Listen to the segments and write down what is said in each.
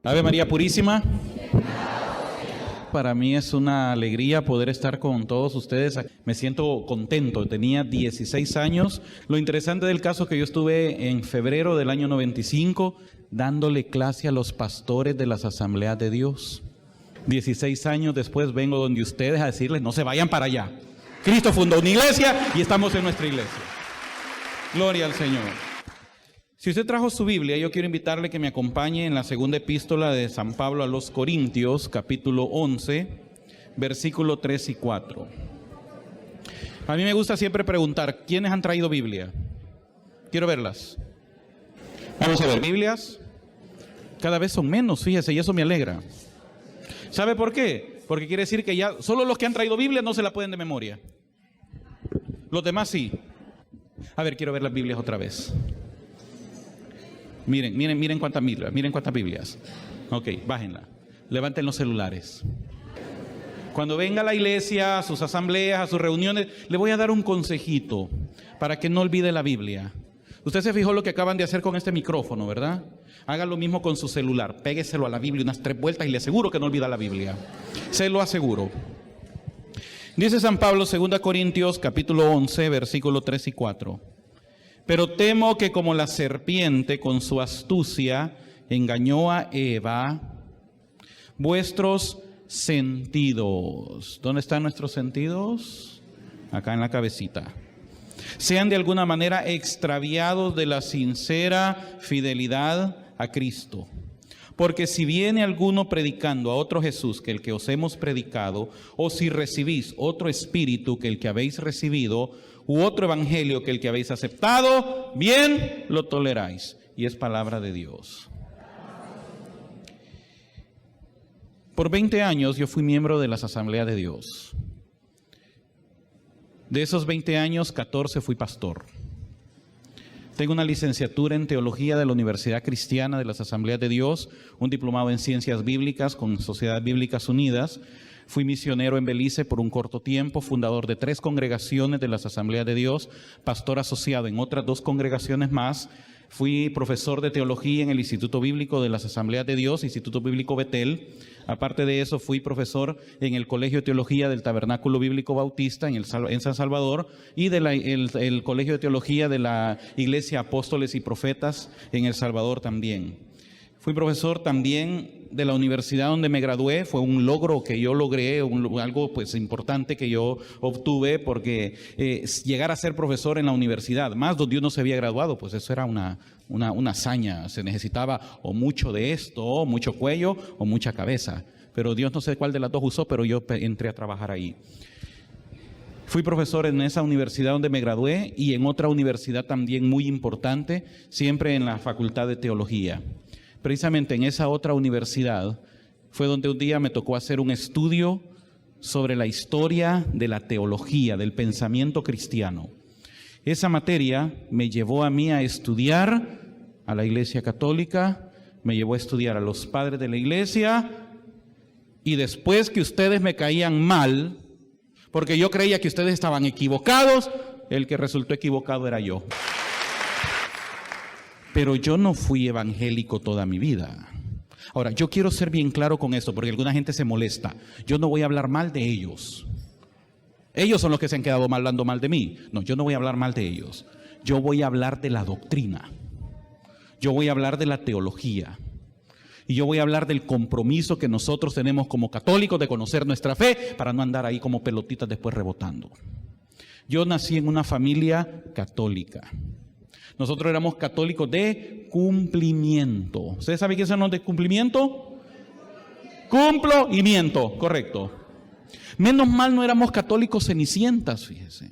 Ave María Purísima. Para mí es una alegría poder estar con todos ustedes. Me siento contento. Tenía 16 años. Lo interesante del caso es que yo estuve en febrero del año 95 dándole clase a los pastores de las Asambleas de Dios. 16 años después vengo donde ustedes a decirles, no se vayan para allá. Cristo fundó una iglesia y estamos en nuestra iglesia. Gloria al Señor. Si usted trajo su Biblia, yo quiero invitarle que me acompañe en la segunda epístola de San Pablo a los Corintios, capítulo 11, versículo 3 y 4. A mí me gusta siempre preguntar, ¿quiénes han traído Biblia? Quiero verlas. Vamos a ver, Biblias. Cada vez son menos, fíjese, y eso me alegra. ¿Sabe por qué? Porque quiere decir que ya solo los que han traído Biblia no se la pueden de memoria. Los demás sí. A ver, quiero ver las Biblias otra vez. Miren cuántas Biblias. Ok, bájenla. Levanten los celulares. Cuando venga a la iglesia, a sus asambleas, a sus reuniones, le voy a dar un consejito para que no olvide la Biblia. Usted se fijó lo que acaban de hacer con este micrófono, ¿verdad? Haga lo mismo con su celular. Pégueselo a la Biblia unas 3 vueltas y le aseguro que no olvida la Biblia. Se lo aseguro. Dice San Pablo, 2 Corintios, capítulo 11, versículo 3 y 4. Pero temo que como la serpiente con su astucia engañó a Eva, vuestros sentidos. ¿Dónde están nuestros sentidos? Acá en la cabecita. Sean de alguna manera extraviados de la sincera fidelidad a Cristo. Porque si viene alguno predicando a otro Jesús que el que os hemos predicado, o si recibís otro espíritu que el que habéis recibido, u otro evangelio que el que habéis aceptado, bien lo toleráis. Y es palabra de Dios. Por 20 años yo fui miembro de las Asambleas de Dios. De esos 20 años, 14 fui pastor. Tengo una licenciatura en Teología de la Universidad Cristiana de las Asambleas de Dios, un diplomado en Ciencias Bíblicas con Sociedades Bíblicas Unidas. Fui misionero en Belice por un corto tiempo, fundador de 3 congregaciones de las Asambleas de Dios, pastor asociado en otras 2 congregaciones más. Fui profesor de teología en el Instituto Bíblico de las Asambleas de Dios, Instituto Bíblico Betel. Aparte de eso, fui profesor en el Colegio de Teología del Tabernáculo Bíblico Bautista en San Salvador y el Colegio de Teología de la Iglesia Apóstoles y Profetas en El Salvador también. Fui profesor también de la universidad donde me gradué. Fue un logro que yo logré, algo pues importante que yo obtuve, porque llegar a ser profesor en la universidad, más donde uno se había graduado, pues eso era una hazaña. Se necesitaba o mucho de esto, o mucho cuello, o mucha cabeza. Pero Dios no sé cuál de las dos usó, pero yo entré a trabajar ahí. Fui profesor en esa universidad donde me gradué y en otra universidad también muy importante, siempre en la Facultad de Teología. Precisamente en esa otra universidad fue donde un día me tocó hacer un estudio sobre la historia de la teología, del pensamiento cristiano. Esa materia me llevó a mí a estudiar a la Iglesia Católica, me llevó a estudiar a los padres de la Iglesia, y después que ustedes me caían mal, porque yo creía que ustedes estaban equivocados, el que resultó equivocado era yo. Pero yo no fui evangélico toda mi vida. Ahora, yo quiero ser bien claro con esto, porque alguna gente se molesta. Yo no voy a hablar mal de ellos. Ellos son los que se han quedado hablando mal de mí. No, yo no voy a hablar mal de ellos. Yo voy a hablar de la doctrina. Yo voy a hablar de la teología. Y yo voy a hablar del compromiso que nosotros tenemos como católicos de conocer nuestra fe para no andar ahí como pelotitas después rebotando. Yo nací en una familia católica. Nosotros éramos católicos de cumplimiento. ¿Ustedes saben qué son los de cumplimiento? Cumplo y miento, correcto. Menos mal no éramos católicos cenicientas, fíjese.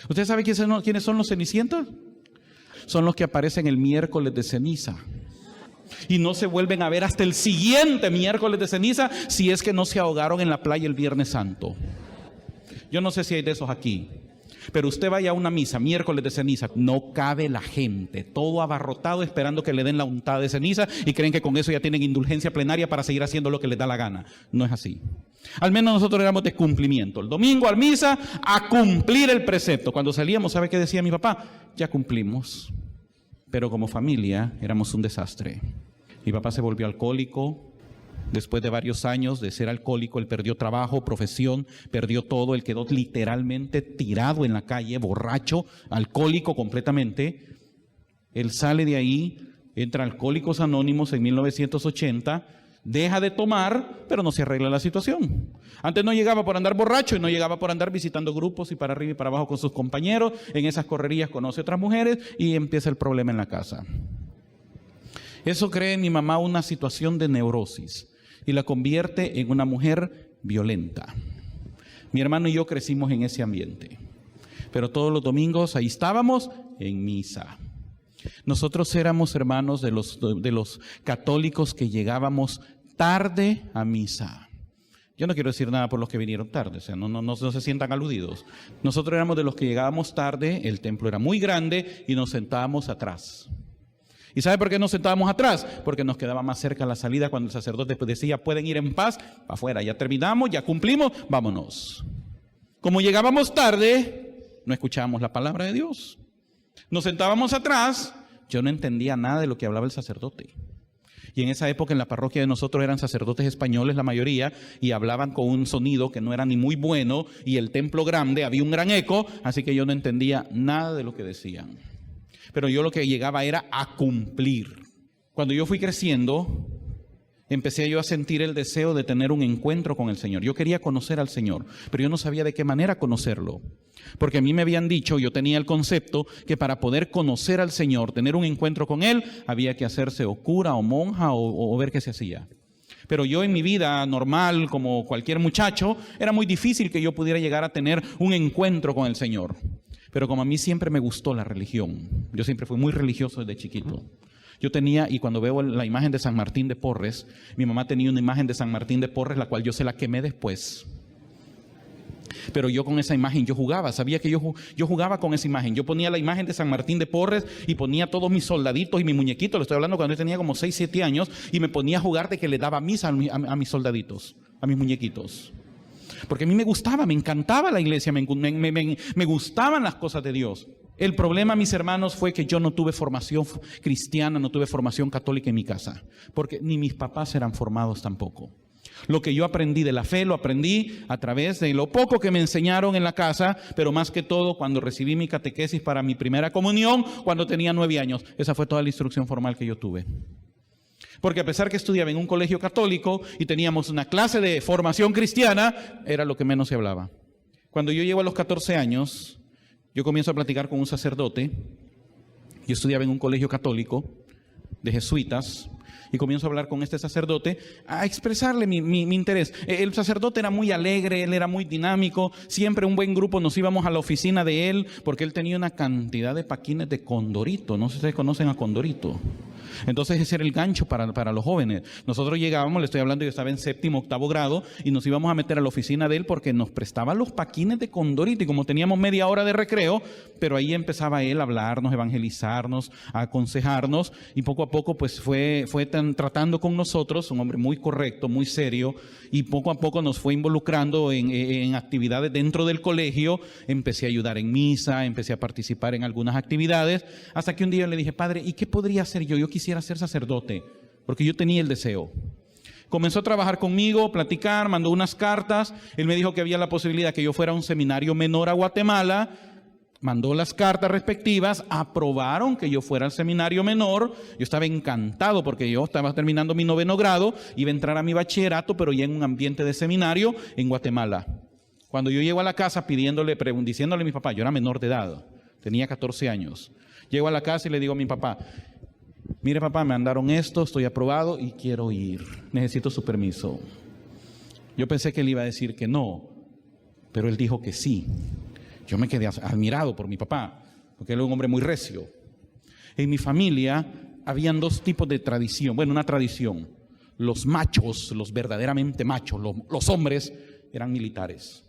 ¿Ustedes saben quiénes son los cenicientas? Son los que aparecen el miércoles de ceniza. Y no se vuelven a ver hasta el siguiente miércoles de ceniza si es que no se ahogaron en la playa el Viernes Santo. Yo no sé si hay de esos aquí. Pero usted vaya a una misa, miércoles de ceniza, no cabe la gente, todo abarrotado esperando que le den la untada de ceniza y creen que con eso ya tienen indulgencia plenaria para seguir haciendo lo que les da la gana. No es así. Al menos nosotros éramos de cumplimiento. El domingo a misa, a cumplir el precepto. Cuando salíamos, ¿sabe qué decía mi papá? Ya cumplimos. Pero como familia éramos un desastre. Mi papá se volvió alcohólico, Después de varios años de ser alcohólico, él perdió trabajo, profesión, perdió todo. Él quedó literalmente tirado en la calle, borracho, alcohólico completamente. Él sale de ahí, entra a Alcohólicos Anónimos en 1980, deja de tomar, pero no se arregla la situación. Antes no llegaba por andar borracho y no llegaba por andar visitando grupos y para arriba y para abajo con sus compañeros. En esas correrías conoce otras mujeres y empieza el problema en la casa. Eso crea en mi mamá una situación de neurosis y la convierte en una mujer violenta. Mi hermano y yo crecimos en ese ambiente, pero todos los domingos ahí estábamos en misa. Nosotros éramos hermanos de los católicos que llegábamos tarde a misa. Yo no quiero decir nada por los que vinieron tarde, o sea, no se sientan aludidos. Nosotros éramos de los que llegábamos tarde, el templo era muy grande y nos sentábamos atrás. ¿Y sabe por qué nos sentábamos atrás? Porque nos quedaba más cerca la salida cuando el sacerdote decía, pueden ir en paz, para afuera, ya terminamos, ya cumplimos, vámonos. Como llegábamos tarde, no escuchábamos la palabra de Dios. Nos sentábamos atrás, yo no entendía nada de lo que hablaba el sacerdote. Y en esa época en la parroquia de nosotros eran sacerdotes españoles la mayoría y hablaban con un sonido que no era ni muy bueno y el templo grande, había un gran eco, así que yo no entendía nada de lo que decían. Pero yo lo que llegaba era a cumplir. Cuando yo fui creciendo, empecé yo a sentir el deseo de tener un encuentro con el Señor. Yo quería conocer al Señor, pero yo no sabía de qué manera conocerlo. Porque a mí me habían dicho, yo tenía el concepto que para poder conocer al Señor, tener un encuentro con Él, había que hacerse o cura o monja o ver qué se hacía. Pero yo en mi vida normal, como cualquier muchacho, era muy difícil que yo pudiera llegar a tener un encuentro con el Señor. Pero como a mí siempre me gustó la religión, yo siempre fui muy religioso desde chiquito. Yo tenía, y cuando veo la imagen de San Martín de Porres, mi mamá tenía una imagen de San Martín de Porres, la cual yo se la quemé después. Pero yo con esa imagen yo jugaba, sabía que yo jugaba con esa imagen. Yo ponía la imagen de San Martín de Porres y ponía todos mis soldaditos y mis muñequitos. Le estoy hablando cuando yo tenía como 6, 7 años y me ponía a jugar de que le daba misa a mis soldaditos, a mis muñequitos. Porque a mí me gustaba, me encantaba la iglesia, me gustaban las cosas de Dios. El problema, mis hermanos, fue que yo no tuve formación cristiana, no tuve formación católica en mi casa. Porque ni mis papás eran formados tampoco. Lo que yo aprendí de la fe, lo aprendí a través de lo poco que me enseñaron en la casa, pero más que todo cuando recibí mi catequesis para mi primera comunión, cuando tenía 9 años. Esa fue toda la instrucción formal que yo tuve. Porque a pesar que estudiaba en un colegio católico y teníamos una clase de formación cristiana, era lo que menos se hablaba. Cuando yo llego a los 14 años, yo comienzo a platicar con un sacerdote. Yo estudiaba en un colegio católico de jesuitas y comienzo a hablar con este sacerdote, a expresarle mi interés. El sacerdote era muy alegre, él era muy dinámico, siempre un buen grupo nos íbamos a la oficina de él porque él tenía una cantidad de paquines de Condorito. No sé si ustedes conocen a Condorito. Entonces ese era el gancho para los jóvenes. Nosotros llegábamos, le estoy hablando, yo estaba en 7º, 8º grado y nos íbamos a meter a la oficina de él porque nos prestaba los paquines de Condorito y como teníamos media hora de recreo, pero ahí empezaba él a hablarnos, evangelizarnos, a aconsejarnos y poco a poco pues fue tratando con nosotros, un hombre muy correcto, muy serio, y poco a poco nos fue involucrando en actividades dentro del colegio. Empecé a ayudar en misa, empecé a participar en algunas actividades, hasta que un día le dije, padre, ¿y qué podría hacer yo? Yo quisiera ser sacerdote, porque yo tenía el deseo. Comenzó a trabajar conmigo, platicar, mandó unas cartas, él me dijo que había la posibilidad que yo fuera a un seminario menor a Guatemala. Mandó las cartas respectivas, aprobaron que yo fuera al seminario menor. Yo estaba encantado porque yo estaba terminando mi 9º grado, iba a entrar a mi bachillerato, pero ya en un ambiente de seminario en Guatemala. Cuando yo llego a la casa diciéndole a mi papá, yo era menor de edad, tenía 14 años. Llego a la casa y le digo a mi papá, mire papá, me mandaron esto, estoy aprobado y quiero ir, necesito su permiso. Yo pensé que él iba a decir que no, pero él dijo que sí. Yo me quedé admirado por mi papá, porque él era un hombre muy recio. En mi familia habían 2 tipos de tradición, bueno, una tradición. Los machos, los verdaderamente machos, los hombres, eran militares.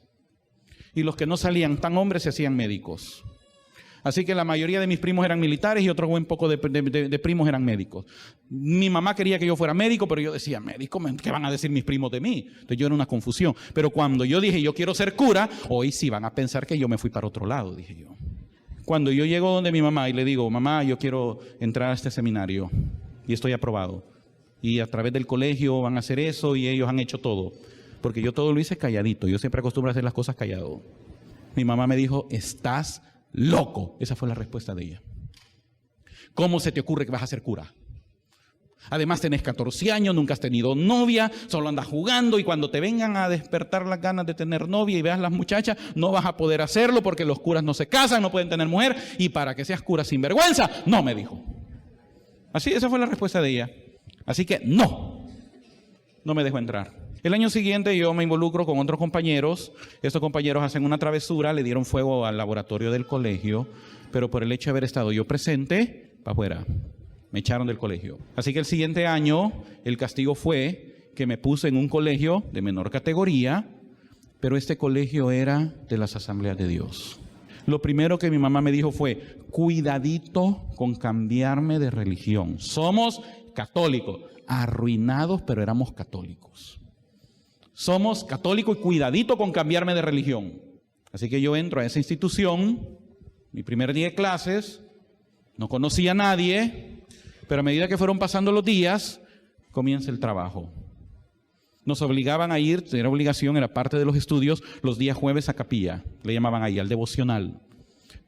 Y los que no salían tan hombres se hacían médicos. Así que la mayoría de mis primos eran militares y otro buen poco de primos eran médicos. Mi mamá quería que yo fuera médico, pero yo decía, médico, ¿qué van a decir mis primos de mí? Entonces yo era una confusión. Pero cuando yo dije, yo quiero ser cura, hoy sí van a pensar que yo me fui para otro lado, dije yo. Cuando yo llego donde mi mamá y le digo, mamá, yo quiero entrar a este seminario y estoy aprobado. y a través del colegio van a hacer eso y ellos han hecho todo. Porque yo todo lo hice calladito, yo siempre acostumbro a hacer las cosas callado. Mi mamá me dijo, estás loco. Esa fue la respuesta de ella. ¿Cómo se te ocurre que vas a ser cura? Además tenés 14 años, nunca has tenido novia, solo andas jugando y cuando te vengan a despertar las ganas de tener novia y veas las muchachas, no vas a poder hacerlo porque los curas no se casan, no pueden tener mujer y para que seas cura sin vergüenza, no, me dijo. Así, esa fue la respuesta de ella. Así que no me dejó entrar. El año siguiente yo me involucro con otros compañeros. Estos compañeros hacen una travesura, le dieron fuego al laboratorio del colegio, pero por el hecho de haber estado yo presente, para afuera. Me echaron del colegio. Así que el siguiente año el castigo fue que me puse en un colegio de menor categoría, pero este colegio era de las Asambleas de Dios. Lo primero que mi mamá me dijo fue, cuidadito con cambiarme de religión. Somos católicos, arruinados, pero éramos católicos. Somos católicos y cuidadito con cambiarme de religión. Así que yo entro a esa institución, mi primer día de clases, no conocía a nadie, pero a medida que fueron pasando los días, comienza el trabajo. Nos obligaban a ir, era obligación, era parte de los estudios, los días jueves a capilla, le llamaban ahí, al devocional.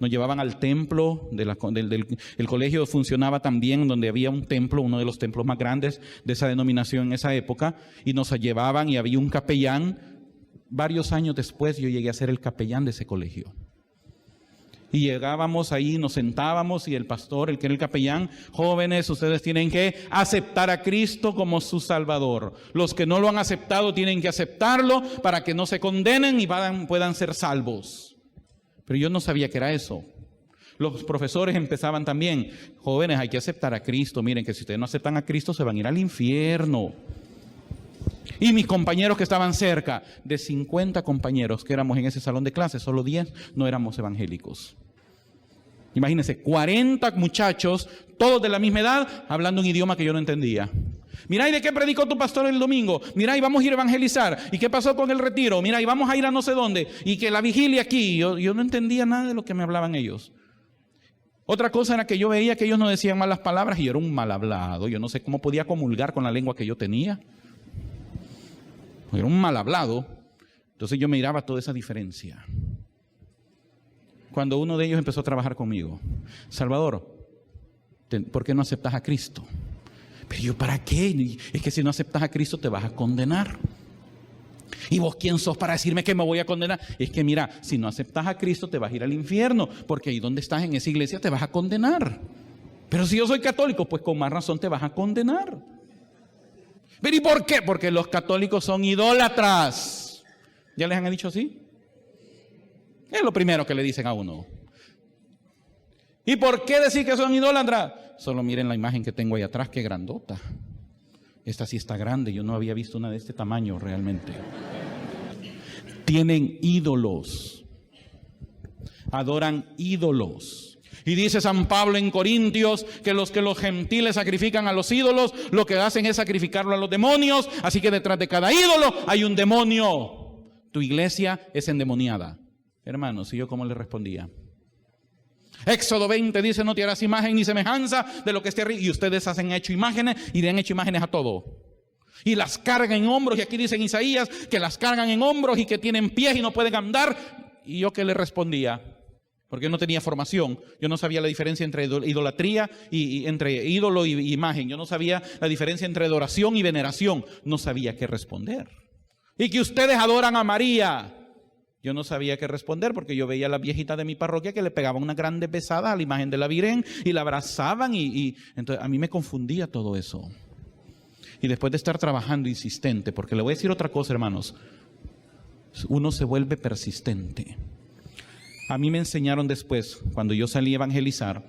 Nos llevaban al templo, el colegio funcionaba también donde había un templo, uno de los templos más grandes de esa denominación en esa época, y nos llevaban y había un capellán. Varios años después yo llegué a ser el capellán de ese colegio. Y llegábamos ahí, nos sentábamos y el pastor, el que era el capellán, jóvenes, ustedes tienen que aceptar a Cristo como su Salvador. Los que no lo han aceptado tienen que aceptarlo para que no se condenen y puedan ser salvos. Pero yo no sabía que era eso. Los profesores empezaban también, jóvenes, hay que aceptar a Cristo. Miren que si ustedes no aceptan a Cristo se van a ir al infierno. Y mis compañeros que estaban cerca, de 50 compañeros que éramos en ese salón de clases, solo 10 no éramos evangélicos. Imagínense, 40 muchachos, todos de la misma edad, hablando un idioma que yo no entendía. Mira, ¿y de qué predicó tu pastor el domingo? Mira, y vamos a ir a evangelizar. ¿Y qué pasó con el retiro? Mira, y vamos a ir a no sé dónde. Y que la vigilia aquí. Yo no entendía nada de lo que me hablaban ellos. Otra cosa era que yo veía que ellos no decían malas palabras y yo era un mal hablado. Yo no sé cómo podía comulgar con la lengua que yo tenía. Era un mal hablado. Entonces yo miraba toda esa diferencia. Cuando uno de ellos empezó a trabajar conmigo, Salvador, ¿por qué no aceptas a Cristo? Pero yo, ¿para qué? Es que si no aceptas a Cristo te vas a condenar. ¿Y vos quién sos para decirme que me voy a condenar? Es que mira, si no aceptas a Cristo te vas a ir al infierno, porque ahí donde estás en esa iglesia te vas a condenar. Pero si yo soy católico, pues con más razón te vas a condenar. ¿Pero y por qué? Porque los católicos son idólatras. ¿Ya les han dicho así? Es lo primero que le dicen a uno. ¿Y por qué decir que son idólatras? Solo miren la imagen que tengo ahí atrás, qué grandota. Esta sí está grande, yo no había visto una de este tamaño realmente. Tienen ídolos. Adoran ídolos. Y dice San Pablo en Corintios que los gentiles sacrifican a los ídolos, lo que hacen es sacrificarlo a los demonios. Así que detrás de cada ídolo hay un demonio. Tu iglesia es endemoniada. Hermanos, ¿y yo cómo le respondía? Éxodo 20 dice, no te harás imagen ni semejanza de lo que esté arriba. Y ustedes hacen hecho imágenes y le han hecho imágenes a todo. Y las cargan en hombros. Y aquí dice en Isaías que las cargan en hombros y que tienen pies y no pueden andar. ¿Y yo qué le respondía? Porque yo no tenía formación. Yo no sabía la diferencia entre idolatría y entre ídolo y imagen. Yo no sabía la diferencia entre adoración y veneración. No sabía qué responder. Y que ustedes adoran a María. Yo no sabía qué responder porque yo veía a la viejita de mi parroquia que le pegaban una grande pesada a la imagen de la Virgen y la abrazaban y entonces a mí me confundía todo eso. Y después de estar trabajando insistente, porque le voy a decir otra cosa, hermanos, uno se vuelve persistente. A mí me enseñaron después, cuando yo salí a evangelizar,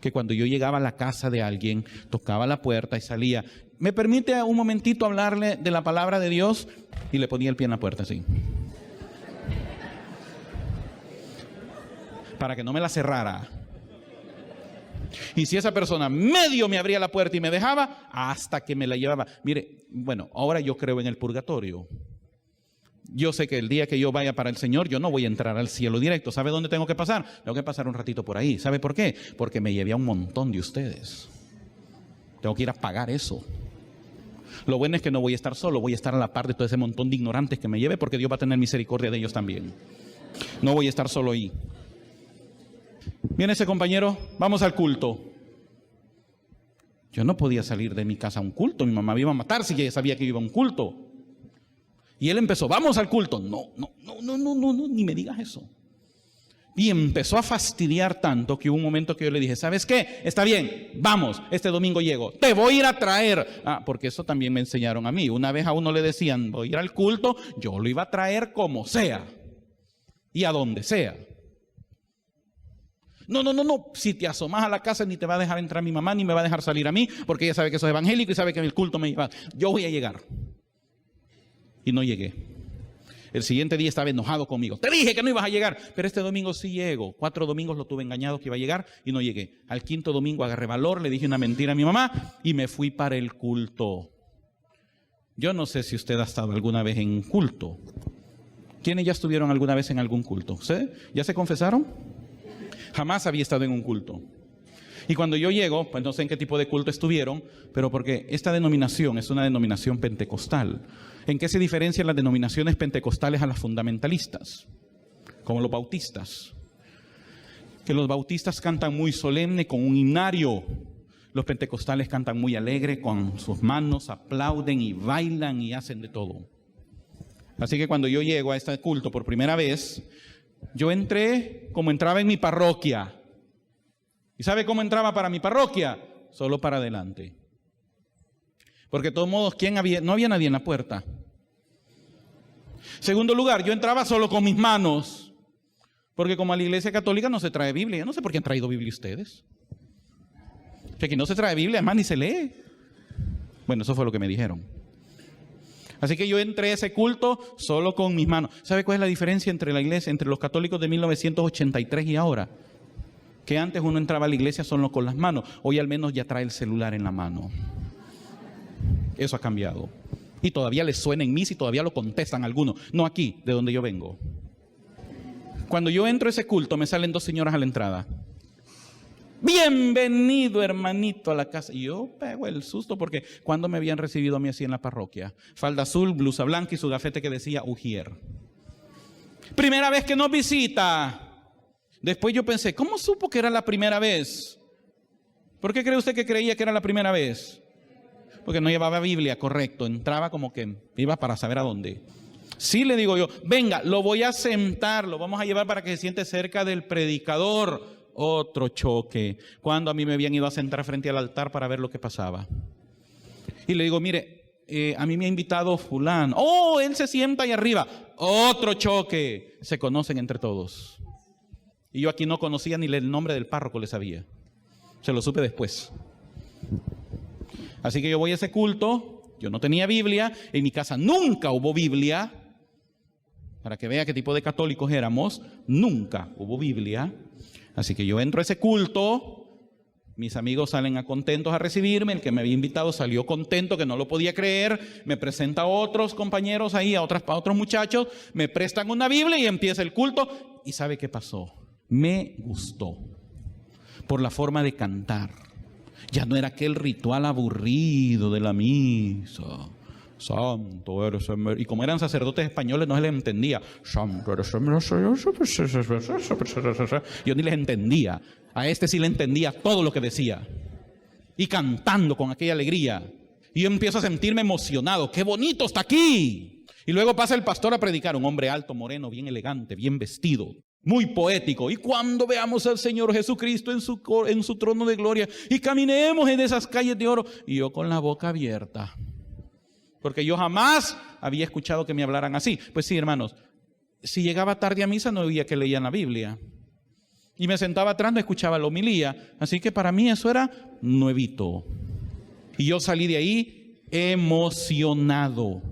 que cuando yo llegaba a la casa de alguien, tocaba la puerta y salía, ¿me permite un momentito hablarle de la palabra de Dios? Y le ponía el pie en la puerta así. Para que no me la cerrara. Y si esa persona medio me abría la puerta y me dejaba, hasta que me la llevaba. Mire, bueno, ahora yo creo en el purgatorio. Yo sé que el día que yo vaya para el Señor, yo no voy a entrar al cielo directo. ¿Sabe dónde tengo que pasar? Tengo que pasar un ratito por ahí. ¿Sabe por qué? Porque me llevé a un montón de ustedes. Tengo que ir a pagar eso. Lo bueno es que no voy a estar solo, voy a estar a la par de todo ese montón de ignorantes que me lleve, porque Dios va a tener misericordia de ellos también. No voy a estar solo ahí. Viene ese compañero, vamos al culto. Yo no podía salir de mi casa a un culto, mi mamá me iba a matar si ella sabía que iba a un culto. Y él empezó, vamos al culto. No, ni me digas eso. Y empezó a fastidiar tanto que hubo un momento que yo le dije, ¿sabes qué? Está bien, vamos, este domingo llego, te voy a ir a traer. Porque eso también me enseñaron a mí. Una vez a uno le decían, voy a ir al culto, yo lo iba a traer como sea y a donde sea. No, si te asomas a la casa ni te va a dejar entrar mi mamá, ni me va a dejar salir a mí, porque ella sabe que soy evangélico y sabe que en el culto me lleva. Yo voy a llegar. Y no llegué. El siguiente día estaba enojado conmigo. Te dije que no ibas a llegar, pero este domingo sí llego. 4 domingos lo tuve engañado que iba a llegar y no llegué. Al 5.º domingo agarré valor, le dije una mentira a mi mamá y me fui para el culto. Yo no sé si usted ha estado alguna vez en culto. ¿Quiénes ya estuvieron alguna vez en algún culto? ¿Ustedes ya se confesaron? Jamás había estado en un culto. Y cuando yo llego, pues no sé en qué tipo de culto estuvieron, pero porque esta denominación es una denominación pentecostal. ¿En qué se diferencian las denominaciones pentecostales a las fundamentalistas? Como los bautistas. Que los bautistas cantan muy solemne con un himnario. Los pentecostales cantan muy alegre con sus manos, aplauden y bailan y hacen de todo. Así que cuando yo llego a este culto por primera vez, yo entré como entraba en mi parroquia. ¿Y sabe cómo entraba para mi parroquia? Solo para adelante. Porque de todos modos, no había nadie en la puerta. Segundo lugar, yo entraba solo con mis manos. Porque como a la iglesia católica no se trae Biblia. Yo no sé por qué han traído Biblia ustedes. Que aquí no se trae Biblia, además ni se lee. Bueno, eso fue lo que me dijeron. Así que yo entré a ese culto solo con mis manos. ¿Sabe cuál es la diferencia entre la iglesia, entre los católicos de 1983 y ahora? Que antes uno entraba a la iglesia solo con las manos. Hoy al menos ya trae el celular en la mano. Eso ha cambiado. Y todavía les suena en misa y todavía lo contestan algunos. No aquí, de donde yo vengo. Cuando yo entro a ese culto, me salen 2 señoras a la entrada. Bienvenido, hermanito, a la casa. Y yo pego el susto porque cuando me habían recibido a mí así en la parroquia. Falda azul, blusa blanca y su gafete que decía Ujier. Primera vez que nos visita. Después yo pensé, ¿cómo supo que era la primera vez? ¿Por qué cree usted que creía que era la primera vez? Porque no llevaba Biblia, correcto. Entraba como que iba para saber a dónde. Sí, le digo yo, venga, lo voy a sentar, lo vamos a llevar para que se siente cerca del predicador. Otro choque. Cuando a mí me habían ido a sentar frente al altar para ver lo que pasaba. Y le digo, mire, a mí me ha invitado fulano. Oh, él se sienta ahí arriba. Otro choque. Se conocen entre todos. Y yo aquí no conocía ni el nombre del párroco, le sabía. Se lo supe después. Así que yo voy a ese culto. Yo no tenía Biblia. En mi casa nunca hubo Biblia. Para que vea qué tipo de católicos éramos. Nunca hubo Biblia. Así que yo entro a ese culto. Mis amigos salen contentos a recibirme. El que me había invitado salió contento, que no lo podía creer. Me presenta a otros compañeros ahí, a otros muchachos. Me prestan una Biblia y empieza el culto. ¿Y sabe qué pasó? Me gustó por la forma de cantar. Ya no era aquel ritual aburrido de la misa. Santo eres el... Y como eran sacerdotes españoles no se les entendía. Santo eres el... Yo ni les entendía. A este sí le entendía todo lo que decía. Y cantando con aquella alegría. Y yo empiezo a sentirme emocionado. ¡Qué bonito está aquí! Y luego pasa el pastor a predicar. Un hombre alto, moreno, bien elegante, bien vestido. Muy poético. Y cuando veamos al Señor Jesucristo en su trono de gloria y caminemos en esas calles de oro. Y yo con la boca abierta. Porque yo jamás había escuchado que me hablaran así. Pues sí, hermanos. Si llegaba tarde a misa no oía que leían la Biblia. Y me sentaba atrás, no escuchaba la homilía. Así que para mí eso era nuevito. Y yo salí de ahí emocionado.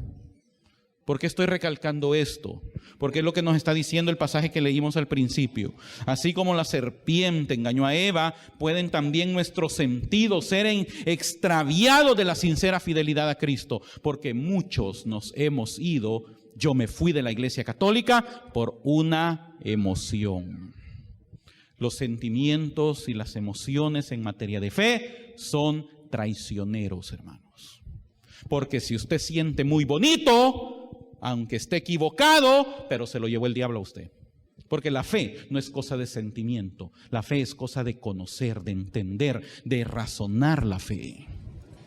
¿Por qué estoy recalcando esto? Porque es lo que nos está diciendo el pasaje que leímos al principio. Así como la serpiente engañó a Eva, pueden también nuestros sentidos ser extraviados de la sincera fidelidad a Cristo. Porque muchos nos hemos ido, yo me fui de la iglesia católica por una emoción. Los sentimientos y las emociones en materia de fe son traicioneros, hermanos. Porque si usted siente muy bonito, aunque esté equivocado, pero se lo llevó el diablo a usted. Porque la fe no es cosa de sentimiento, la fe es cosa de conocer, de entender, de razonar la fe.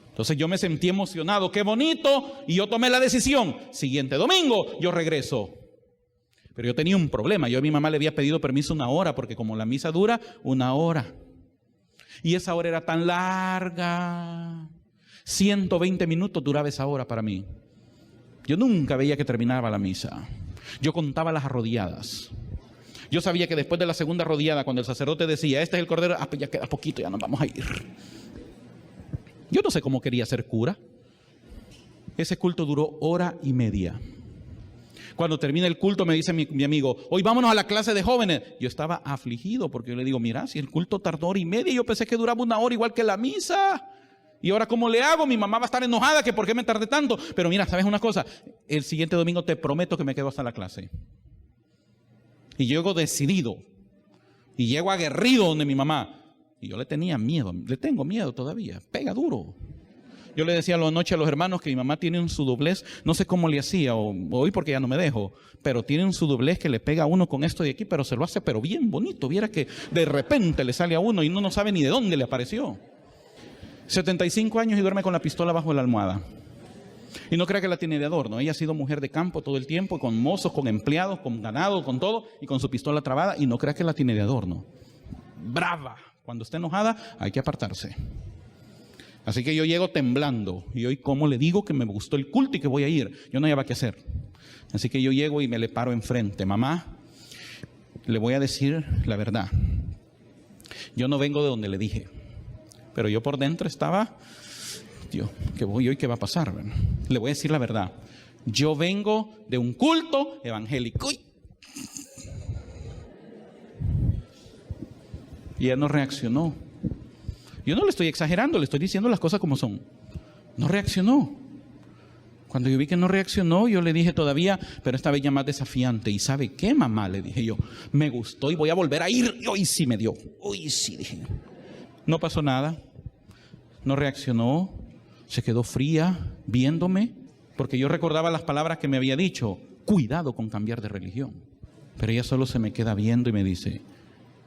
Entonces yo me sentí emocionado, qué bonito, y yo tomé la decisión. Siguiente domingo yo regreso. Pero yo tenía un problema, yo a mi mamá le había pedido permiso 1 hora, porque como la misa dura 1 hora. Y esa hora era tan larga, 120 minutos duraba esa hora para mí. Yo nunca veía que terminaba la misa. Yo contaba las arrodilladas. Yo sabía que después de la segunda arrodillada, cuando el sacerdote decía, este es el cordero, pues ya queda poquito, ya nos vamos a ir. Yo no sé cómo quería ser cura. Ese culto duró 1 hora y media. Cuando termina el culto me dice mi amigo, hoy vámonos a la clase de jóvenes. Yo estaba afligido porque yo le digo, mira, si el culto tardó 1 hora y media, yo pensé que duraba 1 hora igual que la misa. Y ahora, ¿cómo le hago? Mi mamá va a estar enojada que por qué me tardé tanto. Pero mira, ¿sabes una cosa? El siguiente domingo te prometo que me quedo hasta la clase. Y llego decidido. Y llego aguerrido donde mi mamá. Y yo le tenía miedo, le tengo miedo todavía. Pega duro. Yo le decía anoche a los hermanos que mi mamá tiene un sudoblez. No sé cómo le hacía, o hoy porque ya no me dejo. Pero tiene un sudoblez que le pega a uno con esto de aquí, pero se lo hace pero bien bonito. Viera que de repente le sale a uno y uno no sabe ni de dónde le apareció. 75 años y duerme con la pistola bajo la almohada. Y no crea que la tiene de adorno. Ella ha sido mujer de campo todo el tiempo, con mozos, con empleados, con ganado, con todo, y con su pistola trabada, y no crea que la tiene de adorno. Brava. Cuando esté enojada, hay que apartarse. Así que yo llego temblando. Y hoy, ¿cómo le digo que me gustó el culto y que voy a ir? Yo no había qué hacer. Así que yo llego y me le paro enfrente. Mamá, le voy a decir la verdad. Yo no vengo de donde le dije. Pero yo por dentro estaba, Dios, ¿qué voy hoy? ¿Qué va a pasar? Le voy a decir la verdad. Yo vengo de un culto evangélico. Y ella no reaccionó. Yo no le estoy exagerando, le estoy diciendo las cosas como son. No reaccionó. Cuando yo vi que no reaccionó, yo le dije todavía, pero esta vez ya más desafiante. ¿Y sabe qué, mamá? Le dije yo, me gustó y voy a volver a ir. Y hoy sí me dio. Hoy sí, dije. No pasó nada. No reaccionó. Se quedó fría viéndome. Porque yo recordaba las palabras que me había dicho. Cuidado con cambiar de religión. Pero ella solo se me queda viendo y me dice,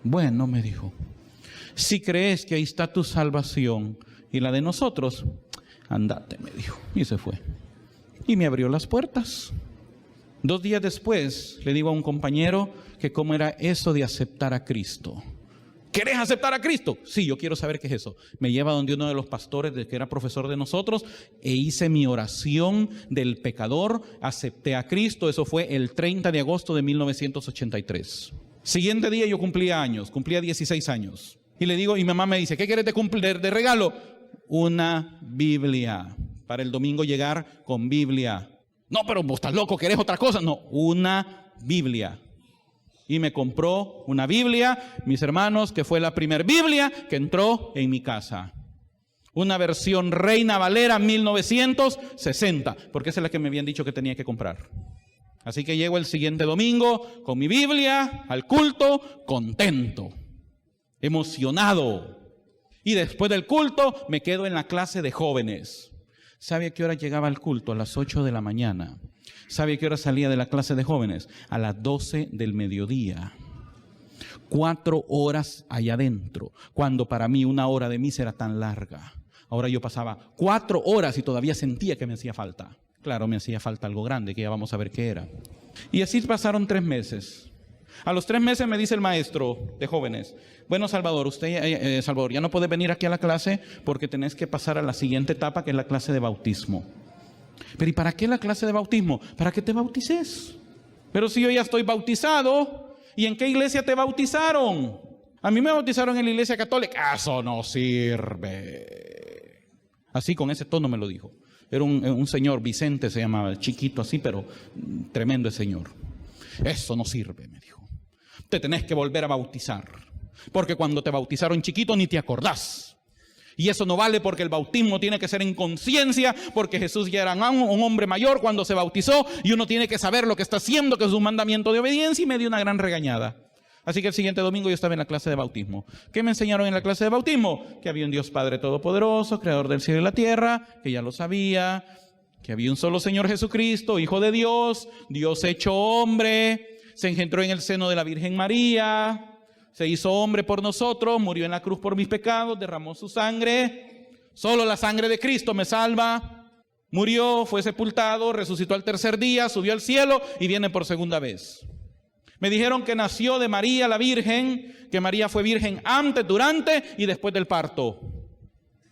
bueno, me dijo, si crees que ahí está tu salvación y la de nosotros, andate, me dijo. Y se fue. Y me abrió las puertas. 2 días después le digo a un compañero que cómo era eso de aceptar a Cristo. ¿Querés aceptar a Cristo? Sí, yo quiero saber qué es eso. Me lleva donde uno de los pastores que era profesor de nosotros e hice mi oración del pecador. Acepté a Cristo. Eso fue el 30 de agosto de 1983. Siguiente día yo cumplía años, cumplía 16 años. Y le digo, y mi mamá me dice, ¿qué quieres de regalo? Una Biblia. Para el domingo llegar con Biblia. No, pero vos estás loco, ¿querés otra cosa? No, una Biblia. Y me compró una Biblia, mis hermanos, que fue la primera Biblia que entró en mi casa. Una versión Reina Valera 1960, porque esa es la que me habían dicho que tenía que comprar. Así que llego el siguiente domingo con mi Biblia al culto, contento, emocionado. Y después del culto me quedo en la clase de jóvenes. ¿Sabe a qué hora llegaba al culto? A las 8 de la mañana. ¿Sabe a qué hora salía de la clase de jóvenes? A las 12 del mediodía. 4 horas allá adentro, cuando para mí 1 hora de misa era tan larga. Ahora yo pasaba 4 horas y todavía sentía que me hacía falta. Claro, me hacía falta algo grande, que ya vamos a ver qué era. Y así pasaron 3 meses. A los 3 meses me dice el maestro de jóvenes, bueno, Salvador, usted, Salvador, ya no puede venir aquí a la clase porque tenés que pasar a la siguiente etapa, que es la clase de bautismo. Pero ¿y para qué la clase de bautismo? Para que te bautices. Pero si yo ya estoy bautizado, ¿y en qué iglesia te bautizaron? A mí me bautizaron en la iglesia católica. Eso no sirve. Así, con ese tono me lo dijo. Era un señor, Vicente se llamaba, chiquito así, pero tremendo el señor. Eso no sirve, me dijo. Te tenés que volver a bautizar. Porque cuando te bautizaron chiquito ni te acordás. Y eso no vale porque el bautismo tiene que ser en conciencia, porque Jesús ya era un hombre mayor cuando se bautizó y uno tiene que saber lo que está haciendo, que es un mandamiento de obediencia, y me dio una gran regañada. Así que el siguiente domingo yo estaba en la clase de bautismo. ¿Qué me enseñaron en la clase de bautismo? Que había un Dios Padre Todopoderoso, Creador del cielo y la tierra, que ya lo sabía, que había un solo Señor Jesucristo, Hijo de Dios, Dios hecho hombre, se engendró en el seno de la Virgen María, se hizo hombre por nosotros, murió en la cruz por mis pecados, derramó su sangre. Solo la sangre de Cristo me salva. Murió, fue sepultado, resucitó al tercer día, subió al cielo y viene por segunda vez. Me dijeron que nació de María la Virgen, que María fue virgen antes, durante y después del parto.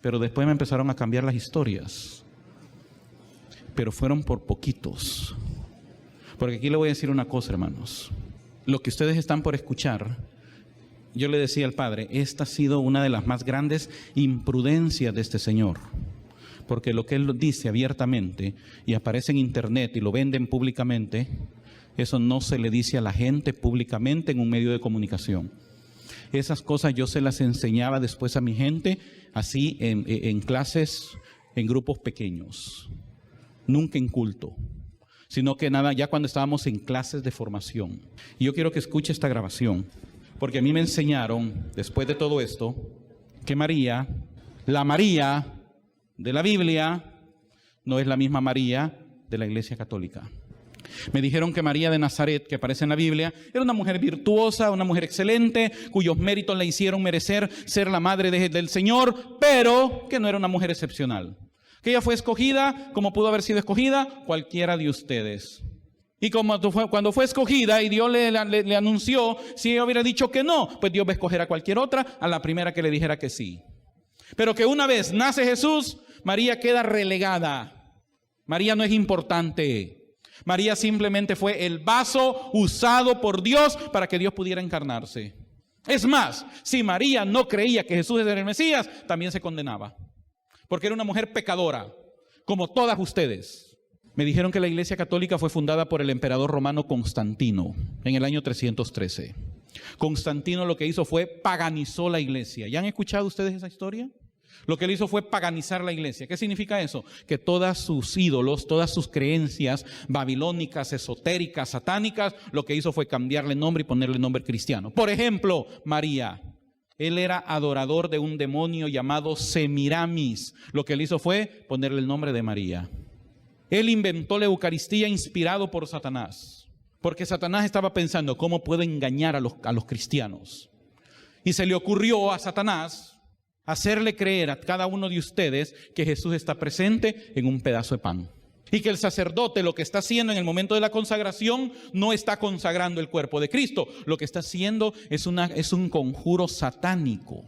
Pero después me empezaron a cambiar las historias. Pero fueron por poquitos. Porque aquí le voy a decir una cosa, hermanos. Lo que ustedes están por escuchar, yo le decía al Padre, esta ha sido una de las más grandes imprudencias de este señor. Porque lo que él dice abiertamente y aparece en internet y lo venden públicamente, eso no se le dice a la gente públicamente en un medio de comunicación. Esas cosas yo se las enseñaba después a mi gente, así en clases, en grupos pequeños. Nunca en culto, sino que nada, ya cuando estábamos en clases de formación. Y yo quiero que escuche esta grabación. Porque a mí me enseñaron, después de todo esto, que María, la María de la Biblia, no es la misma María de la Iglesia Católica. Me dijeron que María de Nazaret, que aparece en la Biblia, era una mujer virtuosa, una mujer excelente, cuyos méritos le hicieron merecer ser la madre del Señor, pero que no era una mujer excepcional. Que ella fue escogida, como pudo haber sido escogida cualquiera de ustedes. Y cuando fue escogida y Dios le anunció, si ella hubiera dicho que no, pues Dios va a escoger a cualquier otra, a la primera que le dijera que sí. Pero que una vez nace Jesús, María queda relegada. María no es importante. María simplemente fue el vaso usado por Dios para que Dios pudiera encarnarse. Es más, si María no creía que Jesús era el Mesías, también se condenaba. Porque era una mujer pecadora, como todas ustedes. Me dijeron que la Iglesia Católica fue fundada por el emperador romano Constantino en el año 313. Constantino lo que hizo fue paganizó la iglesia. ¿Ya han escuchado ustedes esa historia? Lo que él hizo fue paganizar la iglesia. ¿Qué significa eso? Que todas sus ídolos, todas sus creencias babilónicas, esotéricas, satánicas, lo que hizo fue cambiarle nombre y ponerle nombre cristiano. Por ejemplo, María. Él era adorador de un demonio llamado Semiramis. Lo que él hizo fue ponerle el nombre de María. Él inventó la Eucaristía inspirado por Satanás. Porque Satanás estaba pensando cómo puedo engañar a los cristianos. Y se le ocurrió a Satanás hacerle creer a cada uno de ustedes que Jesús está presente en un pedazo de pan. Y que el sacerdote lo que está haciendo en el momento de la consagración no está consagrando el cuerpo de Cristo. Lo que está haciendo es un conjuro satánico.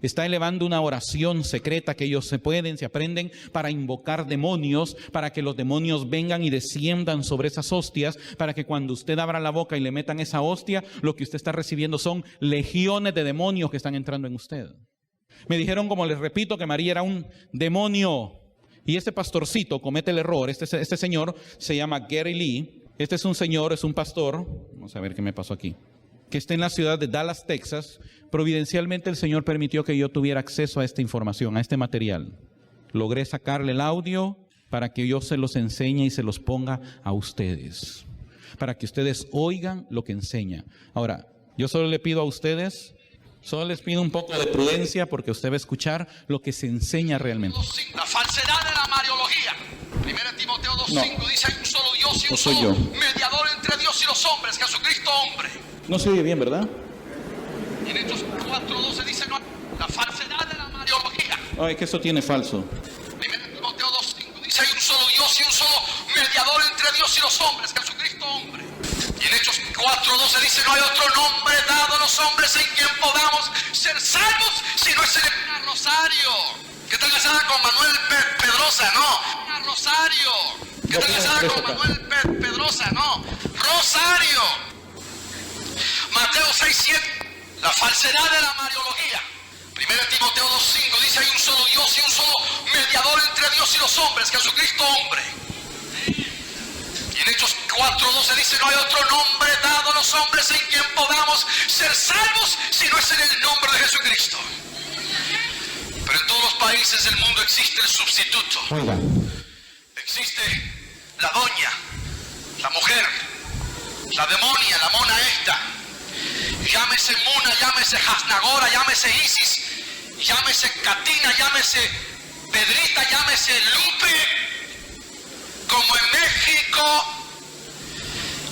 Está elevando una oración secreta que ellos se aprenden para invocar demonios, para que los demonios vengan y desciendan sobre esas hostias, para que cuando usted abra la boca y le metan esa hostia, lo que usted está recibiendo son legiones de demonios que están entrando en usted. Me dijeron, como les repito, que María era un demonio. Y este pastorcito comete el error. Este señor se llama Gary Lee. Este es un señor, es un pastor. Vamos a ver qué me pasó aquí. Que está en la ciudad de Dallas, Texas. Providencialmente el Señor permitió que yo tuviera acceso a esta información, a este material. Logré sacarle el audio para que yo se los enseñe y se los ponga a ustedes. Para que ustedes oigan lo que enseña. Ahora, yo solo le pido a ustedes, solo les pido un poco de prudencia porque usted va a escuchar lo que se enseña realmente. La falsedad de la mariología. 1 Timoteo 2:5 dice: hay un solo Dios y un solo mediador entre Dios y los hombres, Jesucristo hombre. No se oye bien, ¿verdad? Y en Hechos 4:12 dice: no, la falsedad de la mariología. Ay, que eso tiene falso. 1 Timoteo 2:5 dice: hay un solo Dios y un solo mediador entre Dios y los hombres, Jesucristo hombre. Y en Hechos 4:12 dice: no hay otro nombre dado a los hombres en quien podamos ser salvos, si no es el rosario. ¿Qué tal casada con Manuel Pedrosa? No, Rosario. ¿Qué tal casada con Manuel Pedrosa? No, Rosario. Mateo 6:7, la falsedad de la mariología. 1 Timoteo 2:5 dice: hay un solo Dios y un solo mediador entre Dios y los hombres, Jesucristo hombre. Y en Hechos 4:12 dice: no hay otro nombre dado a los hombres en quien podamos ser salvos, si no es en el nombre de Jesucristo. Pero en todos los países del mundo existe el sustituto. Existe la doña, la mujer, la demonia, la mona esta. Llámese Muna, llámese Hasnagora, llámese Isis, llámese Catina, llámese Pedrita, llámese Lupe. como en México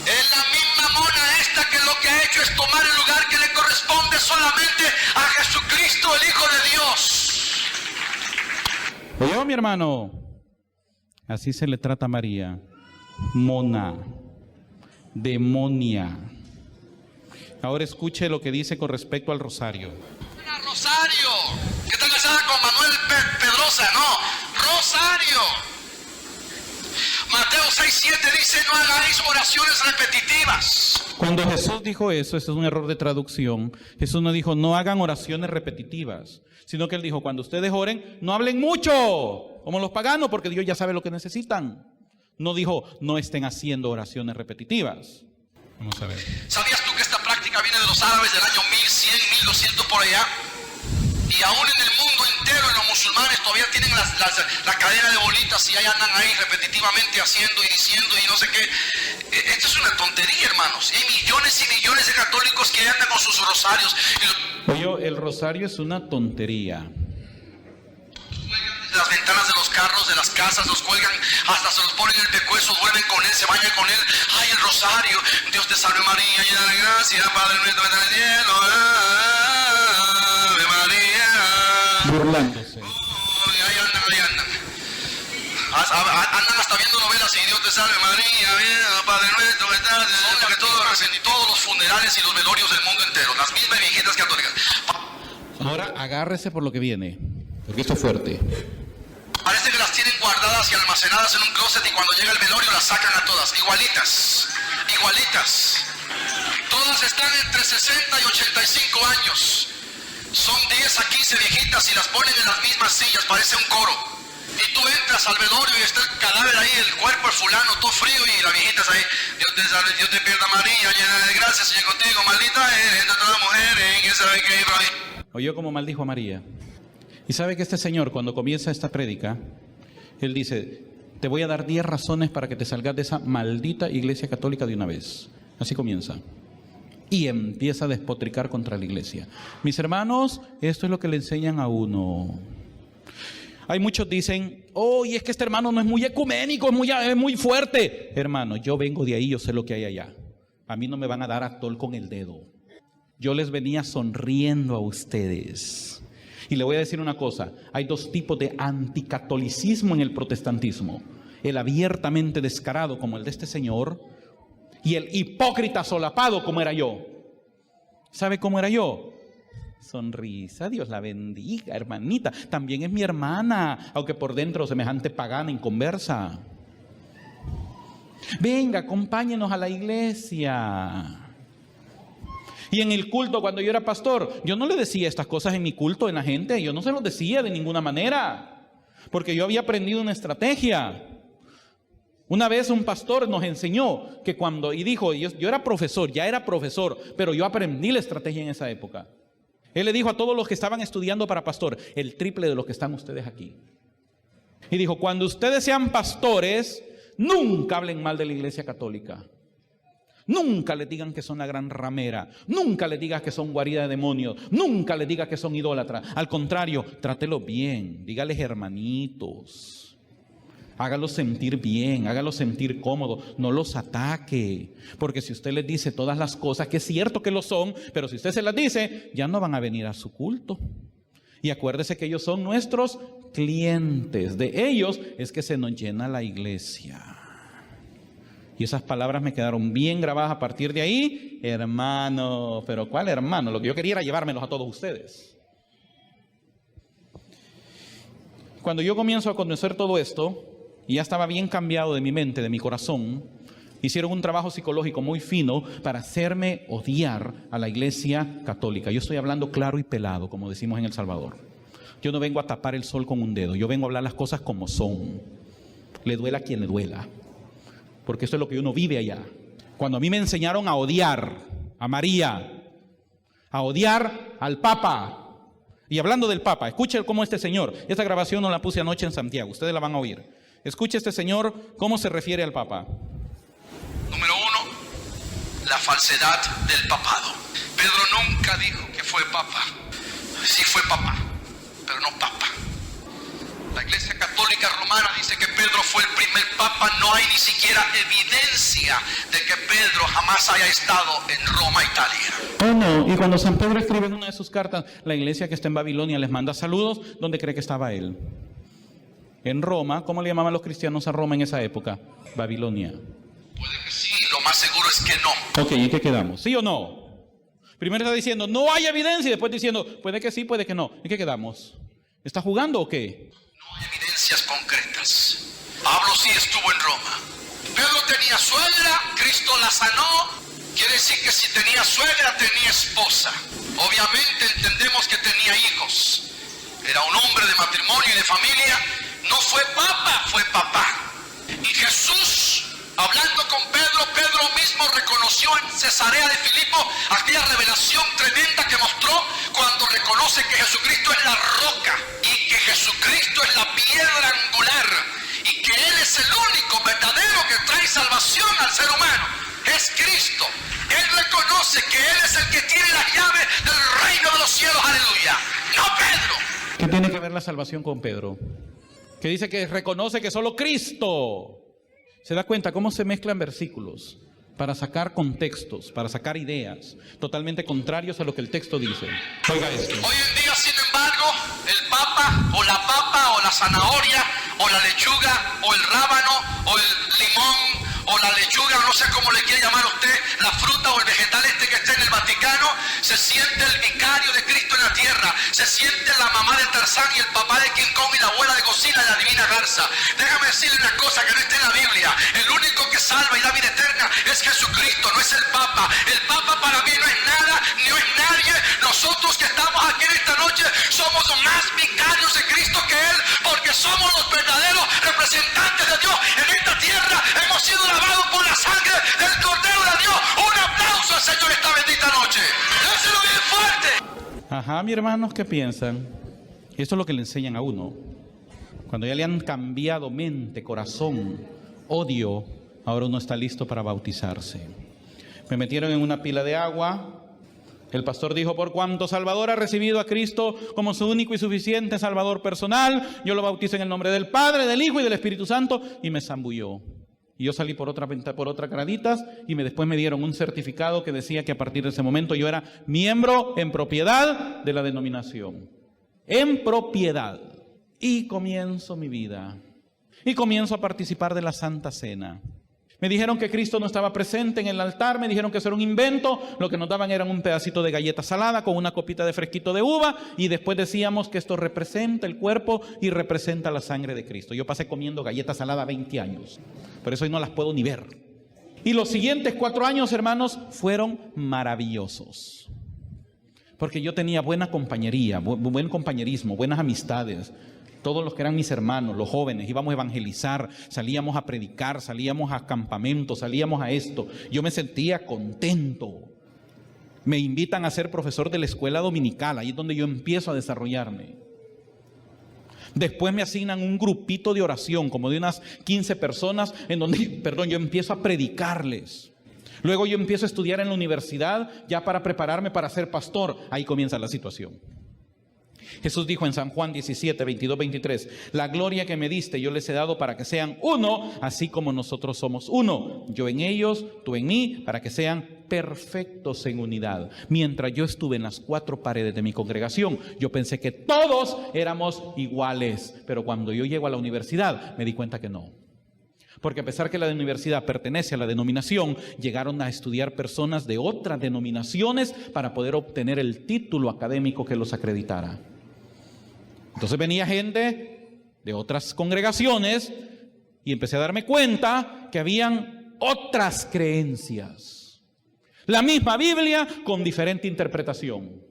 es la misma mona esta que lo que ha hecho es tomar el lugar que le corresponde solamente a Jesucristo, el Hijo de Dios. Oye, mi hermano, así se le trata a María. Mona, demonia. Ahora escuche lo que dice con respecto al rosario. Rosario, que está casada con Manuel Pedrosa, no, Rosario. Mateo 6:7 dice: no hagáis oraciones repetitivas. Cuando Jesús dijo eso, es un error de traducción. Jesús no dijo no hagan oraciones repetitivas, sino que él dijo cuando ustedes oren, no hablen mucho, como los paganos, porque Dios ya sabe lo que necesitan. No dijo no estén haciendo oraciones repetitivas. Vamos a ver. ¿Sabías tú que esta práctica viene de los árabes del año 1100, 1200 por allá? Y aún en el mundo entero, en los musulmanes todavía tienen la cadena de bolitas y ahí andan ahí repetitivamente haciendo y diciendo y no sé qué. Esto es una tontería, hermanos. Y hay millones y millones de católicos que andan con sus rosarios. Oye, el rosario es una tontería. Las ventanas de los carros, de las casas, los cuelgan, hasta se los ponen en el pescuezo, duermen con él, se bañan con él. Ay, el rosario, Dios te salve María, llena de gracia, Padre nuestro que estás en el cielo, Ave María. Burlándose. Uy, ahí andan. Andan hasta viendo novelas y Dios te salve María, Padre nuestro que estás en el cielo, que todos los funerales y los velorios del mundo entero, las mismas viejitas católicas. Ahora agárrese por lo que viene, porque esto es fuerte. Parece que las tienen guardadas y almacenadas en un closet y cuando llega el velorio las sacan a todas, igualitas. Todas están entre 60 y 85 años. Son 10 a 15 viejitas y las ponen en las mismas sillas, parece un coro. Y tú entras al velorio y está el cadáver ahí, el cuerpo, el fulano, todo frío y la viejita está ahí. Dios te salve, Dios te pierda María, llena de gracia, Señor contigo, maldita eres entre todas las mujeres, ¿quién sabe qué hay por ahí? Oyó como maldijo a María. Y sabe que este señor, cuando comienza esta prédica, él dice, te voy a dar 10 razones para que te salgas de esa maldita iglesia católica de una vez. Así comienza. Y empieza a despotricar contra la iglesia. Mis hermanos, esto es lo que le enseñan a uno. Hay muchos dicen, y es que este hermano no es muy ecuménico, es muy fuerte. Hermano, yo vengo de ahí, yo sé lo que hay allá. A mí no me van a dar atol con el dedo. Yo les venía sonriendo a ustedes. Y le voy a decir una cosa, hay dos tipos de anticatolicismo en el protestantismo. El abiertamente descarado como el de este señor y el hipócrita solapado como era yo. ¿Sabe cómo era yo? Sonrisa, Dios la bendiga, hermanita. También es mi hermana, aunque por dentro semejante pagana inconversa. Venga, acompáñenos a la iglesia. Y en el culto, cuando yo era pastor, yo no le decía estas cosas en mi culto, en la gente. Yo no se los decía de ninguna manera, porque yo había aprendido una estrategia. Una vez un pastor nos enseñó que cuando, y dijo, yo era profesor, ya era profesor, pero yo aprendí la estrategia en esa época. Él le dijo a todos los que estaban estudiando para pastor, el triple de lo que están ustedes aquí. Y dijo, cuando ustedes sean pastores, nunca hablen mal de la iglesia católica. Nunca le digan que son la gran ramera. Nunca le digas que son guarida de demonios. Nunca le digas que son idólatras. Al contrario, trátelo bien. Dígales hermanitos. Hágalos sentir bien. Hágalos sentir cómodos. No los ataque. Porque si usted les dice todas las cosas, que es cierto que lo son, pero si usted se las dice, ya no van a venir a su culto. Y acuérdese que ellos son nuestros clientes. De ellos es que se nos llena la iglesia. Y esas palabras me quedaron bien grabadas a partir de ahí. Hermano, pero ¿cuál hermano? Lo que yo quería era llevármelos a todos ustedes. Cuando yo comienzo a conocer todo esto, y ya estaba bien cambiado de mi mente, de mi corazón, hicieron un trabajo psicológico muy fino para hacerme odiar a la iglesia católica. Yo estoy hablando claro y pelado, como decimos en El Salvador. Yo no vengo a tapar el sol con un dedo, yo vengo a hablar las cosas como son. Le duela a quien le duela. Porque esto es lo que uno vive allá. Cuando a mí me enseñaron a odiar a María, a odiar al Papa. Y hablando del Papa, escuche cómo este señor, esta grabación no la puse anoche en Santiago, ustedes la van a oír. Escuche este señor cómo se refiere al Papa. Número 1, la falsedad del papado. Pedro nunca dijo que fue Papa. Sí fue Papa, pero no Papa. La Iglesia Católica Romana dice que Pedro fue el primer papa. No hay ni siquiera evidencia de que Pedro jamás haya estado en Roma, Italia. Oh no, y cuando San Pedro escribe en una de sus cartas, la iglesia que está en Babilonia les manda saludos, ¿dónde cree que estaba él? En Roma. ¿Cómo le llamaban los cristianos a Roma en esa época? Babilonia. Puede que sí, lo más seguro es que no. Ok, ¿en qué quedamos? ¿Sí o no? Primero está diciendo, no hay evidencia, y después diciendo, puede que sí, puede que no. ¿En qué quedamos? ¿Está jugando o qué? No hay evidencias concretas. Pablo sí estuvo en Roma. Pedro tenía suegra, Cristo la sanó. Quiere decir que si tenía suegra, tenía esposa. Obviamente entendemos que tenía hijos. Era un hombre de matrimonio y de familia. No fue papa, fue papá. Y Jesús, hablando con Pedro, Pedro mismo reconoció en Cesarea de Filipo aquella revelación tremenda que mostró cuando reconoce que Jesucristo es la roca y que Jesucristo es la piedra angular y que Él es el único verdadero que trae salvación al ser humano. Es Cristo. Él reconoce que Él es el que tiene las llaves del reino de los cielos. Aleluya. No Pedro. ¿Qué tiene que ver la salvación con Pedro? Que dice que reconoce que solo Cristo. ¿Se da cuenta cómo se mezclan versículos para sacar contextos, para sacar ideas totalmente contrarios a lo que el texto dice? Oiga esto. Hoy en día, sin embargo, el papa o la zanahoria o la lechuga o el rábano o el limón o la lechuga, no sé cómo le quiere llamar usted, la fruta o el vegetal este que está en el Vaticano, se siente el vicario de Cristo en la tierra, se siente la mamá de Tarzán y el papá de King Kong y la abuela de Godzilla y la divina garza. Déjame decirle una cosa que no está en la Biblia. El único que salva y da vida eterna es Jesucristo, no es el Papa. El Papa para mí no es nada, ni es nadie. Nosotros que estamos aquí en esta noche somos más vicarios de Cristo que Él, porque somos los verdaderos representantes de Dios en esta tierra. Hemos sido lavados por la sangre del Cordero de Dios. Un aplauso al Señor esta bendita noche. Déselo bien fuerte. Ajá, mis hermanos, ¿qué piensan? Esto es lo que le enseñan a uno. Cuando ya le han cambiado mente, corazón, odio, ahora uno está listo para bautizarse. Me metieron en una pila de agua. El pastor dijo, por cuanto Salvador ha recibido a Cristo como su único y suficiente Salvador personal, yo lo bautizo en el nombre del Padre, del Hijo y del Espíritu Santo, y me zambulló. Y yo salí por otra graditas y después me dieron un certificado que decía que a partir de ese momento yo era miembro en propiedad de la denominación. En propiedad. Y comienzo mi vida. Y comienzo a participar de la Santa Cena. Me dijeron que Cristo no estaba presente en el altar, me dijeron que eso era un invento, lo que nos daban era un pedacito de galleta salada con una copita de fresquito de uva y después decíamos que esto representa el cuerpo y representa la sangre de Cristo. Yo pasé comiendo galleta salada 20 años, por eso hoy no las puedo ni ver. Y los siguientes 4 años, hermanos, fueron maravillosos. Porque yo tenía buena compañería, buen compañerismo, buenas amistades. Todos los que eran mis hermanos, los jóvenes, íbamos a evangelizar, salíamos a predicar, salíamos a campamentos, salíamos a esto. Yo me sentía contento. Me invitan a ser profesor de la escuela dominical, ahí es donde yo empiezo a desarrollarme. Después me asignan un grupito de oración, como de unas 15 personas, en donde, yo empiezo a predicarles. Luego yo empiezo a estudiar en la universidad, ya para prepararme para ser pastor. Ahí comienza la situación. Jesús dijo en San Juan 17, 22, 23, la gloria que me diste yo les he dado para que sean uno, así como nosotros somos uno. Yo en ellos, tú en mí, para que sean perfectos en unidad. Mientras yo estuve en las 4 paredes de mi congregación, yo pensé que todos éramos iguales. Pero cuando yo llego a la universidad, me di cuenta que no. Porque a pesar que la universidad pertenece a la denominación, llegaron a estudiar personas de otras denominaciones para poder obtener el título académico que los acreditara. Entonces venía gente de otras congregaciones y empecé a darme cuenta que habían otras creencias. La misma Biblia con diferente interpretación.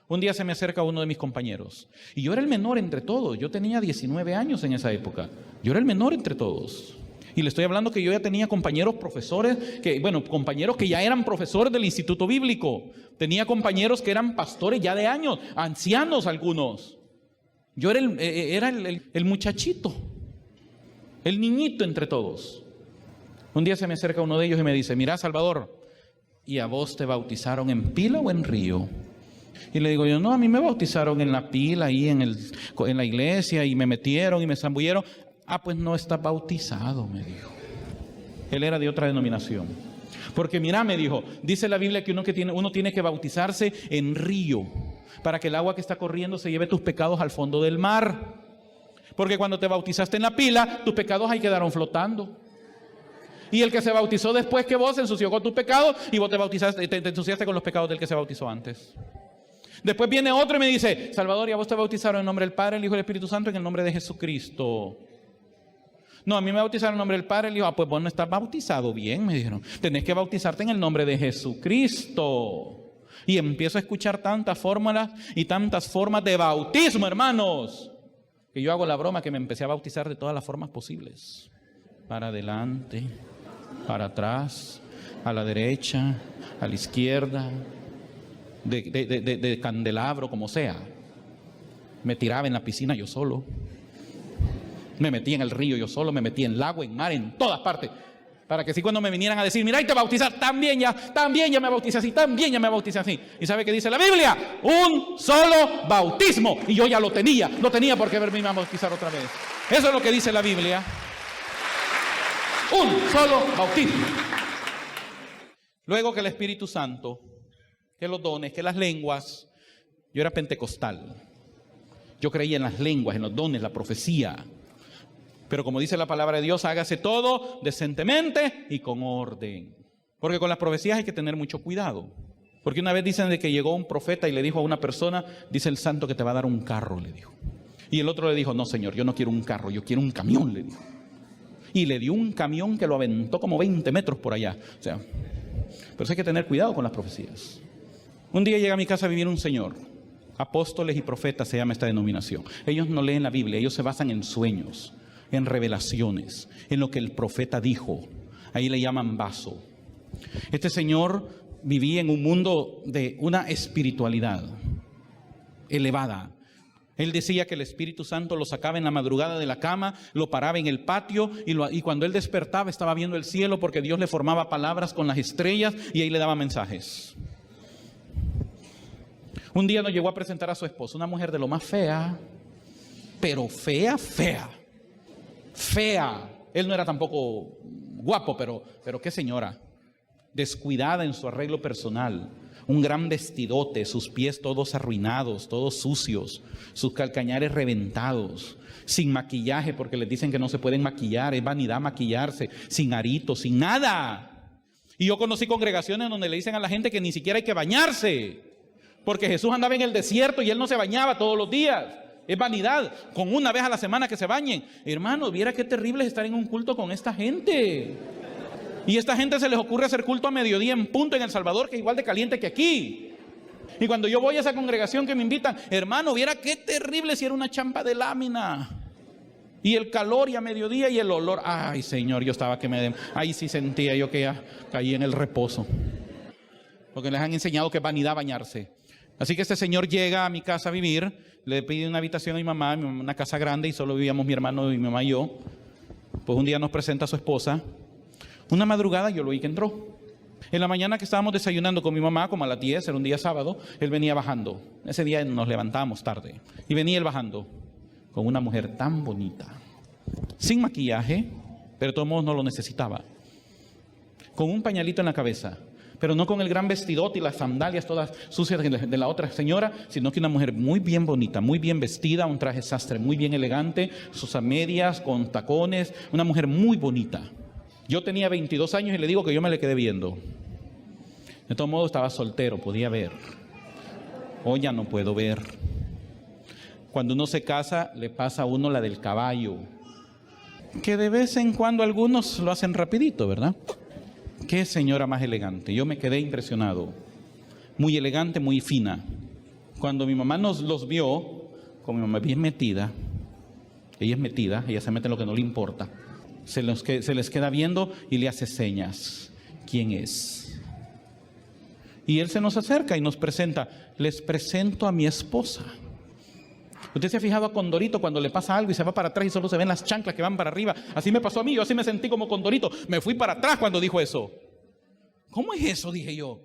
Un día se me acerca uno de mis compañeros y yo era el menor entre todos. Yo tenía 19 años en esa época. Yo era el menor entre todos. Y le estoy hablando que yo ya tenía compañeros profesores, compañeros que ya eran profesores del Instituto Bíblico. Tenía compañeros que eran pastores ya de años, ancianos algunos. Yo era el muchachito, el niñito entre todos. Un día se me acerca uno de ellos y me dice, mira Salvador, ¿y a vos te bautizaron en pila o en río? Y le digo yo, no, a mí me bautizaron en la pila, ahí en la iglesia, y me metieron y me zambulleron. Ah, pues no estás bautizado, me dijo. Él era de otra denominación. Porque mira, me dijo, dice la Biblia que uno tiene que bautizarse en río, para que el agua que está corriendo se lleve tus pecados al fondo del mar. Porque cuando te bautizaste en la pila, tus pecados ahí quedaron flotando. Y el que se bautizó después que vos se ensució con tus pecados, y vos te ensuciaste con los pecados del que se bautizó antes. Después viene otro y me dice, Salvador, ¿y a vos te bautizaron en nombre del Padre, el Hijo y el Espíritu Santo, en el nombre de Jesucristo? No, a mí me bautizaron en nombre del Padre, el Hijo. Ah, pues vos no estás bautizado bien, me dijeron. Tenés que bautizarte en el nombre de Jesucristo. Y empiezo a escuchar tantas fórmulas y tantas formas de bautismo, hermanos, que yo hago la broma que me empecé a bautizar de todas las formas posibles. Para adelante, para atrás, a la derecha, a la izquierda, de candelabro, como sea. Me tiraba en la piscina yo solo. Me metí en el río yo solo, me metí en el lago, en mar, en todas partes. Para que si cuando me vinieran a decir, mira, y te bautizar, también ya me bauticé así, también ya me bauticé así. ¿Y sabe qué dice la Biblia? Un solo bautismo. Y yo ya lo tenía porque verme a bautizar otra vez. Eso es lo que dice la Biblia. Un solo bautismo. Luego que el Espíritu Santo, que los dones, que las lenguas. Yo era pentecostal. Yo creía en las lenguas, en los dones, la profecía. Pero como dice la palabra de Dios, hágase todo decentemente y con orden. Porque con las profecías hay que tener mucho cuidado. Porque una vez dicen de que llegó un profeta y le dijo a una persona, dice el santo que te va a dar un carro, le dijo. Y el otro le dijo, no señor, yo no quiero un carro, yo quiero un camión, le dijo. Y le dio un camión que lo aventó como 20 metros por allá. O sea, pero eso hay que tener cuidado con las profecías. Un día llega a mi casa a vivir un señor. Apóstoles y profetas se llama esta denominación. Ellos no leen la Biblia, ellos se basan en sueños, en revelaciones, en lo que el profeta dijo. Ahí le llaman vaso. Este señor vivía en un mundo de una espiritualidad elevada. Él decía que el Espíritu Santo lo sacaba en la madrugada de la cama, lo paraba en el patio y cuando él despertaba estaba viendo el cielo porque Dios le formaba palabras con las estrellas y ahí le daba mensajes. Un día nos llegó a presentar a su esposa, una mujer de lo más fea, pero fea. Él no era tampoco guapo, pero qué señora. Descuidada en su arreglo personal. Un gran vestidote, sus pies todos arruinados, todos sucios, sus calcañares reventados, sin maquillaje porque les dicen que no se pueden maquillar, es vanidad maquillarse, sin aritos, sin nada. Y yo conocí congregaciones donde le dicen a la gente que ni siquiera hay que bañarse, porque Jesús andaba en el desierto y él no se bañaba todos los días. Es vanidad, con una vez a la semana que se bañen. Hermano, viera qué terrible es estar en un culto con esta gente. Y esta gente se les ocurre hacer culto a mediodía en punto en El Salvador, que es igual de caliente que aquí. Y cuando yo voy a esa congregación que me invitan, hermano, viera qué terrible si era una champa de lámina. Y el calor y a mediodía y el olor. Ay, Señor, yo estaba ahí sí sentía yo que ya caí en el reposo. Porque les han enseñado que es vanidad bañarse. Así que este señor llega a mi casa a vivir, le pide una habitación a mi mamá, una casa grande, y solo vivíamos mi hermano y mi mamá y yo. Pues un día nos presenta a su esposa. Una madrugada yo lo oí que entró. En la mañana que estábamos desayunando con mi mamá, como a las 10, era un día sábado, él venía bajando. Ese día nos levantábamos tarde. Y venía él bajando con una mujer tan bonita, sin maquillaje, pero de todos modos no lo necesitaba. Con un pañalito en la cabeza, pero no con el gran vestidote y las sandalias todas sucias de la otra señora, sino que una mujer muy bien bonita, muy bien vestida, un traje sastre muy bien elegante, sus medias con tacones, una mujer muy bonita. Yo tenía 22 años y le digo que yo me le quedé viendo. De todo modo estaba soltero, podía ver. Hoy ya no puedo ver. Cuando uno se casa, le pasa a uno la del caballo, que de vez en cuando algunos lo hacen rapidito, ¿verdad? Qué señora más elegante. Yo me quedé impresionado. Muy elegante, muy fina. Cuando mi mamá los vio, como mi mamá es bien metida, ella se mete en lo que no le importa. Se les queda viendo y le hace señas. ¿Quién es? Y él se nos acerca y nos presenta. Les presento a mi esposa. ¿Usted se ha fijado a Condorito cuando le pasa algo y se va para atrás y solo se ven las chanclas que van para arriba? Así me pasó a mí, yo así me sentí como Condorito. Me fui para atrás cuando dijo eso. ¿Cómo es eso? Dije yo.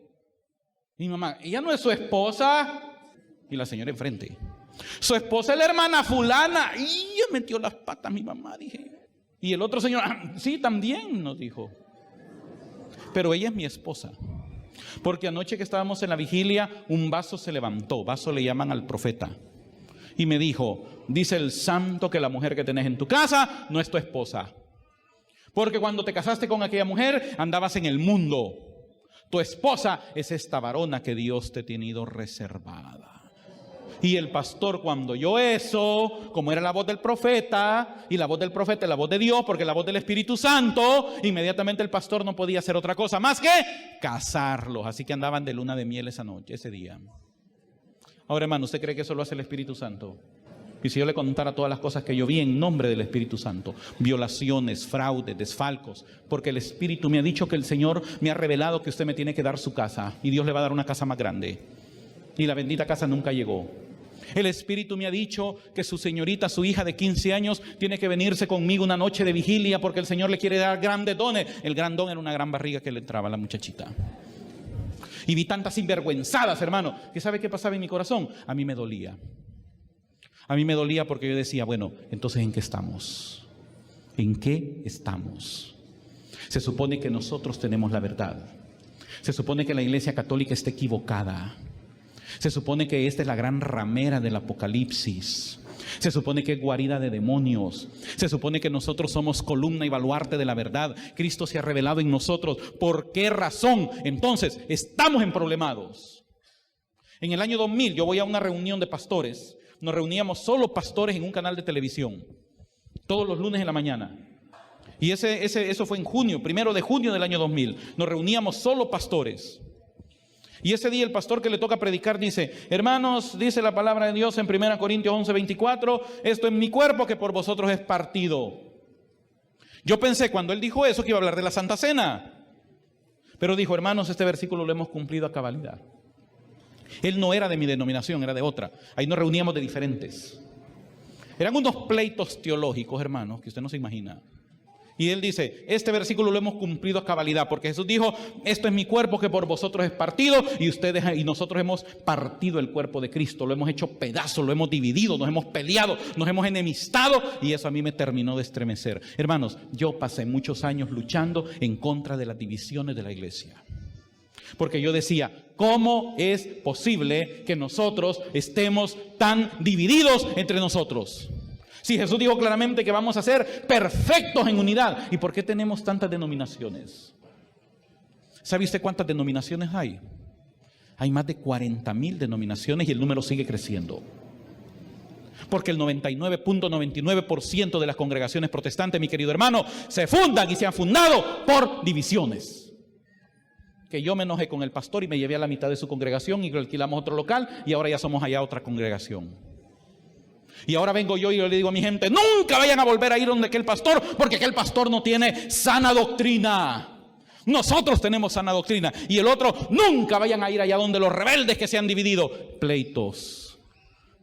Mi mamá, ella no es su esposa. Y la señora enfrente. Su esposa es la hermana fulana. Y ella metió las patas mi mamá, dije. Y el otro señor, sí, también nos dijo. Pero ella es mi esposa. Porque anoche que estábamos en la vigilia, un vaso se levantó. Vaso le llaman al profeta. Y me dijo, dice el santo que la mujer que tenés en tu casa no es tu esposa. Porque cuando te casaste con aquella mujer, andabas en el mundo. Tu esposa es esta varona que Dios te ha tenido reservada. Y el pastor, cuando oyó eso, como era la voz del profeta, y la voz del profeta es la voz de Dios, porque la voz del Espíritu Santo, inmediatamente el pastor no podía hacer otra cosa más que casarlos. Así que andaban de luna de miel esa noche, ese día. Ahora, hermano, ¿usted cree que eso lo hace el Espíritu Santo? Y si yo le contara todas las cosas que yo vi en nombre del Espíritu Santo, violaciones, fraudes, desfalcos, porque el Espíritu me ha dicho que el Señor me ha revelado que usted me tiene que dar su casa, y Dios le va a dar una casa más grande, y la bendita casa nunca llegó. El Espíritu me ha dicho que su señorita, su hija de 15 años, tiene que venirse conmigo una noche de vigilia, porque el Señor le quiere dar grandes dones. El gran don era una gran barriga que le entraba a la muchachita. Y vi tantas sinvergüenzadas, hermano, que ¿sabe qué pasaba en mi corazón? A mí me dolía. A mí me dolía porque yo decía, bueno, entonces ¿en qué estamos? ¿En qué estamos? Se supone que nosotros tenemos la verdad. Se supone que la Iglesia Católica está equivocada. Se supone que esta es la gran ramera del Apocalipsis. Se supone que es guarida de demonios. Se supone que nosotros somos columna y baluarte de la verdad. Cristo se ha revelado en nosotros. ¿Por qué razón? Entonces, estamos emproblemados. En el año 2000, yo voy a una reunión de pastores. Nos reuníamos solo pastores en un canal de televisión, todos los lunes en la mañana. Y eso fue en junio, 1 de junio del año 2000. Nos reuníamos solo pastores. Y ese día el pastor que le toca predicar dice, hermanos, dice la palabra de Dios en 1 Corintios 11:24, esto es mi cuerpo que por vosotros es partido. Yo pensé cuando él dijo eso que iba a hablar de la Santa Cena. Pero dijo, hermanos, este versículo lo hemos cumplido a cabalidad. Él no era de mi denominación, era de otra. Ahí nos reuníamos de diferentes. Eran unos pleitos teológicos, hermanos, que usted no se imagina. Y él dice, este versículo lo hemos cumplido a cabalidad, porque Jesús dijo, esto es mi cuerpo que por vosotros es partido, y ustedes y nosotros hemos partido el cuerpo de Cristo, lo hemos hecho pedazos, lo hemos dividido, nos hemos peleado, nos hemos enemistado, y eso a mí me terminó de estremecer. Hermanos, yo pasé muchos años luchando en contra de las divisiones de la iglesia. Porque yo decía, ¿cómo es posible que nosotros estemos tan divididos entre nosotros? Si Jesús dijo claramente que vamos a ser perfectos en unidad. ¿Y por qué tenemos tantas denominaciones? ¿Sabe usted cuántas denominaciones hay? Hay más de 40,000 denominaciones y el número sigue creciendo. Porque el 99.99% de las congregaciones protestantes, mi querido hermano, se fundan y se han fundado por divisiones. Que yo me enojé con el pastor y me llevé a la mitad de su congregación y alquilamos otro local y ahora ya somos allá otra congregación. Y ahora vengo yo y le digo a mi gente, nunca vayan a volver a ir donde aquel pastor, porque aquel pastor no tiene sana doctrina. Nosotros tenemos sana doctrina. Y el otro, nunca vayan a ir allá donde los rebeldes que se han dividido. Pleitos,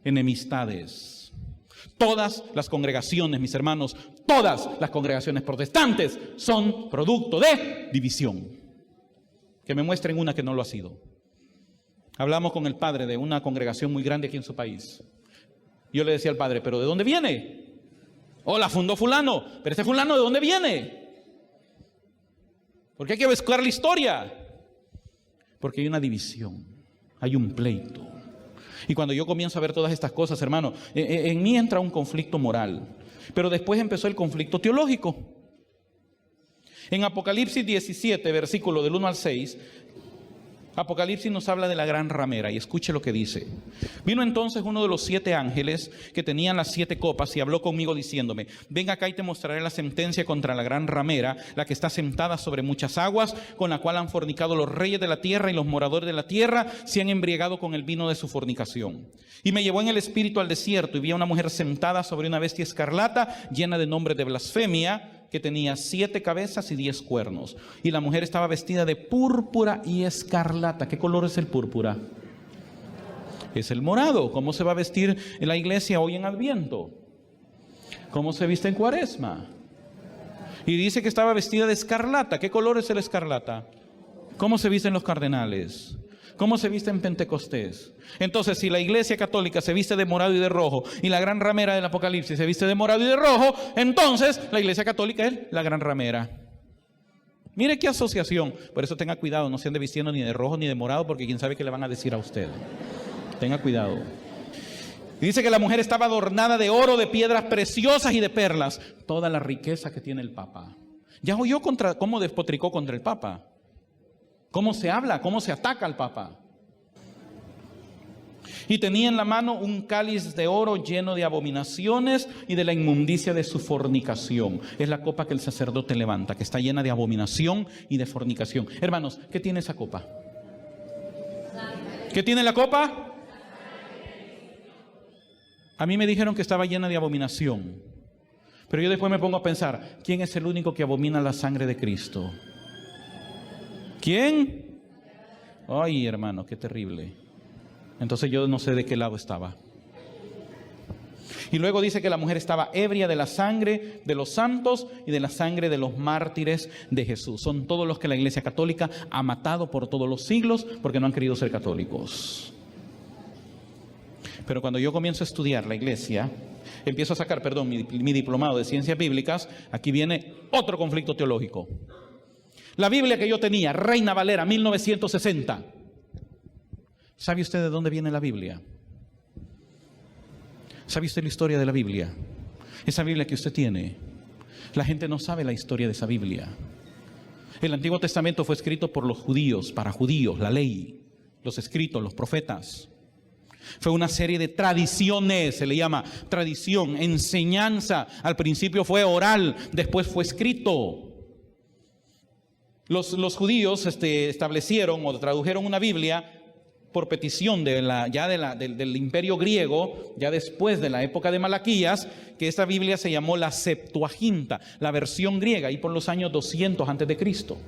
enemistades. Todas las congregaciones, mis hermanos, todas las congregaciones protestantes son producto de división. Que me muestren una que no lo ha sido. Hablamos con el padre de una congregación muy grande aquí en su país. Yo le decía al padre, ¿pero de dónde viene? Oh, la fundó fulano. ¿Pero este fulano de dónde viene? Porque hay que buscar la historia. Porque hay una división, hay un pleito. Y cuando yo comienzo a ver todas estas cosas, hermano, en mí entra un conflicto moral. Pero después empezó el conflicto teológico. En Apocalipsis 17, versículo del 1 al 6, Apocalipsis nos habla de la gran ramera y escuche lo que dice. Vino entonces uno de los 7 ángeles que tenían las 7 copas y habló conmigo diciéndome, ven acá y te mostraré la sentencia contra la gran ramera, la que está sentada sobre muchas aguas, con la cual han fornicado los reyes de la tierra y los moradores de la tierra se han embriagado con el vino de su fornicación. Y me llevó en el espíritu al desierto y vi a una mujer sentada sobre una bestia escarlata llena de nombres de blasfemia, que tenía 7 cabezas y 10 cuernos. Y la mujer estaba vestida de púrpura y escarlata. ¿Qué color es el púrpura? Es el morado. ¿Cómo se va a vestir en la iglesia hoy en Adviento? ¿Cómo se viste en Cuaresma? Y dice que estaba vestida de escarlata. ¿Qué color es el escarlata? ¿Cómo se visten los cardenales? ¿Cómo se viste en Pentecostés? Entonces, si la iglesia católica se viste de morado y de rojo y la gran ramera del Apocalipsis se viste de morado y de rojo, entonces la iglesia católica es la gran ramera. Mire qué asociación. Por eso tenga cuidado, no se ande vistiendo ni de rojo ni de morado, porque quién sabe qué le van a decir a usted. Tenga cuidado. Dice que la mujer estaba adornada de oro, de piedras preciosas y de perlas. Toda la riqueza que tiene el Papa. ¿Ya oyó cómo despotricó contra el Papa? ¿Cómo se habla? ¿Cómo se ataca al Papa? Y tenía en la mano un cáliz de oro lleno de abominaciones y de la inmundicia de su fornicación. Es la copa que el sacerdote levanta, que está llena de abominación y de fornicación. Hermanos, ¿qué tiene esa copa? ¿Qué tiene la copa? A mí me dijeron que estaba llena de abominación. Pero yo después me pongo a pensar, ¿quién es el único que abomina la sangre de Cristo? ¿Quién? Ay, hermano, qué terrible. Entonces yo no sé de qué lado estaba. Y luego dice que la mujer estaba ebria de la sangre de los santos y de la sangre de los mártires de Jesús. Son todos los que la Iglesia Católica ha matado por todos los siglos porque no han querido ser católicos. Pero cuando yo comienzo a estudiar la Iglesia, empiezo a sacar, mi diplomado de Ciencias Bíblicas, aquí viene otro conflicto teológico. La Biblia que yo tenía, Reina Valera, 1960. ¿Sabe usted de dónde viene la Biblia? ¿Sabe usted la historia de la Biblia? Esa Biblia que usted tiene, la gente no sabe la historia de esa Biblia. El Antiguo Testamento fue escrito por los judíos, para judíos, la ley, los escritos, los profetas. Fue una serie de tradiciones, se le llama tradición, enseñanza. Al principio fue oral, después fue escrito. Los judíos establecieron o tradujeron una Biblia por petición del imperio griego, ya después de la época de Malaquías, que esta Biblia se llamó la Septuaginta, la versión griega, y por los años 200 antes de Cristo.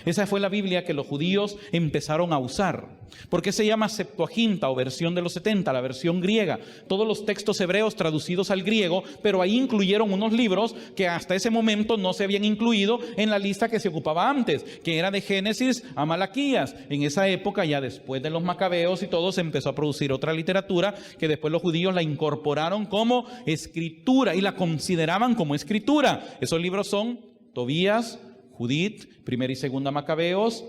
Esa fue la Biblia que los judíos empezaron a usar. ¿Por qué se llama Septuaginta o versión de los 70, la versión griega? Todos los textos hebreos traducidos al griego, pero ahí incluyeron unos libros que hasta ese momento no se habían incluido en la lista que se ocupaba antes, que era de Génesis a Malaquías. En esa época, ya después de los macabeos y todo, se empezó a producir otra literatura que después los judíos la incorporaron como escritura y la consideraban como escritura. Esos libros son Tobías, Judith, Primera y Segunda Macabeos,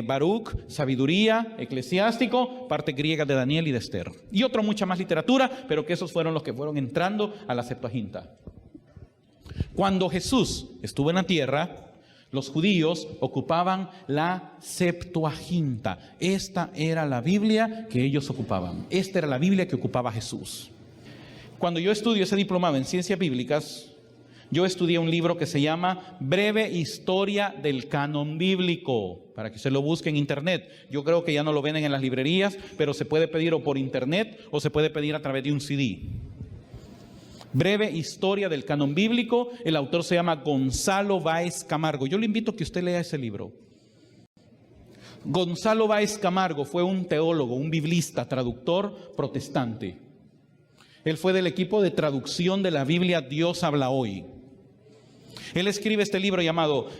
Baruch, Sabiduría, Eclesiástico, parte griega de Daniel y de Esther. Y mucha más literatura, pero que esos fueron los que fueron entrando a la Septuaginta. Cuando Jesús estuvo en la tierra, los judíos ocupaban la Septuaginta. Esta era la Biblia que ellos ocupaban. Esta era la Biblia que ocupaba Jesús. Cuando yo estudio ese diplomado en Ciencias Bíblicas, yo estudié un libro que se llama Breve Historia del Canon Bíblico, para que se lo busque en internet. Yo creo que ya no lo venden en las librerías, pero se puede pedir o por internet o se puede pedir a través de un CD. Breve Historia del Canon Bíblico. El autor se llama Gonzalo Báez Camargo. Yo le invito a que usted lea ese libro. Gonzalo Báez Camargo fue un teólogo, un biblista, traductor protestante. Él fue del equipo de traducción de la Biblia Dios habla hoy. Él escribe este libro llamado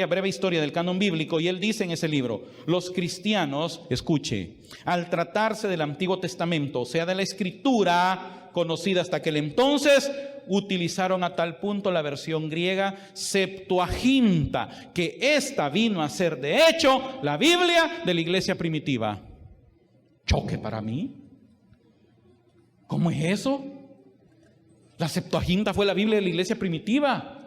Breve Historia del Canon Bíblico, y él dice en ese libro: los cristianos, escuche, al tratarse del Antiguo Testamento, o sea, de la escritura conocida hasta aquel entonces, utilizaron a tal punto la versión griega Septuaginta, que esta vino a ser de hecho la Biblia de la iglesia primitiva. Choque para mí. ¿Cómo es eso? La Septuaginta fue la Biblia de la iglesia primitiva.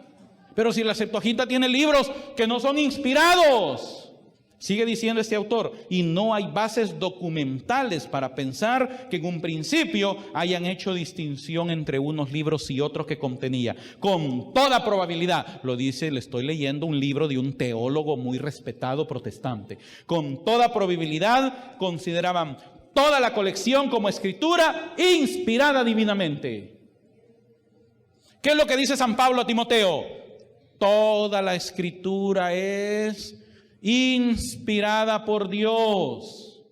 Pero si la Septuaginta tiene libros que no son inspirados, sigue diciendo este autor, y no hay bases documentales para pensar que en un principio hayan hecho distinción entre unos libros y otros que contenía. Con toda probabilidad, lo dice, le estoy leyendo un libro de un teólogo muy respetado protestante. Con toda probabilidad consideraban toda la colección como escritura inspirada divinamente. ¿Qué es lo que dice San Pablo a Timoteo? Toda la escritura es inspirada por Dios.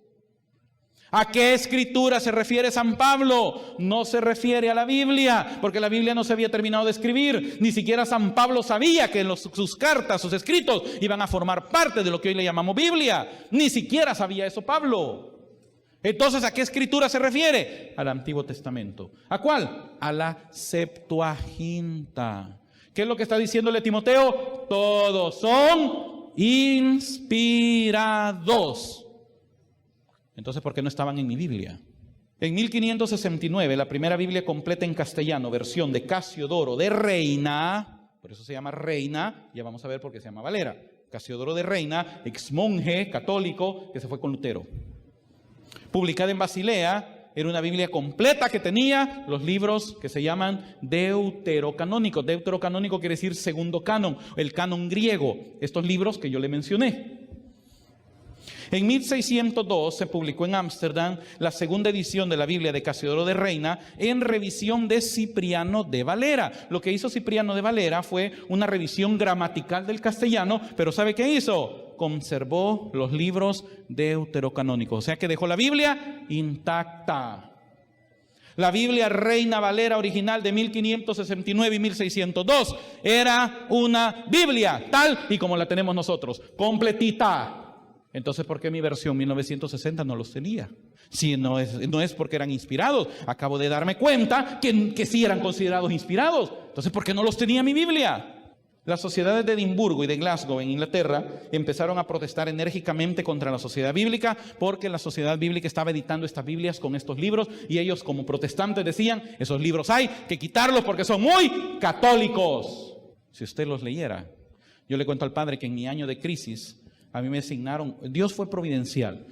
¿A qué escritura se refiere San Pablo? No se refiere a la Biblia, porque la Biblia no se había terminado de escribir. Ni siquiera San Pablo sabía que sus cartas, sus escritos, iban a formar parte de lo que hoy le llamamos Biblia. Ni siquiera sabía eso Pablo. Entonces, ¿a qué escritura se refiere? Al Antiguo Testamento. ¿A cuál? A la Septuaginta. ¿Qué es lo que está diciéndole Timoteo? Todos son inspirados. Entonces, ¿por qué no estaban en mi Biblia? En 1569, la primera Biblia completa en castellano, versión de Casiodoro de Reina, por eso se llama Reina, ya vamos a ver por qué se llama Valera. Casiodoro de Reina, ex monje católico que se fue con Lutero. Publicada en Basilea, era una Biblia completa que tenía los libros que se llaman deuterocanónicos. Deuterocanónico quiere decir segundo canon, el canon griego, estos libros que yo le mencioné. En 1602 se publicó en Ámsterdam la segunda edición de la Biblia de Casiodoro de Reina en revisión de Cipriano de Valera. Lo que hizo Cipriano de Valera fue una revisión gramatical del castellano, pero ¿sabe qué hizo? Conservó los libros deuterocanónicos, o sea que dejó la Biblia intacta. La Biblia Reina Valera original de 1569 y 1602 era una Biblia tal y como la tenemos nosotros, completita. Entonces, ¿por qué mi versión 1960 no los tenía? Si no es porque eran inspirados. Acabo de darme cuenta que sí eran considerados inspirados. Entonces, ¿por qué no los tenía mi Biblia? Las sociedades de Edimburgo y de Glasgow en Inglaterra empezaron a protestar enérgicamente contra la sociedad bíblica porque la sociedad bíblica estaba editando estas Biblias con estos libros y ellos como protestantes decían, esos libros hay que quitarlos porque son muy católicos. Si usted los leyera, yo le cuento al padre que en mi año de crisis, a mí me asignaron, Dios fue providencial,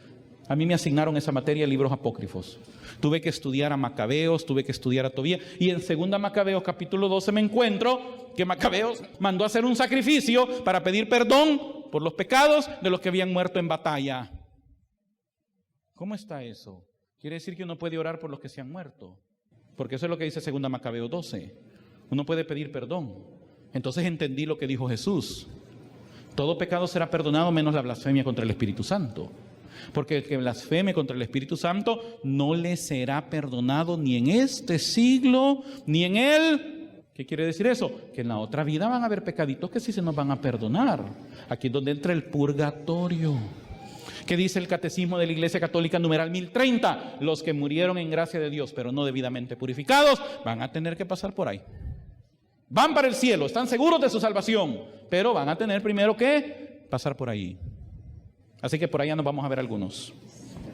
a mí me asignaron esa materia de libros apócrifos. Tuve que estudiar a Macabeos, tuve que estudiar a Tobías, y en 2 Macabeos capítulo 12 me encuentro que Macabeos mandó a hacer un sacrificio para pedir perdón por los pecados de los que habían muerto en batalla. ¿Cómo está eso? Quiere decir que uno puede orar por los que se han muerto, porque eso es lo que dice 2 Macabeos 12. Uno puede pedir perdón. Entonces entendí lo que dijo Jesús. Todo pecado será perdonado menos la blasfemia contra el Espíritu Santo. Porque el que blasfeme contra el Espíritu Santo no le será perdonado ni en este siglo, ni en él. ¿Qué quiere decir eso? Que en la otra vida van a haber pecaditos que sí se nos van a perdonar. Aquí es donde entra el purgatorio. ¿Qué dice el Catecismo de la Iglesia Católica numeral 1030? Los que murieron en gracia de Dios, pero no debidamente purificados, van a tener que pasar por ahí. Van para el cielo, están seguros de su salvación, pero van a tener primero que pasar por ahí. Así que por allá nos vamos a ver algunos.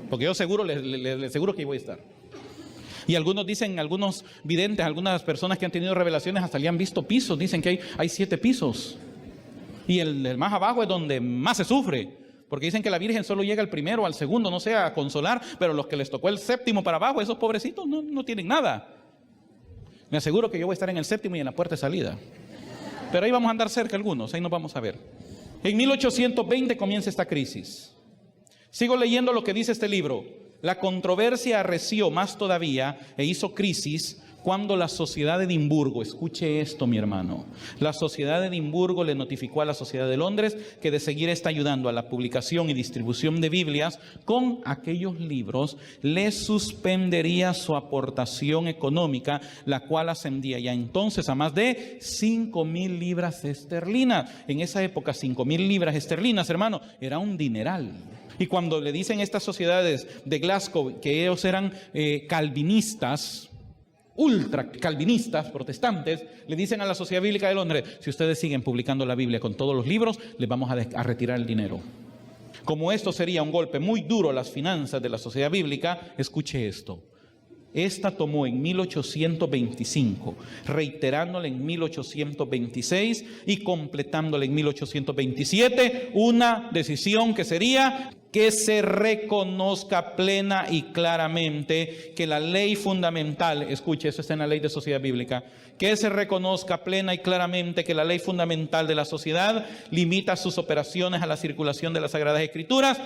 Porque yo seguro, les aseguro que ahí voy a estar. Y algunos dicen, algunos videntes, algunas personas que han tenido revelaciones hasta le han visto pisos. Dicen que hay 7 pisos. Y el más abajo es donde más se sufre. Porque dicen que la Virgen solo llega al primero o al segundo, no sé, a consolar. Pero los que les tocó el 7º para abajo, esos pobrecitos no tienen nada. Me aseguro que yo voy a estar en el 7º y en la puerta de salida. Pero ahí vamos a andar cerca algunos, ahí nos vamos a ver. En 1820 comienza esta crisis. Sigo leyendo lo que dice este libro. La controversia arreció más todavía e hizo crisis cuando la sociedad de Edimburgo, escuche esto mi hermano, la sociedad de Edimburgo le notificó a la sociedad de Londres que de seguir está ayudando a la publicación y distribución de Biblias con aquellos libros, le suspendería su aportación económica, la cual ascendía ya entonces a más de 5,000 libras esterlinas. En esa época 5,000 libras esterlinas, hermano, era un dineral. Y cuando le dicen estas sociedades de Glasgow que ellos eran calvinistas, ultra calvinistas, protestantes, le dicen a la Sociedad Bíblica de Londres, si ustedes siguen publicando la Biblia con todos los libros, les vamos a retirar el dinero. Como esto sería un golpe muy duro a las finanzas de la Sociedad Bíblica, escuche esto. Esta tomó en 1825, reiterándole en 1826 y completándole en 1827 una decisión que sería que se reconozca plena y claramente que la ley fundamental, escuche, eso está en la ley de sociedad bíblica, que se reconozca plena y claramente que la ley fundamental de la sociedad limita sus operaciones a la circulación de las Sagradas Escrituras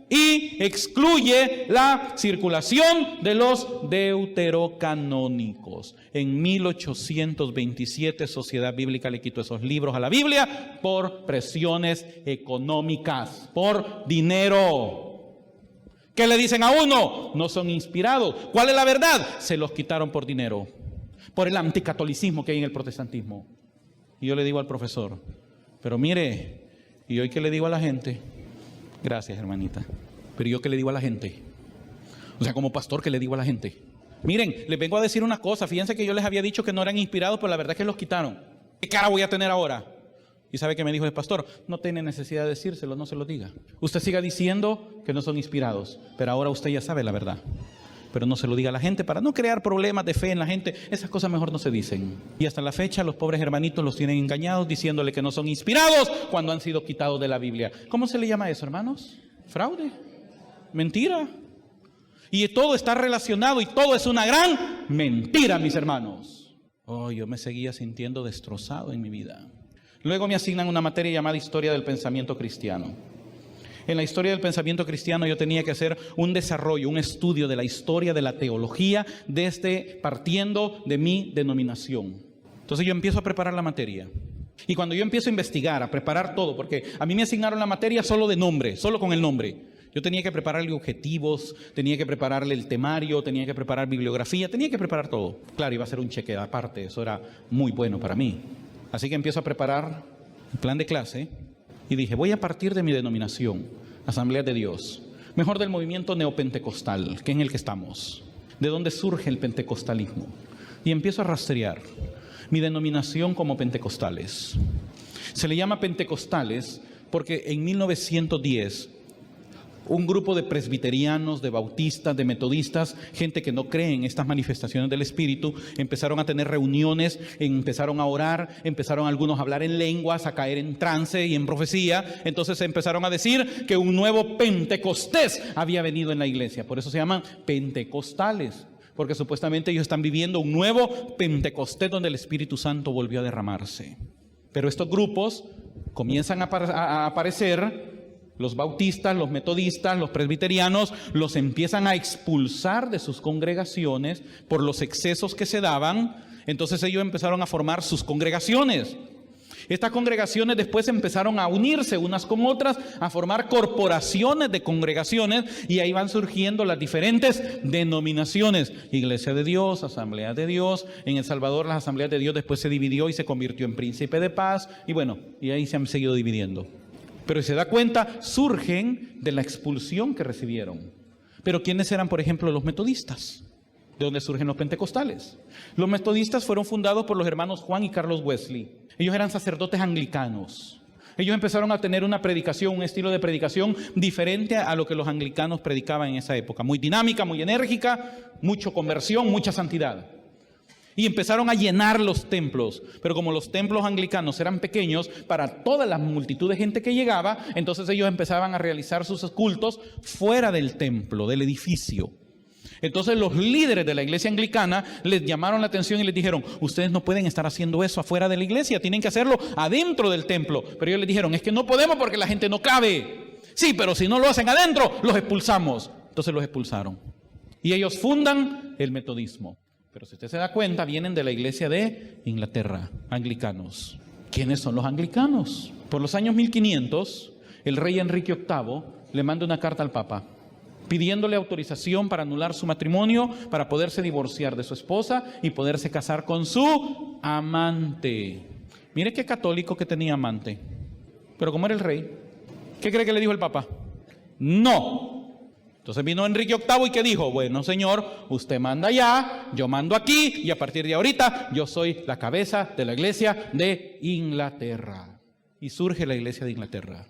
y excluye la circulación de los deuterocanónicos. En 1827 Sociedad Bíblica le quitó esos libros a la Biblia por presiones económicas, por dinero. ¿Qué le dicen a uno? No son inspirados. ¿Cuál es la verdad? Se los quitaron por dinero, por el anticatolicismo que hay en el protestantismo. Y yo le digo al profesor, pero mire, ¿y hoy qué le digo a la gente? Gracias, hermanita. Pero yo qué le digo a la gente, o sea, como pastor, ¿qué le digo a la gente? Miren, les vengo a decir una cosa. Fíjense que yo les había dicho que no eran inspirados, pero la verdad es que los quitaron. ¿Qué cara voy a tener ahora? ¿Y sabe qué me dijo el pastor? No tiene necesidad de decírselo, no se lo diga. Usted siga diciendo que no son inspirados, pero ahora usted ya sabe la verdad. Pero no se lo diga a la gente para no crear problemas de fe en la gente. Esas cosas mejor no se dicen. Y hasta la fecha los pobres hermanitos los tienen engañados diciéndole que no son inspirados cuando han sido quitados de la Biblia. ¿Cómo se le llama eso, hermanos? Fraude, mentira. Y todo está relacionado y todo es una gran mentira, mis hermanos. Oh, yo me seguía sintiendo destrozado en mi vida. Luego me asignan una materia llamada Historia del Pensamiento Cristiano. En la historia del pensamiento cristiano yo tenía que hacer un desarrollo, un estudio de la historia de la teología partiendo de mi denominación. Entonces yo empiezo a preparar la materia. Y cuando yo empiezo a investigar, a preparar todo, porque a mí me asignaron la materia solo de nombre, solo con el nombre. Yo tenía que prepararle objetivos, tenía que prepararle el temario, tenía que preparar bibliografía, tenía que preparar todo. Claro, iba a ser un cheque aparte, eso era muy bueno para mí. Así que empiezo a preparar el plan de clase y dije, voy a partir de mi denominación, Asamblea de Dios, mejor del movimiento neopentecostal, que es en el que estamos, de dónde surge el pentecostalismo. Y empiezo a rastrear mi denominación como pentecostales. Se le llama pentecostales porque en 1910 un grupo de presbiterianos, de bautistas, de metodistas, gente que no cree en estas manifestaciones del Espíritu, empezaron a tener reuniones, empezaron a orar, empezaron algunos a hablar en lenguas, a caer en trance y en profecía. Entonces empezaron a decir que un nuevo Pentecostés había venido en la iglesia. Por eso se llaman pentecostales, porque supuestamente ellos están viviendo un nuevo Pentecostés donde el Espíritu Santo volvió a derramarse. Pero estos grupos comienzan a aparecer. Los bautistas, los metodistas, los presbiterianos los empiezan a expulsar de sus congregaciones por los excesos que se daban. Entonces ellos empezaron a formar sus congregaciones. Estas congregaciones después empezaron a unirse unas con otras, a formar corporaciones de congregaciones, y ahí van surgiendo las diferentes denominaciones. Iglesia de Dios, Asamblea de Dios. En El Salvador las Asambleas de Dios después se dividió y se convirtió en Príncipe de Paz. Y bueno, y ahí se han seguido dividiendo. Pero si se da cuenta, surgen de la expulsión que recibieron. Pero ¿quiénes eran, por ejemplo, los metodistas? ¿De dónde surgen los pentecostales? Los metodistas fueron fundados por los hermanos Juan y Carlos Wesley. Ellos eran sacerdotes anglicanos. Ellos empezaron a tener una predicación, un estilo de predicación diferente a lo que los anglicanos predicaban en esa época. Muy dinámica, muy enérgica, mucha conversión, mucha santidad. Y empezaron a llenar los templos, pero como los templos anglicanos eran pequeños para toda la multitud de gente que llegaba, entonces ellos empezaban a realizar sus cultos fuera del templo, del edificio. Entonces los líderes de la iglesia anglicana les llamaron la atención y les dijeron, ustedes no pueden estar haciendo eso afuera de la iglesia, tienen que hacerlo adentro del templo. Pero ellos les dijeron, es que no podemos porque la gente no cabe. Sí, pero si no lo hacen adentro, los expulsamos. Entonces los expulsaron. Y ellos fundan el metodismo. Pero si usted se da cuenta, vienen de la iglesia de Inglaterra, anglicanos. ¿Quiénes son los anglicanos? Por los años 1500, el rey Enrique VIII le manda una carta al Papa, pidiéndole autorización para anular su matrimonio, para poderse divorciar de su esposa y poderse casar con su amante. Mire qué católico que tenía amante. Pero como era el rey, ¿qué cree que le dijo el Papa? ¡No! Entonces vino Enrique VIII y ¿qué dijo? Bueno, señor, usted manda allá, yo mando aquí, y a partir de ahorita yo soy la cabeza de la iglesia de Inglaterra. Y surge la iglesia de Inglaterra.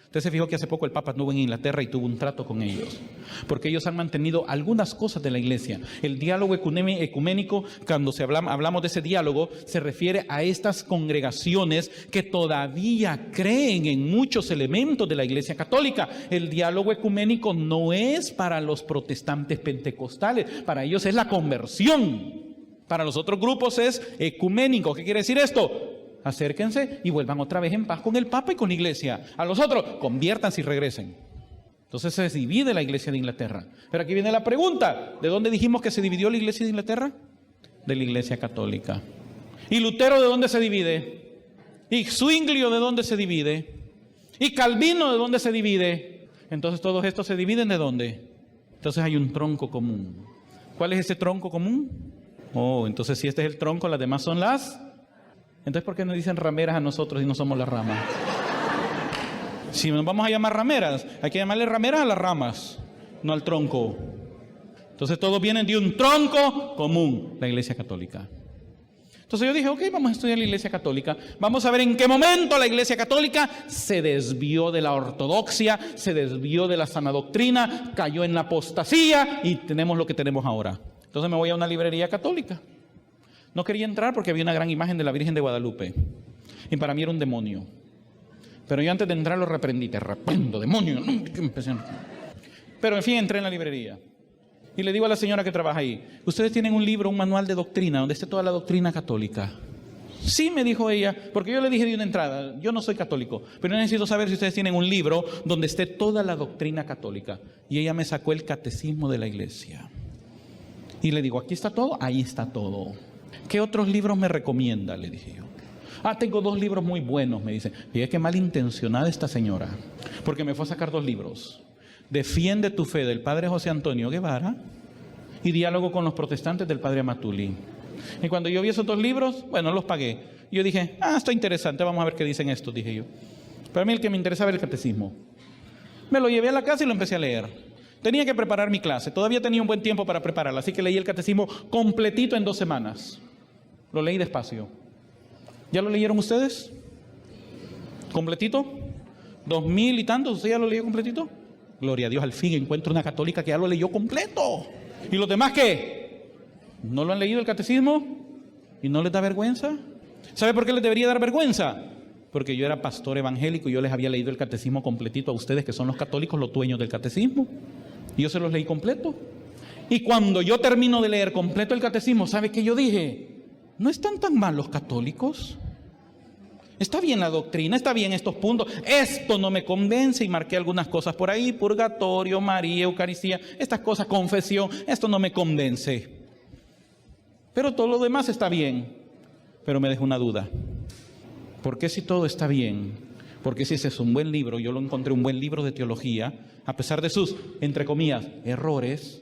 Usted se fijó que hace poco el Papa estuvo en Inglaterra y tuvo un trato con ellos, porque ellos han mantenido algunas cosas de la iglesia. El diálogo ecuménico, cuando hablamos de ese diálogo, se refiere a estas congregaciones que todavía creen en muchos elementos de la iglesia católica. El diálogo ecuménico no es para los protestantes pentecostales, para ellos es la conversión. Para los otros grupos es ecuménico. ¿Qué quiere decir esto? Acérquense y vuelvan otra vez en paz con el Papa y con la iglesia. A los otros, conviértanse y regresen. Entonces se divide la iglesia de Inglaterra. Pero aquí viene la pregunta: ¿de dónde dijimos que se dividió la iglesia de Inglaterra? De la iglesia católica. ¿Y Lutero de dónde se divide? ¿Y Zwinglio de dónde se divide? ¿Y Calvino de dónde se divide? Entonces todos estos se dividen ¿de dónde? Entonces hay un tronco común. ¿Cuál es ese tronco común? Oh, entonces si este es el tronco, las demás son las... Entonces, ¿por qué nos dicen rameras a nosotros y no somos las ramas? Si nos vamos a llamar rameras, hay que llamarle rameras a las ramas, no al tronco. Entonces todos vienen de un tronco común, la Iglesia Católica. Entonces yo dije, ok, vamos a estudiar la Iglesia Católica. Vamos a ver en qué momento la Iglesia Católica se desvió de la ortodoxia, se desvió de la sana doctrina, cayó en la apostasía y tenemos lo que tenemos ahora. Entonces me voy a una librería católica. No quería entrar porque había una gran imagen de la Virgen de Guadalupe. Y para mí era un demonio. Pero yo antes de entrar lo reprendí. Te reprendo, demonio. Pero en fin, entré en la librería. Y le digo a la señora que trabaja ahí, ustedes tienen un libro, un manual de doctrina, donde esté toda la doctrina católica. Sí, me dijo ella, porque yo le dije de una entrada, yo no soy católico, pero necesito saber si ustedes tienen un libro donde esté toda la doctrina católica. Y ella me sacó el catecismo de la iglesia. Y le digo, aquí está todo, ahí está todo. ¿Qué otros libros me recomienda? Le dije yo. Tengo 2 libros muy buenos, me dice. Fíjate qué malintencionada esta señora, porque me fue a sacar 2 libros. Defiende tu fe del padre José Antonio Guevara y Diálogo con los protestantes del padre Amatuli. Y cuando yo vi esos 2 libros, bueno, los pagué. Y yo dije, está interesante, vamos a ver qué dicen estos, dije yo. Pero a mí el que me interesaba era el catecismo. Me lo llevé a la casa y lo empecé a leer. Tenía que preparar mi clase, todavía tenía un buen tiempo para prepararla, así que leí el catecismo completito en 2 semanas. Lo leí despacio. ¿Ya lo leyeron ustedes? ¿Completito? 2000 y tantos, ¿usted ya lo leyó completito? Gloria a Dios, al fin encuentro una católica que ya lo leyó completo. ¿Y los demás qué? ¿No lo han leído el catecismo? ¿Y no les da vergüenza? ¿Sabe por qué les debería dar vergüenza? Porque yo era pastor evangélico y yo les había leído el catecismo completito a ustedes que son los católicos, los dueños del catecismo. Y yo se los leí completo. Y cuando yo termino de leer completo el catecismo, ¿sabe qué yo dije? No están tan mal los católicos. Está bien la doctrina, está bien estos puntos. Esto no me convence y marqué algunas cosas por ahí. Purgatorio, María, Eucaristía, estas cosas, confesión. Esto no me convence. Pero todo lo demás está bien. Pero me dejó una duda. ¿Por qué si todo está bien? Porque si ese es un buen libro, yo lo encontré un buen libro de teología, a pesar de sus, entre comillas, errores,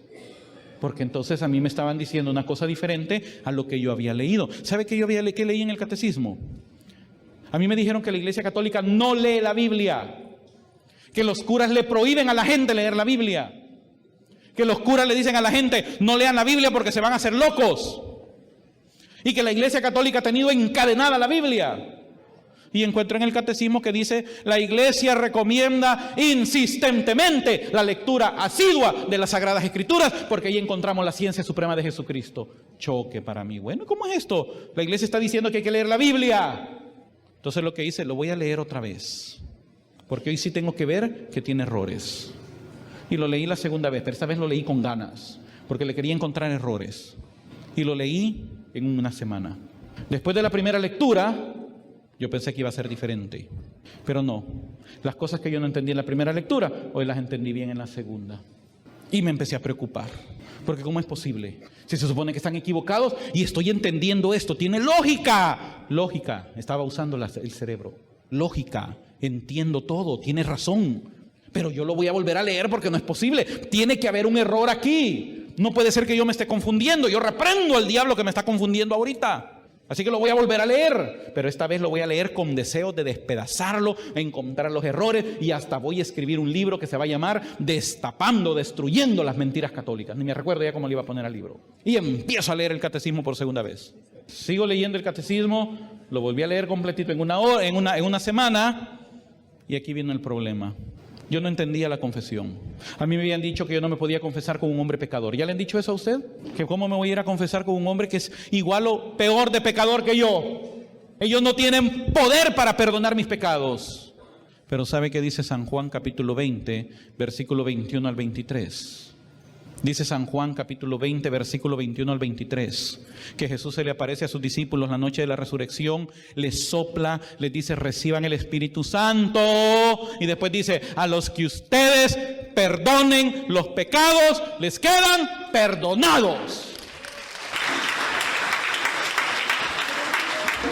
porque entonces a mí me estaban diciendo una cosa diferente a lo que yo había leído. ¿Sabe qué qué leí en el catecismo? A mí me dijeron que la Iglesia Católica no lee la Biblia, que los curas le prohíben a la gente leer la Biblia, que los curas le dicen a la gente, no lean la Biblia porque se van a hacer locos, y que la Iglesia Católica ha tenido encadenada la Biblia. Y encuentro en el catecismo que dice, la Iglesia recomienda insistentemente la lectura asidua de las Sagradas Escrituras, porque ahí encontramos la ciencia suprema de Jesucristo. Choque para mí. Bueno, ¿cómo es esto? La Iglesia está diciendo que hay que leer la Biblia. Entonces lo que hice, lo voy a leer otra vez, porque hoy sí tengo que ver que tiene errores. Y lo leí la segunda vez, pero esta vez lo leí con ganas, porque le quería encontrar errores. Y lo leí en una semana. Después de la primera lectura, yo pensé que iba a ser diferente, pero no. Las cosas que yo no entendí en la primera lectura, hoy las entendí bien en la segunda. Y me empecé a preocupar, porque ¿cómo es posible? Si se supone que están equivocados y estoy entendiendo esto, tiene lógica. Lógica, estaba usando el cerebro. Lógica, entiendo todo, tiene razón. Pero yo lo voy a volver a leer porque no es posible. Tiene que haber un error aquí. No puede ser que yo me esté confundiendo. Yo reprendo al diablo que me está confundiendo ahorita. Así que lo voy a volver a leer, pero esta vez lo voy a leer con deseos de despedazarlo, encontrar los errores y hasta voy a escribir un libro que se va a llamar Destapando, Destruyendo las Mentiras Católicas. Ni me recuerdo ya cómo le iba a poner al libro. Y empiezo a leer el catecismo por segunda vez. Sigo leyendo el catecismo, lo volví a leer completito en una semana y aquí vino el problema. Yo no entendía la confesión. A mí me habían dicho que yo no me podía confesar con un hombre pecador. ¿Ya le han dicho eso a usted? ¿Que cómo me voy a ir a confesar con un hombre que es igual o peor de pecador que yo? Ellos no tienen poder para perdonar mis pecados. Pero ¿sabe qué dice San Juan capítulo 20, versículo 21 al 23? Dice San Juan capítulo 20, versículo 21 al 23, que Jesús se le aparece a sus discípulos la noche de la resurrección, les sopla, les dice reciban el Espíritu Santo y después dice a los que ustedes perdonen los pecados les quedan perdonados.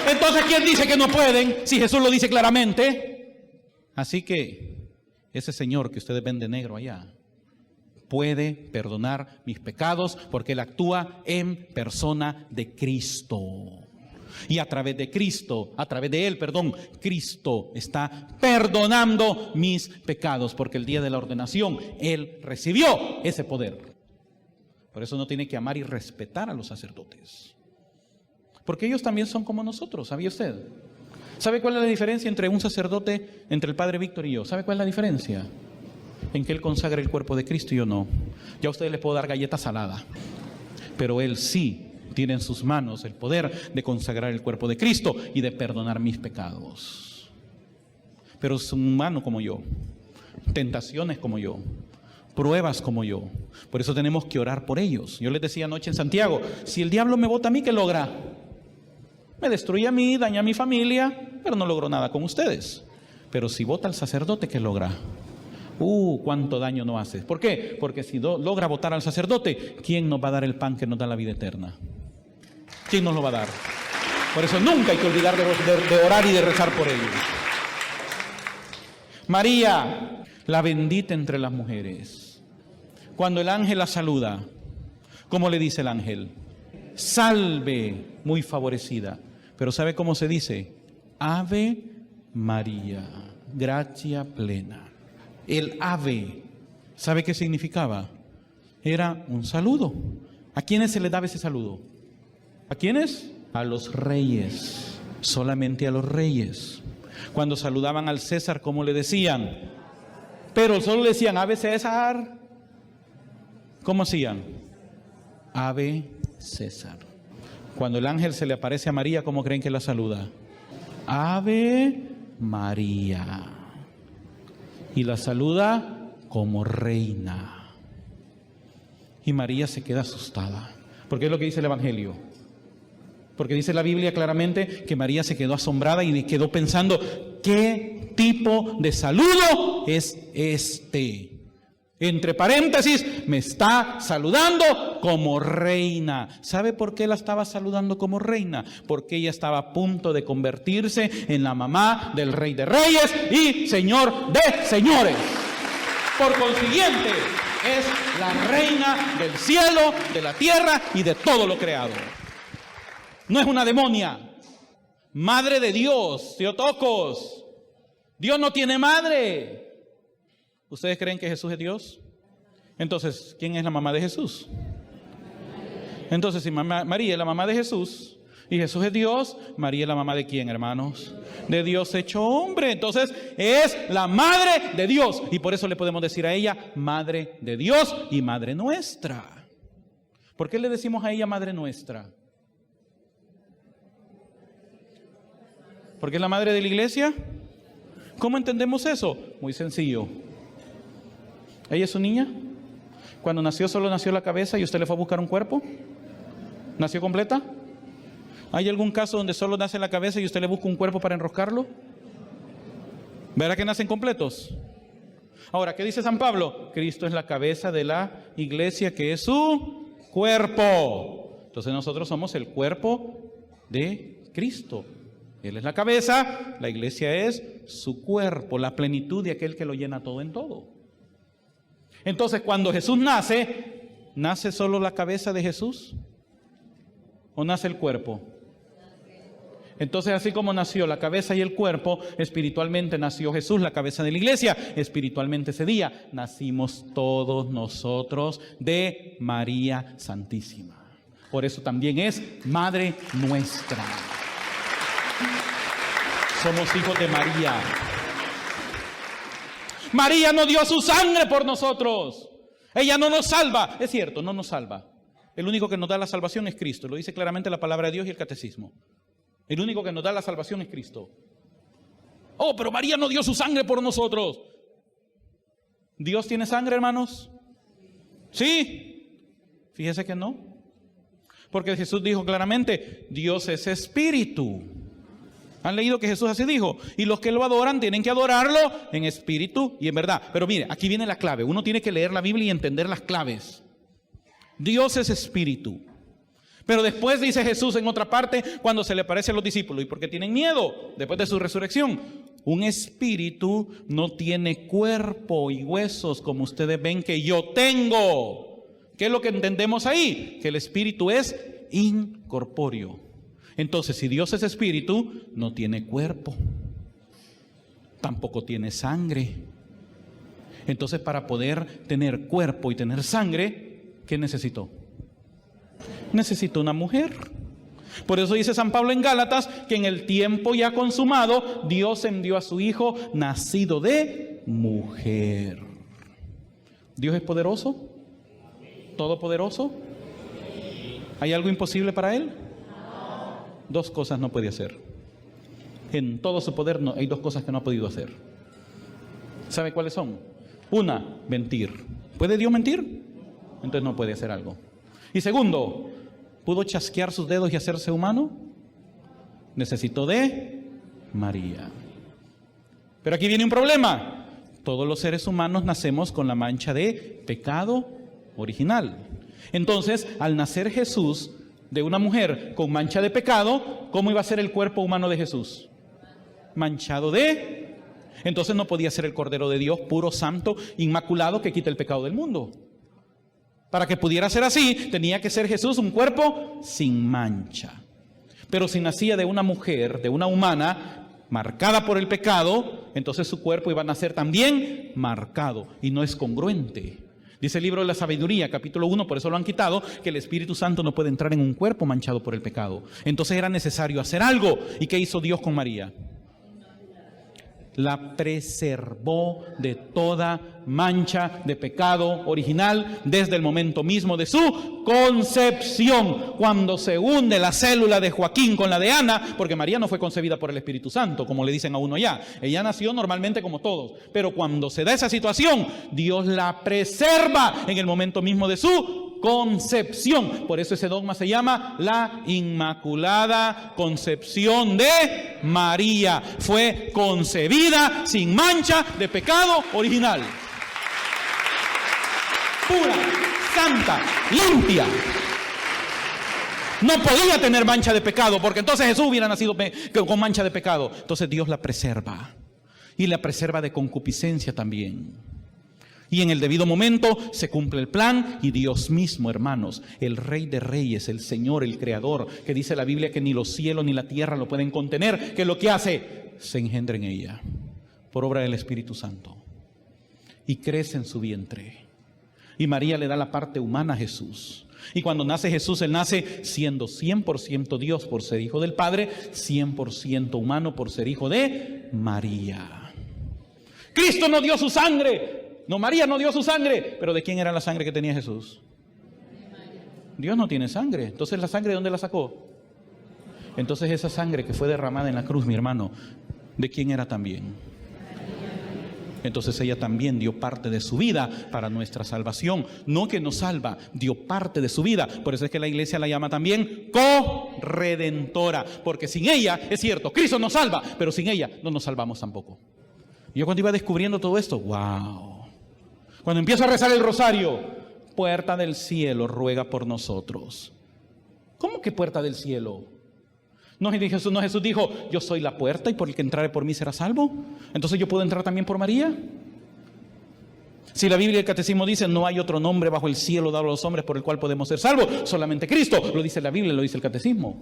Entonces ¿quién dice que no pueden si Jesús lo dice claramente? Así que ese señor que ustedes ven de negro allá, puede perdonar mis pecados porque Él actúa en persona de Cristo. Y a través de Cristo, Cristo está perdonando mis pecados, porque el día de la ordenación Él recibió ese poder. Por eso no tiene que amar y respetar a los sacerdotes, porque ellos también son como nosotros. ¿Sabía usted? ¿Sabe cuál es la diferencia entre un sacerdote, entre el Padre Víctor y yo? ¿Sabe cuál es la diferencia? En que él consagra el cuerpo de Cristo y yo no. Ya a ustedes les puedo dar galleta salada, pero él sí tiene en sus manos el poder de consagrar el cuerpo de Cristo y de perdonar mis pecados. Pero es un humano como yo, tentaciones como yo, pruebas como yo. Por eso tenemos que orar por ellos. Yo les decía anoche en Santiago, si el diablo me bota a mí, ¿qué logra? Me destruye a mí, daña a mi familia, pero no logró nada con ustedes. Pero si bota al sacerdote, ¿qué logra? Cuánto daño no hace. ¿Por qué? Porque si logra votar al sacerdote, ¿quién nos va a dar el pan que nos da la vida eterna? ¿Quién nos lo va a dar? Por eso nunca hay que olvidar de orar y de rezar por ellos. María, la bendita entre las mujeres. Cuando el ángel la saluda, ¿cómo le dice el ángel? Salve, muy favorecida. Pero ¿sabe cómo se dice? Ave María, gracia plena. El ave, ¿sabe qué significaba? Era un saludo. ¿A quiénes se les daba ese saludo? ¿A quiénes? A los reyes, solamente a los reyes. Cuando saludaban al César, ¿cómo le decían? Pero solo le decían, Ave César. ¿Cómo hacían? Ave César. Cuando el ángel se le aparece a María, ¿cómo creen que la saluda? Ave María. Y la saluda como reina. Y María se queda asustada. Porque es lo que dice el Evangelio. Porque dice la Biblia claramente que María se quedó asombrada y quedó pensando, ¿qué tipo de saludo es este? Entre paréntesis, me está saludando como reina. ¿Sabe por qué la estaba saludando como reina? Porque ella estaba a punto de convertirse en la mamá del Rey de Reyes y Señor de Señores. Por consiguiente, es la reina del cielo, de la tierra y de todo lo creado. No es una demonia. Madre de Dios, Teotocos. Dios no tiene madre. ¿Ustedes creen que Jesús es Dios? Entonces, ¿quién es la mamá de Jesús? Entonces, si María es la mamá de Jesús y Jesús es Dios, María es la mamá de ¿quién, hermanos? De Dios hecho hombre. Entonces, es la madre de Dios. Y por eso le podemos decir a ella, Madre de Dios y Madre nuestra. ¿Por qué le decimos a ella Madre nuestra? ¿Porque es la madre de la iglesia? ¿Cómo entendemos eso? Muy sencillo. ¿Ella es su niña? Cuando nació solo nació la cabeza y usted le fue a buscar un cuerpo. ¿Nació completa? ¿Hay algún caso donde solo nace la cabeza y usted le busca un cuerpo para enroscarlo? ¿Verá que nacen completos? Ahora, ¿qué dice San Pablo? Cristo es la cabeza de la iglesia, que es su cuerpo. Entonces nosotros somos el cuerpo de Cristo. Él es la cabeza, la iglesia es su cuerpo, la plenitud de aquel que lo llena todo en todo. Entonces, cuando Jesús nace, ¿nace solo la cabeza de Jesús? ¿O nace el cuerpo? Entonces, así como nació la cabeza y el cuerpo, espiritualmente nació Jesús, la cabeza de la iglesia. Espiritualmente ese día nacimos todos nosotros de María Santísima. Por eso también es Madre nuestra. Somos hijos de María. María no dio su sangre por nosotros. Ella no nos salva. Es cierto, no nos salva. El único que nos da la salvación es Cristo. Lo dice claramente la palabra de Dios y el catecismo. El único que nos da la salvación es Cristo. Oh, pero María no dio su sangre por nosotros. ¿Dios tiene sangre, hermanos? ¿Sí? Fíjese que no. Porque Jesús dijo claramente, Dios es espíritu. ¿Han leído que Jesús así dijo? Y los que lo adoran tienen que adorarlo en espíritu y en verdad. Pero mire, aquí viene la clave. Uno tiene que leer la Biblia y entender las claves. Dios es espíritu. Pero después dice Jesús en otra parte, cuando se le aparece a los discípulos, ¿y por qué tienen miedo? Después de su resurrección, Un espíritu no tiene cuerpo y huesos como ustedes ven que yo tengo. ¿Qué es lo que entendemos ahí? Que el espíritu es incorpóreo. Entonces, si Dios es espíritu, no tiene cuerpo, tampoco tiene sangre. Entonces, para poder tener cuerpo y tener sangre, ¿qué necesitó? Necesitó una mujer. Por eso dice San Pablo en Gálatas que en el tiempo ya consumado, Dios envió a su Hijo nacido de mujer. ¿Dios es poderoso? ¿Todopoderoso? ¿Hay algo imposible para Él? Dos cosas no puede hacer. En todo su poder hay dos cosas que no ha podido hacer. ¿Sabe cuáles son? Una, mentir. ¿Puede Dios mentir? Entonces no puede hacer algo. Y segundo, ¿pudo chasquear sus dedos y hacerse humano? Necesitó de María. Pero aquí viene un problema. Todos los seres humanos nacemos con la mancha de pecado original. Entonces, al nacer Jesús de una mujer con mancha de pecado, ¿cómo iba a ser el cuerpo humano de Jesús? Manchado de... Entonces no podía ser el Cordero de Dios, puro, santo, inmaculado, que quita el pecado del mundo. Para que pudiera ser así, tenía que ser Jesús un cuerpo sin mancha. Pero si nacía de una mujer, de una humana, marcada por el pecado, entonces su cuerpo iba a nacer también marcado, y no es congruente. Dice el libro de la sabiduría, capítulo 1, por eso lo han quitado, que el Espíritu Santo no puede entrar en un cuerpo manchado por el pecado. Entonces era necesario hacer algo. ¿Y qué hizo Dios con María? La preservó de toda mancha de pecado original desde el momento mismo de su concepción. Cuando se hunde la célula de Joaquín con la de Ana, porque María no fue concebida por el Espíritu Santo, como le dicen a uno ya. Ella nació normalmente como todos. Pero cuando se da esa situación, Dios la preserva en el momento mismo de su concepción. Por eso ese dogma se llama la Inmaculada Concepción de María. Fue concebida sin mancha de pecado original. Pura, santa, limpia. No podía tener mancha de pecado, porque entonces Jesús hubiera nacido con mancha de pecado. Entonces Dios la preserva. Y la preserva de concupiscencia también. Y en el debido momento se cumple el plan, y Dios mismo, hermanos, el Rey de Reyes, el Señor, el Creador, que dice la Biblia que ni los cielos ni la tierra lo pueden contener, que lo que hace, se engendra en ella, por obra del Espíritu Santo, y crece en su vientre. Y María le da la parte humana a Jesús. Y cuando nace Jesús, Él nace siendo 100% Dios por ser hijo del Padre, 100% humano por ser hijo de María. Cristo no dio su sangre. No, María no dio su sangre. ¿Pero de quién era la sangre que tenía Jesús? Dios no tiene sangre. Entonces, ¿la sangre de dónde la sacó? Entonces, esa sangre que fue derramada en la cruz, mi hermano, ¿de quién era también? Entonces, ella también dio parte de su vida para nuestra salvación. No que nos salva, dio parte de su vida. Por eso es que la iglesia la llama también corredentora. Porque sin ella, es cierto, Cristo nos salva, pero sin ella no nos salvamos tampoco. Y yo cuando iba descubriendo todo esto, wow. Cuando empiezo a rezar el rosario, puerta del cielo, ruega por nosotros. ¿Cómo que puerta del cielo? No, Jesús dijo, yo soy la puerta y por el que entrare por mí será salvo. Entonces yo puedo entrar también por María. Si la Biblia y el Catecismo dicen, no hay otro nombre bajo el cielo dado a los hombres por el cual podemos ser salvos, solamente Cristo. Lo dice la Biblia, lo dice el Catecismo.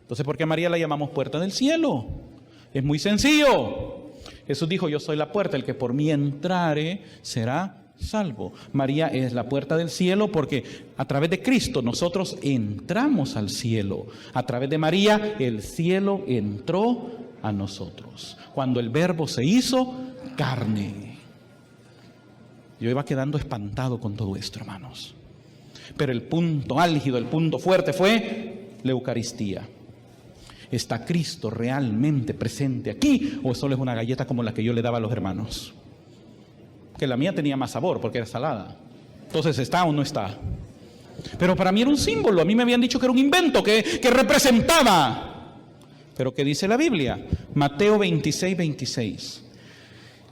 Entonces, ¿por qué a María la llamamos puerta del cielo? Es muy sencillo. Jesús dijo, yo soy la puerta, el que por mí entrare será salvo. María es la puerta del cielo porque a través de Cristo nosotros entramos al cielo. A través de María el cielo entró a nosotros. Cuando el Verbo se hizo carne. Yo iba quedando espantado con todo esto, hermanos. Pero el punto álgido, el punto fuerte fue la Eucaristía. ¿Está Cristo realmente presente aquí o solo es una galleta como la que yo le daba a los hermanos? Que la mía tenía más sabor porque era salada. Entonces, ¿está o no está? Pero para mí era un símbolo. A mí me habían dicho que era un invento, que representaba. Pero ¿qué dice la Biblia? Mateo 26, 26.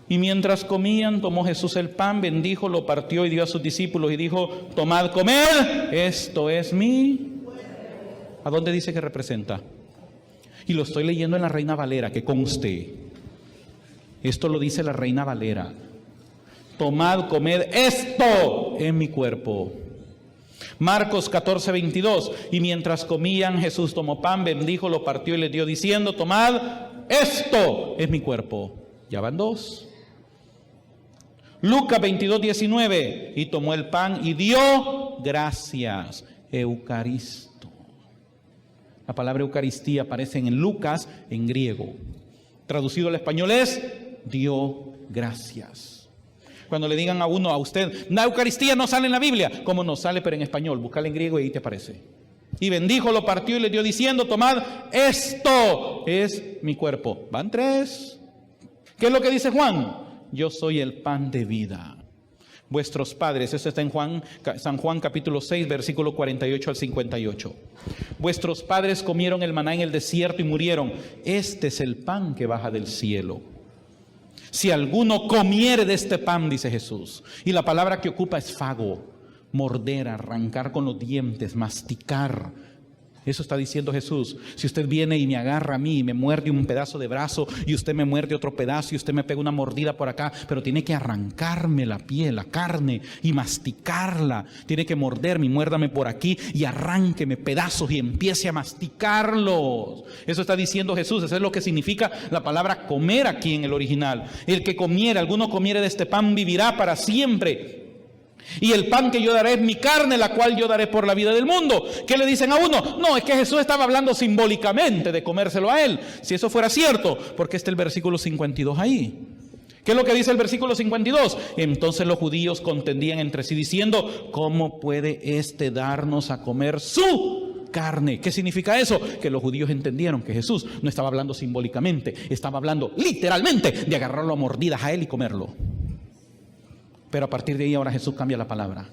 Y mientras comían, tomó Jesús el pan, bendijo, lo partió y dio a sus discípulos y dijo, tomad, comed, esto es mi... ¿A dónde dice que representa? Y lo estoy leyendo en la Reina Valera, que conste. Esto lo dice la Reina Valera. Tomad, comed, esto es mi cuerpo. Marcos 14:22. Y mientras comían, Jesús tomó pan, bendijo, lo partió y les dio diciendo: tomad, esto es mi cuerpo. Ya van dos. Lucas 22:19. Y tomó el pan y dio gracias. Eucaristo. La palabra Eucaristía aparece en Lucas en griego. Traducido al español es: dio gracias. Cuando le digan a uno, a usted, la Eucaristía no sale en la Biblia. ¿Cómo no sale? Pero en español, búscala en griego y ahí te aparece. Y bendijo, lo partió y le dio diciendo: tomad, esto es mi cuerpo. Van tres. ¿Qué es lo que dice Juan? Yo soy el pan de vida. Vuestros padres, eso está en San Juan capítulo 6, versículo 48 al 58. Vuestros padres comieron el maná en el desierto y murieron. Este es el pan que baja del cielo. Si alguno comiere de este pan, dice Jesús, y la palabra que ocupa es fago, morder, arrancar con los dientes, masticar. Eso está diciendo Jesús. Si usted viene y me agarra a mí y me muerde un pedazo de brazo y usted me muerde otro pedazo y usted me pega una mordida por acá, pero tiene que arrancarme la piel, la carne y masticarla. Tiene que morderme y muérdame por aquí y arránqueme pedazos y empiece a masticarlos. Eso está diciendo Jesús. Eso es lo que significa la palabra comer aquí en el original. El que comiere, alguno comiere de este pan, vivirá para siempre. Y el pan que yo daré es mi carne, la cual yo daré por la vida del mundo. ¿Qué le dicen a uno? No, es que Jesús estaba hablando simbólicamente de comérselo a él. Si eso fuera cierto, ¿por qué está el versículo 52 ahí? ¿Qué es lo que dice el versículo 52? Entonces los judíos contendían entre sí diciendo: ¿cómo puede este darnos a comer su carne? ¿Qué significa eso? Que los judíos entendieron que Jesús no estaba hablando simbólicamente, estaba hablando literalmente de agarrarlo a mordidas a él y comerlo. Pero a partir de ahí ahora Jesús cambia la palabra.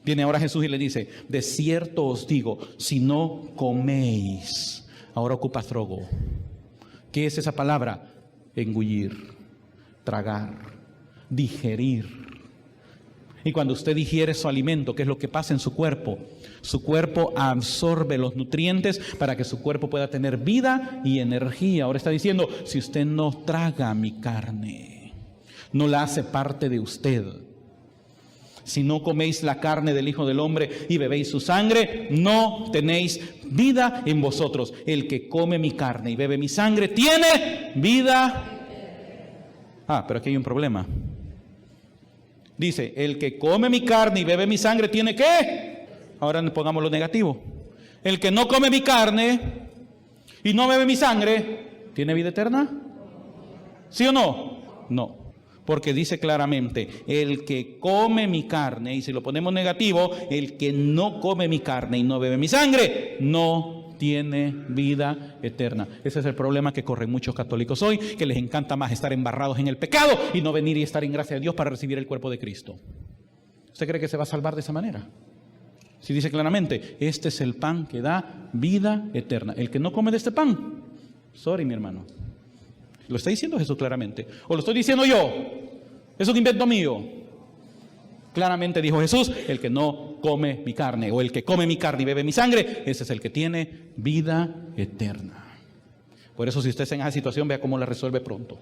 Viene ahora Jesús y le dice: de cierto os digo, si no coméis. Ahora ocupa trogo. ¿Qué es esa palabra? Engullir, tragar, digerir. Y cuando usted digiere su alimento, ¿qué es lo que pasa en su cuerpo? Su cuerpo absorbe los nutrientes para que su cuerpo pueda tener vida y energía. Ahora está diciendo: si usted no traga mi carne, no la hace parte de usted. Si no coméis la carne del Hijo del Hombre y bebéis su sangre, no tenéis vida en vosotros. El que come mi carne y bebe mi sangre tiene vida. Pero aquí hay un problema. Dice: el que come mi carne y bebe mi sangre tiene ¿qué? Ahora pongamos lo negativo. El que no come mi carne y no bebe mi sangre, ¿tiene vida eterna? ¿Sí o no? No. Porque dice claramente: el que come mi carne, y si lo ponemos negativo, el que no come mi carne y no bebe mi sangre, no tiene vida eterna. Ese es el problema que corren muchos católicos hoy, que les encanta más estar embarrados en el pecado y no venir y estar en gracia de Dios para recibir el cuerpo de Cristo. ¿Usted cree que se va a salvar de esa manera? Si dice claramente: este es el pan que da vida eterna. El que no come de este pan, sorry mi hermano. Lo está diciendo Jesús claramente. ¿O lo estoy diciendo yo? Es un invento mío. Claramente dijo Jesús: el que no come mi carne, o el que come mi carne y bebe mi sangre, ese es el que tiene vida eterna. Por eso, si usted está en esa situación, vea cómo la resuelve pronto.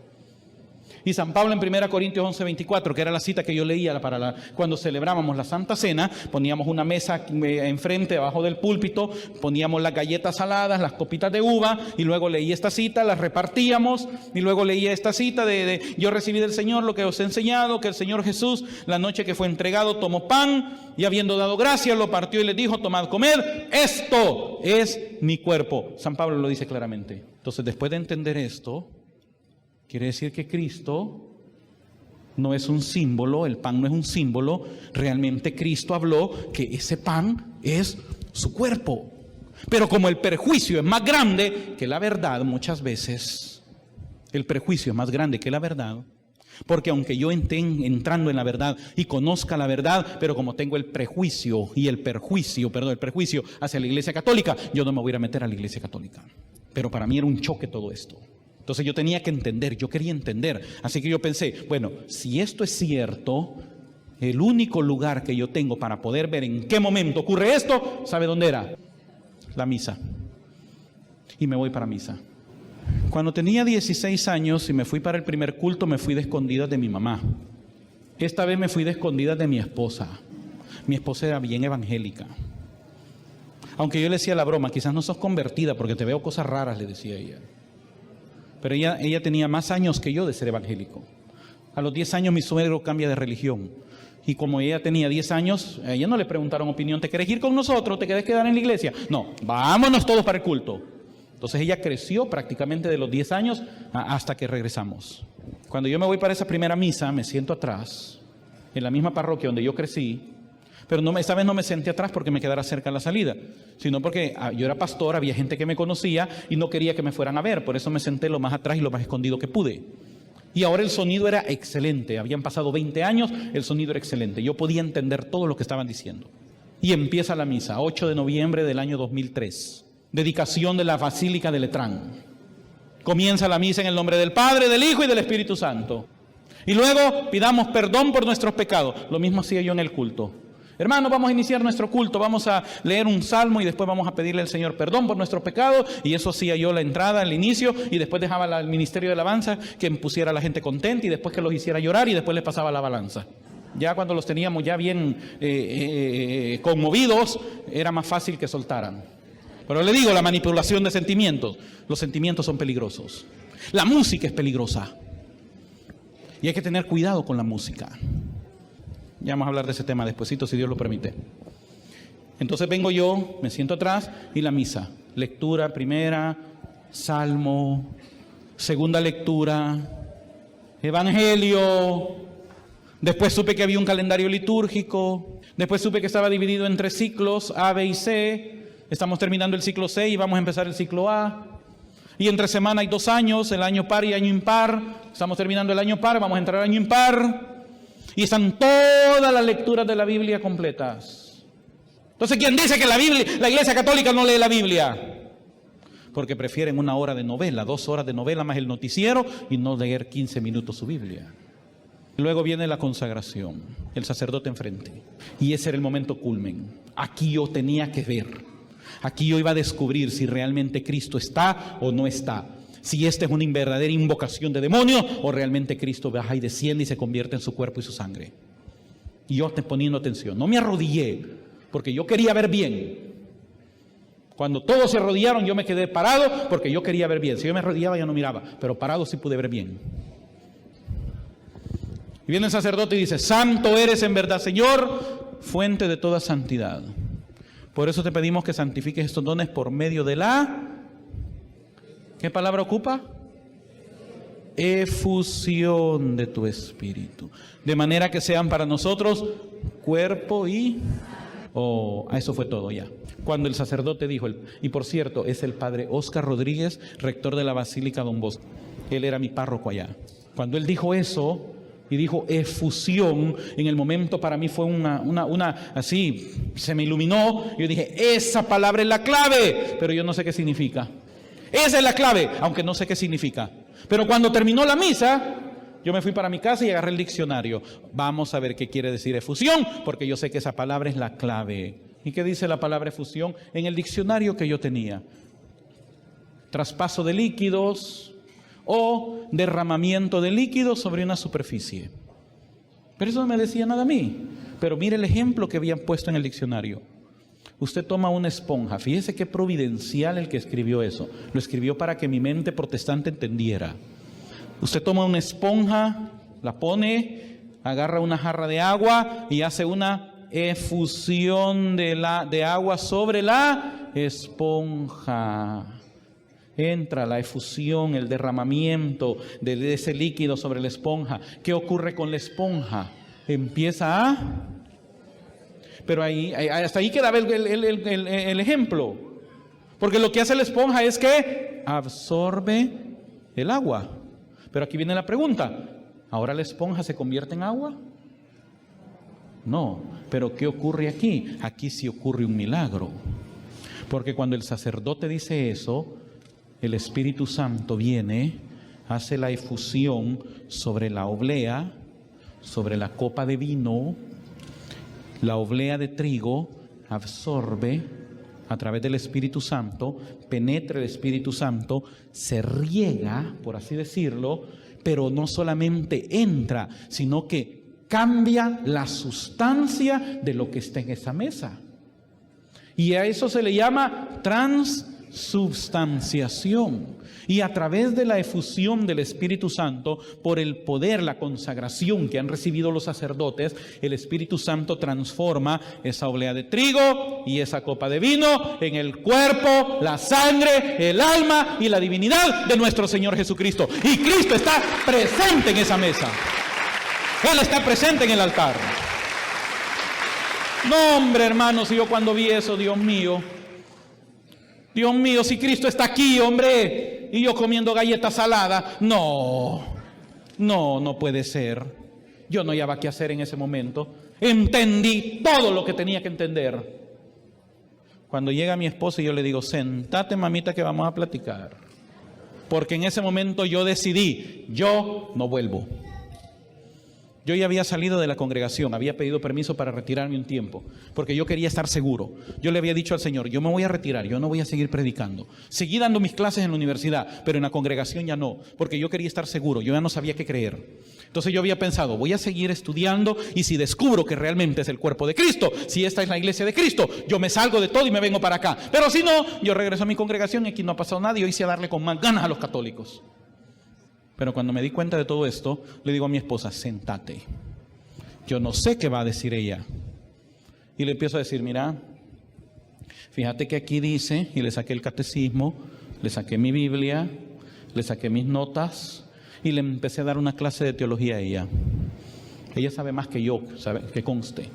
Y San Pablo en 1 Corintios 11:24, que era la cita que yo leía cuando celebrábamos la Santa Cena, poníamos una mesa enfrente, abajo del púlpito, poníamos las galletas saladas, las copitas de uva, y luego leí esta cita, las repartíamos, y luego leía esta cita de yo recibí del Señor lo que os he enseñado, que el Señor Jesús, la noche que fue entregado, tomó pan, y habiendo dado gracias, lo partió y les dijo: tomad, comed, esto es mi cuerpo. San Pablo lo dice claramente. Entonces, después de entender esto, quiere decir que Cristo no es un símbolo, el pan no es un símbolo. Realmente Cristo habló que ese pan es su cuerpo. Pero como el perjuicio es más grande que la verdad, muchas veces el perjuicio es más grande que la verdad, porque aunque yo esté entrando en la verdad y conozca la verdad, pero como tengo el prejuicio hacia la Iglesia Católica, yo no me voy a ir a meter a la Iglesia Católica. Pero para mí era un choque todo esto. Entonces yo tenía que entender, yo quería entender. Así que yo pensé: bueno, si esto es cierto, el único lugar que yo tengo para poder ver en qué momento ocurre esto, ¿sabe dónde era? La misa. Y me voy para misa. Cuando tenía 16 años y me fui para el primer culto, me fui de escondidas de mi mamá. Esta vez me fui de escondidas de mi esposa. Mi esposa era bien evangélica. Aunque yo le decía la broma, quizás no sos convertida porque te veo cosas raras, le decía ella. Pero ella tenía más años que yo de ser evangélico. A los 10 años mi suegro cambia de religión. Y como ella tenía 10 años, a ella no le preguntaron opinión, ¿te querés ir con nosotros? ¿Te querés quedar en la iglesia? No, vámonos todos para el culto. Entonces ella creció prácticamente de los 10 años hasta que regresamos. Cuando yo me voy para esa primera misa, me siento atrás, en la misma parroquia donde yo crecí, pero esta vez no me senté atrás porque me quedara cerca de la salida, sino porque yo era pastor, había gente que me conocía y no quería que me fueran a ver, por eso me senté lo más atrás y lo más escondido que pude. Y ahora el sonido era excelente, habían pasado 20 años, el sonido era excelente, yo podía entender todo lo que estaban diciendo. Y empieza la misa, 8 de noviembre del año 2003, dedicación de la Basílica de Letrán. Comienza la misa en el nombre del Padre, del Hijo y del Espíritu Santo. Y luego pidamos perdón por nuestros pecados, lo mismo hacía yo en el culto. Hermanos, vamos a iniciar nuestro culto, vamos a leer un salmo y después vamos a pedirle al Señor perdón por nuestros pecados. Y eso hacía yo la entrada, el inicio, y después dejaba al ministerio de alabanza que pusiera a la gente contenta y después que los hiciera llorar y después les pasaba la balanza. Ya cuando los teníamos ya bien conmovidos, era más fácil que soltaran. Pero le digo, la manipulación de sentimientos, los sentimientos son peligrosos. La música es peligrosa. Y hay que tener cuidado con la música. Ya vamos a hablar de ese tema despuesito, si Dios lo permite. Entonces vengo yo, me siento atrás y la misa. Lectura primera, salmo, segunda lectura, evangelio. Después supe que había un calendario litúrgico. Después supe que estaba dividido entre ciclos A, B y C. Estamos terminando el ciclo C y vamos a empezar el ciclo A. Y entre semana hay 2 años, el año par y año impar. Estamos terminando el año par, vamos a entrar al año impar. Y están todas las lecturas de la Biblia completas. Entonces, ¿quién dice que la Iglesia Católica no lee la Biblia? Porque prefieren 1 hora de novela, 2 horas de novela más el noticiero y no leer 15 minutos su Biblia. Luego viene la consagración, el sacerdote enfrente. Y ese era el momento culmen. Aquí yo tenía que ver. Aquí yo iba a descubrir si realmente Cristo está o no está. Si esta es una verdadera invocación de demonio o realmente Cristo baja y desciende y se convierte en su cuerpo y su sangre. Y yo poniendo atención, no me arrodillé porque yo quería ver bien. Cuando todos se arrodillaron yo me quedé parado porque yo quería ver bien. Si yo me arrodillaba yo no miraba, pero parado sí pude ver bien. Y viene el sacerdote y dice: santo eres en verdad, Señor, fuente de toda santidad. Por eso te pedimos que santifiques estos dones por medio de la... ¿Qué palabra ocupa? Efusión de tu espíritu. De manera que sean para nosotros cuerpo y... eso fue todo ya. Cuando el sacerdote dijo, y por cierto, es el padre Óscar Rodríguez, rector de la Basílica Don Bosco. Él era mi párroco allá. Cuando él dijo eso, y dijo efusión, en el momento para mí fue así, se me iluminó. Yo dije, esa palabra es la clave, pero yo no sé qué significa. Esa es la clave, aunque no sé qué significa. Pero cuando terminó la misa, yo me fui para mi casa y agarré el diccionario. Vamos a ver qué quiere decir efusión, porque yo sé que esa palabra es la clave. ¿Y qué dice la palabra efusión? En el diccionario que yo tenía: traspaso de líquidos o derramamiento de líquidos sobre una superficie. Pero eso no me decía nada a mí. Pero mire el ejemplo que habían puesto en el diccionario. Usted toma una esponja, fíjese qué providencial el que escribió eso. Lo escribió para que mi mente protestante entendiera. Usted toma una esponja, la pone, agarra una jarra de agua y hace una efusión de agua sobre la esponja. Entra la efusión, el derramamiento de ese líquido sobre la esponja. ¿Qué ocurre con la esponja? Empieza a... Pero hasta ahí queda el ejemplo. Porque lo que hace la esponja es que absorbe el agua. Pero aquí viene la pregunta: ¿ahora la esponja se convierte en agua? No. Pero ¿qué ocurre aquí? Aquí sí ocurre un milagro. Porque cuando el sacerdote dice eso, el Espíritu Santo viene, hace la efusión sobre la oblea, sobre la copa de vino. La oblea de trigo absorbe a través del Espíritu Santo, penetra el Espíritu Santo, se riega, por así decirlo, pero no solamente entra, sino que cambia la sustancia de lo que está en esa mesa. Y a eso se le llama transubstanciación. Y a través de la efusión del Espíritu Santo, por el poder, la consagración que han recibido los sacerdotes, el Espíritu Santo transforma esa oblea de trigo y esa copa de vino en el cuerpo, la sangre, el alma y la divinidad de nuestro Señor Jesucristo. Y Cristo está presente en esa mesa. Él está presente en el altar. No, hombre, hermanos, yo cuando vi eso, Dios mío, si Cristo está aquí, hombre, y yo comiendo galletas saladas, no puede ser. Yo no hallaba qué hacer en ese momento. Entendí todo lo que tenía que entender. Cuando llega mi esposa y yo le digo, sentate, mamita, que vamos a platicar. Porque en ese momento yo decidí, yo no vuelvo. Yo ya había salido de la congregación, había pedido permiso para retirarme un tiempo, porque yo quería estar seguro. Yo le había dicho al Señor, yo me voy a retirar, yo no voy a seguir predicando. Seguí dando mis clases en la universidad, pero en la congregación ya no, porque yo quería estar seguro, yo ya no sabía qué creer. Entonces yo había pensado, voy a seguir estudiando y si descubro que realmente es el cuerpo de Cristo, si esta es la iglesia de Cristo, yo me salgo de todo y me vengo para acá. Pero si no, yo regreso a mi congregación y aquí no ha pasado nada y yo hice a darle con más ganas a los católicos. Pero cuando me di cuenta de todo esto, le digo a mi esposa, sentate. Yo no sé qué va a decir ella. Y le empiezo a decir, mira, fíjate que aquí dice, y le saqué el catecismo, le saqué mi Biblia, le saqué mis notas, y le empecé a dar una clase de teología a ella. Ella sabe más que yo, sabe, que conste.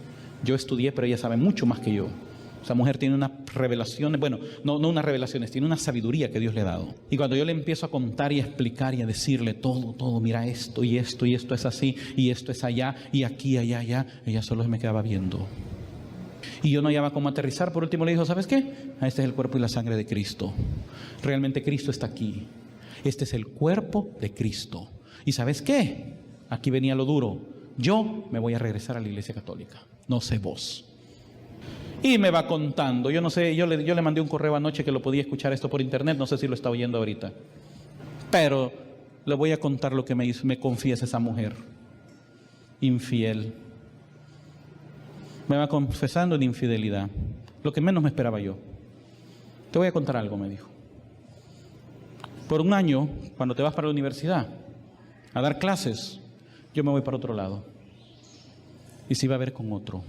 Yo estudié, pero ella sabe mucho más que yo. Esa mujer tiene unas revelaciones, bueno, no unas revelaciones, tiene una sabiduría que Dios le ha dado. Y cuando yo le empiezo a contar y a explicar y a decirle todo, mira esto y esto es así, y esto es allá, y aquí, allá, ella solo me quedaba viendo. Y yo no hallaba cómo aterrizar. Por último le dijo, ¿sabes qué? Este es el cuerpo y la sangre de Cristo. Realmente Cristo está aquí. Este es el cuerpo de Cristo. ¿Y sabes qué? Aquí venía lo duro. Yo me voy a regresar a la Iglesia Católica. No sé vos. Y me va contando, yo no sé, yo le mandé un correo anoche que lo podía escuchar esto por internet, no sé si lo está oyendo ahorita. Pero le voy a contar lo que me confiesa esa mujer, infiel. Me va confesando en infidelidad, lo que menos me esperaba yo. Te voy a contar algo, me dijo. Por un año, cuando te vas para la universidad a dar clases, yo me voy para otro lado. Y se iba a ver con otro.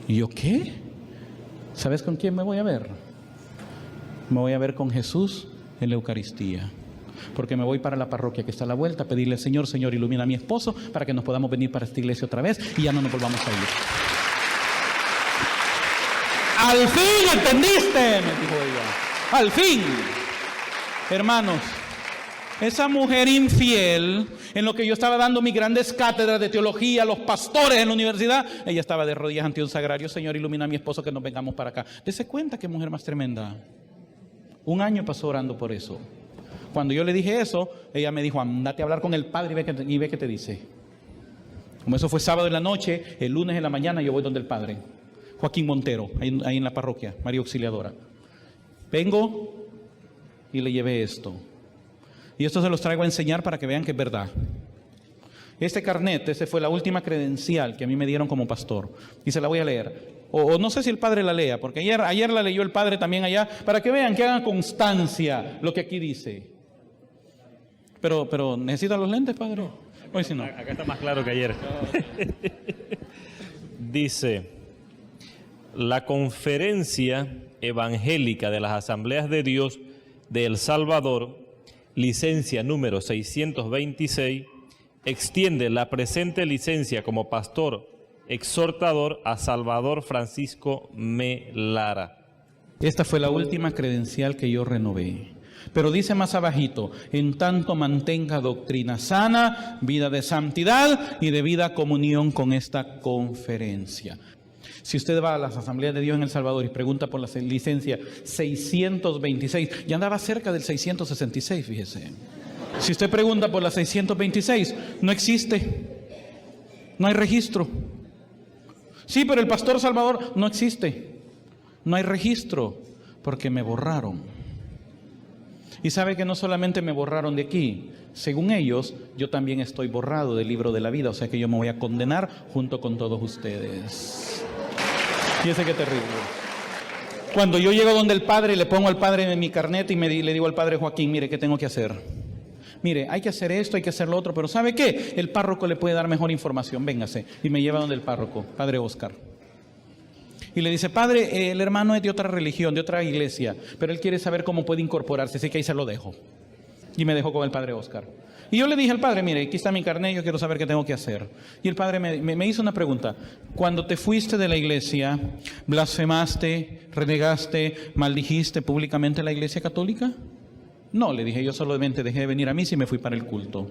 ¿Y yo qué? ¿Sabes con quién me voy a ver? Me voy a ver con Jesús en la Eucaristía. Porque me voy para la parroquia que está a la vuelta a pedirle al Señor, Señor, ilumina a mi esposo para que nos podamos venir para esta iglesia otra vez y ya no nos volvamos a ir. ¡Al fin entendiste!, me dijo ella. ¡Al fin! Hermanos, esa mujer infiel, en lo que yo estaba dando mis grandes cátedras de teología a los pastores en la universidad, ella estaba de rodillas ante un sagrario. Señor, ilumina a mi esposo que nos vengamos para acá. Dese cuenta qué mujer más tremenda. Un año pasó orando por eso. Cuando yo le dije eso, ella me dijo, andate a hablar con el padre y ve qué te dice. Como eso fue sábado en la noche, el lunes en la mañana yo voy donde el padre Joaquín Montero, ahí en la parroquia, María Auxiliadora. Vengo y le llevé esto. Y esto se los traigo a enseñar para que vean que es verdad. Este carnet, esa fue la última credencial que a mí me dieron como pastor. Y se la voy a leer. O no sé si el padre la lea, porque ayer la leyó el padre también allá, para que vean, que hagan constancia lo que aquí dice. Pero ¿necesitan los lentes, padre? Hoy si no. Acá está más claro que ayer. Dice, la Conferencia Evangélica de las Asambleas de Dios de El Salvador, licencia número 626, extiende la presente licencia como pastor exhortador a Salvador Francisco M. Lara. Esta fue la última credencial que yo renové. Pero dice más abajito, en tanto mantenga doctrina sana, vida de santidad y de vida comunión con esta conferencia. Si usted va a las Asambleas de Dios en El Salvador y pregunta por la licencia 626, ya andaba cerca del 666, fíjese. Si usted pregunta por la 626, no existe, no hay registro. Sí, pero el pastor Salvador no existe. No hay registro porque me borraron. Y sabe que no solamente me borraron de aquí, según ellos, yo también estoy borrado del libro de la vida, o sea que yo me voy a condenar junto con todos ustedes. Fíjese qué terrible. Cuando yo llego donde el Padre, le pongo al Padre en mi carnet y le digo al Padre Joaquín, mire, ¿qué tengo que hacer? Mire, hay que hacer esto, hay que hacer lo otro, pero ¿sabe qué? El párroco le puede dar mejor información, véngase. Y me lleva donde el párroco, Padre Oscar. Y le dice, Padre, el hermano es de otra religión, de otra iglesia, pero él quiere saber cómo puede incorporarse, así que ahí se lo dejo. Y me dejó con el Padre Oscar. Y yo le dije al Padre, mire, aquí está mi carnet, yo quiero saber qué tengo que hacer. Y el Padre me hizo una pregunta. Cuando te fuiste de la iglesia, ¿blasfemaste, renegaste, maldijiste públicamente la iglesia católica? No, le dije, yo solamente dejé de venir a misa y me fui para el culto.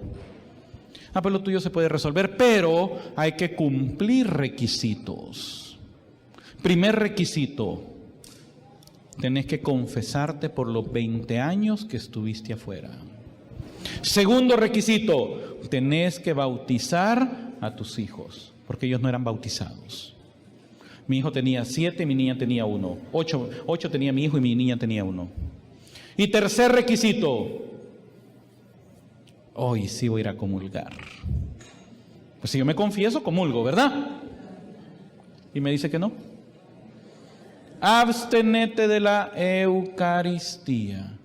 Ah, pues lo tuyo se puede resolver, pero hay que cumplir requisitos. Primer requisito, tenés que confesarte por los 20 años que estuviste afuera. Segundo requisito, tenés que bautizar a tus hijos, porque ellos no eran bautizados. Mi hijo tenía 7, mi niña tenía 1. 8 tenía mi hijo y mi niña tenía 1. Y tercer requisito, hoy sí voy a ir a comulgar. Pues si yo me confieso, comulgo, ¿verdad? Y me dice que no. Abstenete de la Eucaristía.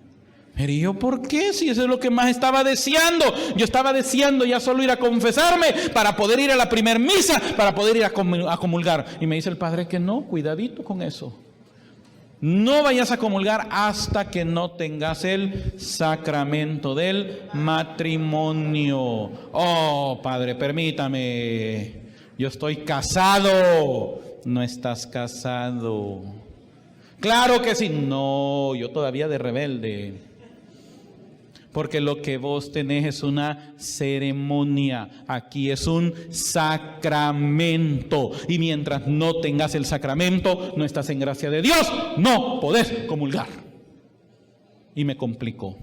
Pero ¿y yo por qué? Si eso es lo que más estaba deseando. Yo estaba deseando ya solo ir a confesarme para poder ir a la primer misa, para poder ir a comulgar. Y me dice el Padre que no, cuidadito con eso. No vayas a comulgar hasta que no tengas el sacramento del matrimonio. Oh, Padre, permítame. Yo estoy casado. No estás casado. Claro que sí. No, yo todavía de rebelde. Porque lo que vos tenés es una ceremonia. Aquí es un sacramento. Y mientras no tengas el sacramento, no estás en gracia de Dios. No podés comulgar. Y me complicó.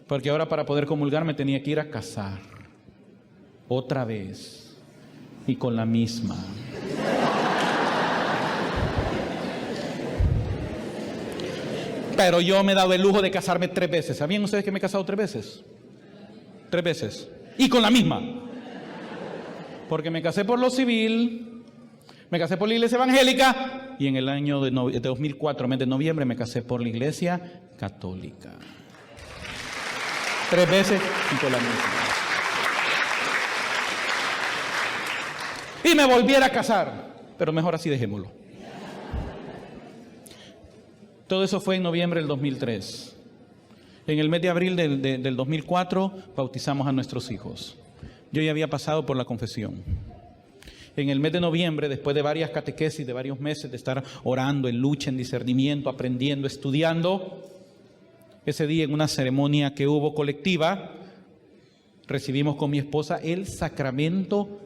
Porque ahora para poder comulgar me tenía que ir a casar. Otra vez. Y con la misma. Pero yo me he dado el lujo de casarme 3 veces. ¿Sabían ustedes que me he casado 3 veces? 3 veces. Y con la misma. Porque me casé por lo civil, me casé por la iglesia evangélica y en el año de 2004, mes de noviembre, me casé por la iglesia católica. 3 veces y con la misma. Y me volviera a casar. Pero mejor así, dejémoslo. Todo eso fue en noviembre del 2003. En el mes de abril del 2004 bautizamos a nuestros hijos. Yo ya había pasado por la confesión. En el mes de noviembre, después de varias catequesis, de varios meses de estar orando, en lucha, en discernimiento, aprendiendo, estudiando, ese día en una ceremonia que hubo colectiva, recibimos con mi esposa el sacramento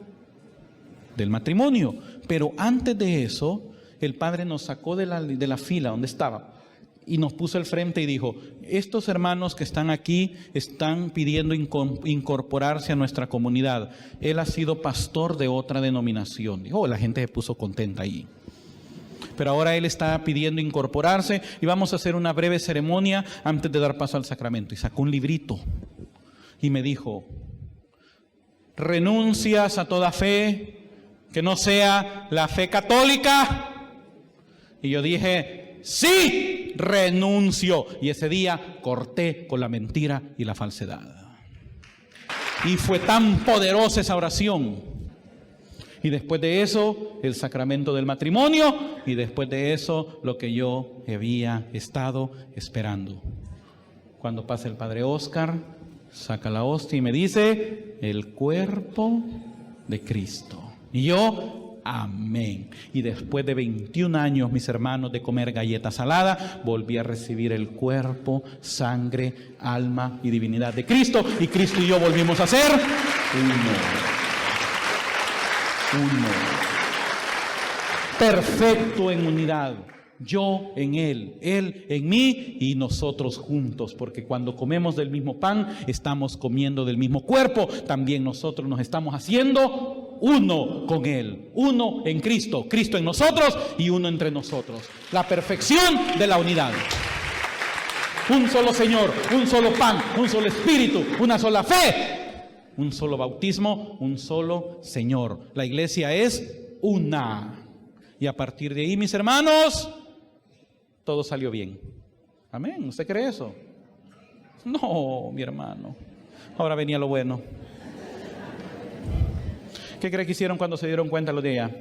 del matrimonio. Pero antes de eso, el Padre nos sacó de la fila donde estaba y nos puso al frente y dijo, estos hermanos que están aquí están pidiendo incorporarse a nuestra comunidad. Él ha sido pastor de otra denominación. Dijo, la gente se puso contenta ahí. Pero ahora él está pidiendo incorporarse y vamos a hacer una breve ceremonia antes de dar paso al sacramento. Y sacó un librito y me dijo, ¿renuncias a toda fe que no sea la fe católica? Y yo dije, sí, renuncio. Y ese día corté con la mentira y la falsedad. Y fue tan poderosa esa oración. Y después de eso, el sacramento del matrimonio. Y después de eso, lo que yo había estado esperando. Cuando pasa el Padre Oscar, saca la hostia y me dice, el cuerpo de Cristo. Y yo... amén. Y después de 21 años, mis hermanos, de comer galleta salada, volví a recibir el cuerpo, sangre, alma y divinidad de Cristo. Y Cristo y yo volvimos a ser uno. Perfecto en unidad. Yo en Él en mí y nosotros juntos. Porque cuando comemos del mismo pan, estamos comiendo del mismo cuerpo. También nosotros nos estamos haciendo uno con Él, uno en Cristo, Cristo en nosotros y uno entre nosotros. La perfección de la unidad. Un solo Señor, un solo pan, un solo Espíritu, una sola fe, un solo bautismo, un solo Señor. La iglesia es una. Y a partir de ahí, mis hermanos, todo salió bien. Amén. ¿Usted cree eso? No, mi hermano. Ahora venía lo bueno. ¿Qué cree que hicieron cuando se dieron cuenta los de allá?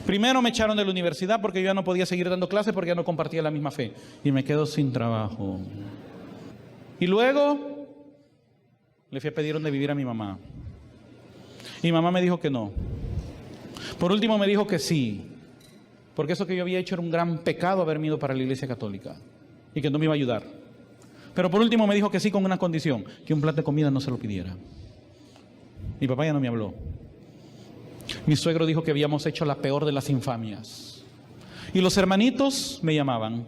Primero me echaron de la universidad porque yo ya no podía seguir dando clases porque ya no compartía la misma fe. Y me quedo sin trabajo. Y luego le fui a pedir donde vivir a mi mamá. Y mi mamá me dijo que no. Por último me dijo que sí. Porque eso que yo había hecho era un gran pecado haberme ido para la iglesia católica. Y que no me iba a ayudar. Pero por último me dijo que sí con una condición. Que un plato de comida no se lo pidiera. Mi papá ya no me habló. Mi suegro dijo que habíamos hecho la peor de las infamias. Y los hermanitos me llamaban.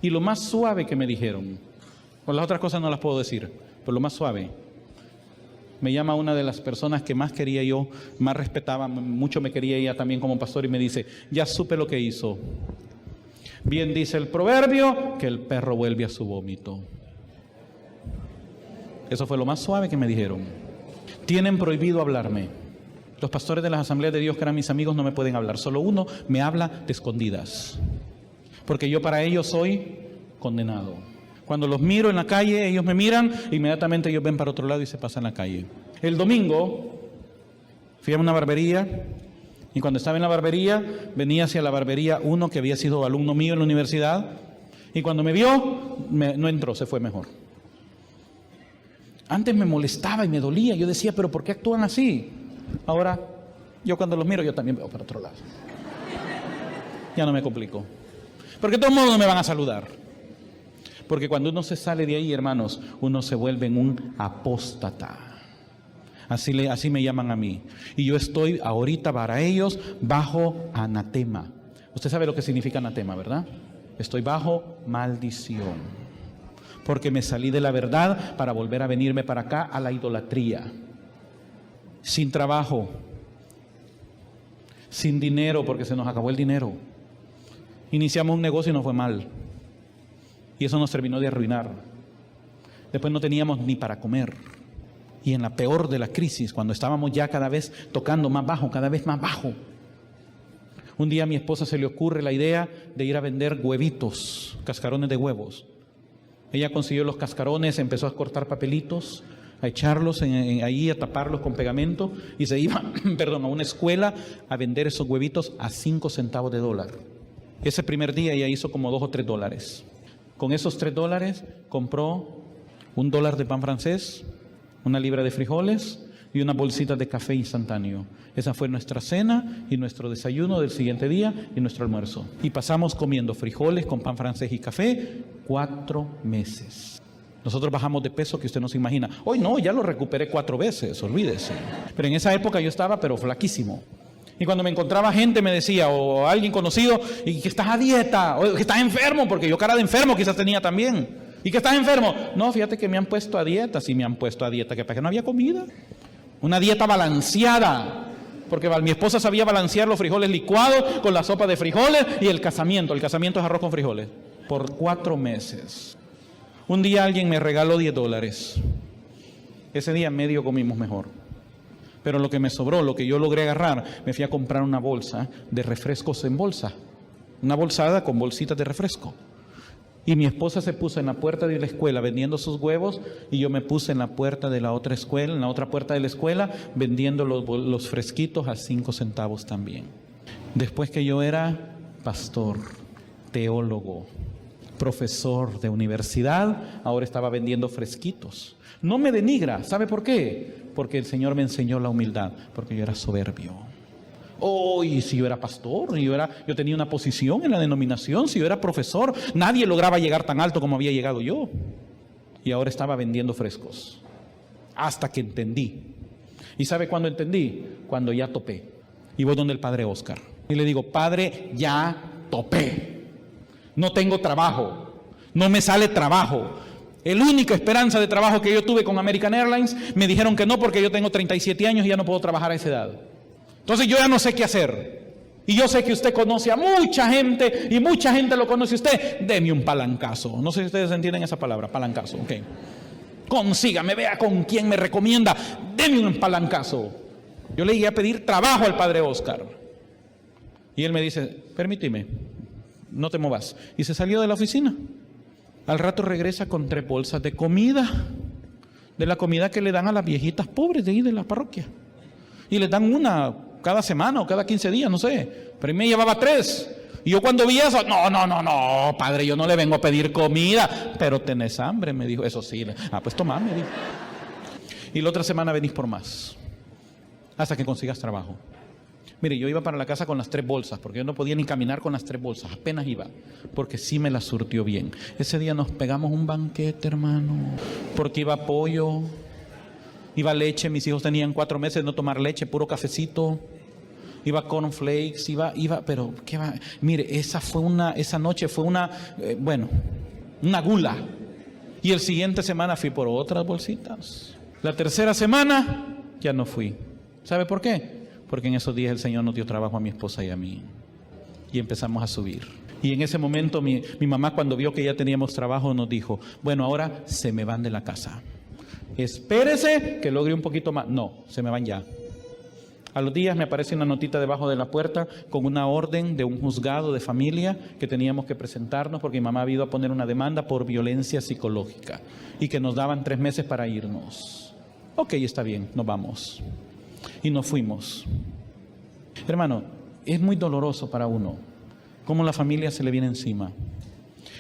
Y lo más suave que me dijeron, con las otras cosas no las puedo decir, pero lo más suave, me llama una de las personas que más quería yo, más respetaba, mucho me quería ella también como pastor, y me dice: ya supe lo que hizo. Bien dice el proverbio, que el perro vuelve a su vómito. Eso fue lo más suave que me dijeron. Tienen prohibido hablarme. Los pastores de las asambleas de Dios, que eran mis amigos, no me pueden hablar. Solo uno me habla de escondidas. Porque yo para ellos soy condenado. Cuando los miro en la calle, ellos me miran, inmediatamente ellos ven para otro lado y se pasan la calle. El domingo fui a una barbería, y cuando estaba en la barbería, venía hacia la barbería uno que había sido alumno mío en la universidad, y cuando me vio, no entró, se fue mejor. Antes me molestaba y me dolía, yo decía: pero ¿por qué actúan así? Ahora, yo cuando los miro, yo también veo para otro lado. Ya no me complico. Porque de todos modos no me van a saludar. Porque cuando uno se sale de ahí, hermanos, uno se vuelve en un apóstata. Así me llaman a mí. Y yo estoy ahorita para ellos bajo anatema. Usted sabe lo que significa anatema, ¿verdad? Estoy bajo maldición. Porque me salí de la verdad para volver a venirme para acá a la idolatría. Sin trabajo, sin dinero, porque se nos acabó el dinero. Iniciamos un negocio y nos fue mal. Y eso nos terminó de arruinar. Después no teníamos ni para comer. Y en la peor de la crisis, cuando estábamos ya cada vez tocando más bajo, cada vez más bajo, un día a mi esposa se le ocurre la idea de ir a vender huevitos, cascarones de huevos. Ella consiguió los cascarones, empezó a cortar papelitos, a echarlos ahí, a taparlos con pegamento, y se iba a una escuela a vender esos huevitos a 5 centavos de dólar. Ese primer día ella hizo como $2 o $3. Con esos $3 compró $1 de pan francés, 1 libra de frijoles y una bolsita de café instantáneo. Esa fue nuestra cena y nuestro desayuno del siguiente día y nuestro almuerzo. Y pasamos comiendo frijoles con pan francés y café 4 meses. Nosotros bajamos de peso que usted no se imagina. Hoy no, ya lo recuperé 4 veces, olvídese. Pero en esa época yo estaba flaquísimo. Y cuando me encontraba gente me decía, o alguien conocido, y que estás a dieta, o que estás enfermo, porque yo cara de enfermo quizás tenía también. ¿Y que estás enfermo? No, fíjate que me han puesto a dieta. Sí, me han puesto a dieta, que para que no había comida. Una dieta balanceada. Porque mi esposa sabía balancear los frijoles licuados con la sopa de frijoles y el casamiento. El casamiento es arroz con frijoles. Por 4 meses. Un día alguien me regaló $10. Ese día medio comimos mejor. Pero lo que me sobró, lo que yo logré agarrar, me fui a comprar una bolsa de refrescos en bolsa. Una bolsada con bolsitas de refresco. Y mi esposa se puso en la puerta de la escuela vendiendo sus huevos, y yo me puse en la puerta de la otra escuela, en la otra puerta de la escuela, vendiendo los fresquitos a 5 centavos también. Después que yo era pastor, teólogo, profesor de universidad, ahora estaba vendiendo fresquitos. No me denigra, ¿sabe por qué? Porque el Señor me enseñó la humildad, porque yo era soberbio. Y si yo era pastor, yo tenía una posición en la denominación, si yo era profesor, nadie lograba llegar tan alto como había llegado yo. Y ahora estaba vendiendo frescos. Hasta que entendí. ¿Y sabe cuándo entendí? Cuando ya topé. Y voy donde el padre Oscar. Y le digo: Padre, ya topé. No tengo trabajo. No me sale trabajo. La única esperanza de trabajo que yo tuve con American Airlines, me dijeron que no porque yo tengo 37 años y ya no puedo trabajar a esa edad. Entonces yo ya no sé qué hacer. Y yo sé que usted conoce a mucha gente y mucha gente lo conoce a usted. Deme un palancazo. No sé si ustedes entienden esa palabra, palancazo. Ok. Consígame, vea con quién me recomienda. Deme un palancazo. Yo le llegué a pedir trabajo al padre Oscar. Y él me dice, permíteme, no te movas. Y se salió de la oficina. Al rato regresa con 3 bolsas de comida. De la comida que le dan a las viejitas pobres de ahí de la parroquia. Y les dan una cada semana o cada 15 días, no sé. Pero a mí me llevaba 3. Y yo cuando vi eso, no, padre, yo no le vengo a pedir comida. Pero tenés hambre, me dijo. Eso sí. Pues tomá, me dijo. Y la otra semana venís por más. Hasta que consigas trabajo. Mire, yo iba para la casa con las 3 bolsas, porque yo no podía ni caminar con las 3 bolsas, apenas iba, porque sí me las surtió bien. Ese día nos pegamos un banquete, hermano, porque iba pollo, iba leche, mis hijos tenían 4 meses de no tomar leche, puro cafecito, iba cornflakes, pero ¿qué va? Mire, esa noche fue una gula. Y el siguiente semana fui por otras bolsitas. La tercera semana ya no fui. ¿Sabe por qué? Porque en esos días el Señor nos dio trabajo a mi esposa y a mí. Y empezamos a subir. Y en ese momento mi mamá, cuando vio que ya teníamos trabajo, nos dijo, bueno, ahora se me van de la casa. Espérese que logre un poquito más. No, se me van ya. A los días me aparece una notita debajo de la puerta con una orden de un juzgado de familia que teníamos que presentarnos porque mi mamá había ido a poner una demanda por violencia psicológica y que nos daban 3 meses para irnos. Ok, está bien, nos vamos. Y nos fuimos. Hermano, es muy doloroso para uno cómo la familia se le viene encima.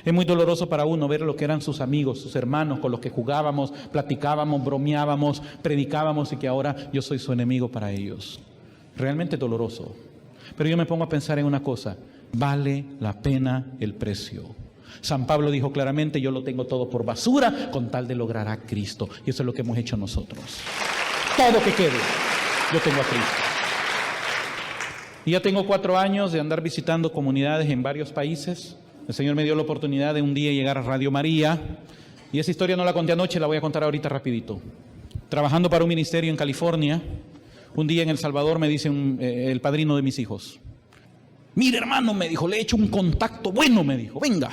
Es muy doloroso para uno ver lo que eran sus amigos, sus hermanos con los que jugábamos, platicábamos, bromeábamos, predicábamos y que ahora yo soy su enemigo para ellos. Realmente doloroso. Pero yo me pongo a pensar en una cosa, vale la pena el precio. San Pablo dijo claramente, yo lo tengo todo por basura con tal de lograr a Cristo. Y eso es lo que hemos hecho nosotros. Todo que quede. Yo tengo a Cristo. Y ya tengo 4 años de andar visitando comunidades en varios países. El Señor me dio la oportunidad de un día llegar a Radio María. Y esa historia no la conté anoche, la voy a contar ahorita rapidito. Trabajando para un ministerio en California, un día en El Salvador me dice el padrino de mis hijos. Mire, hermano, me dijo, le he hecho un contacto bueno, me dijo, venga.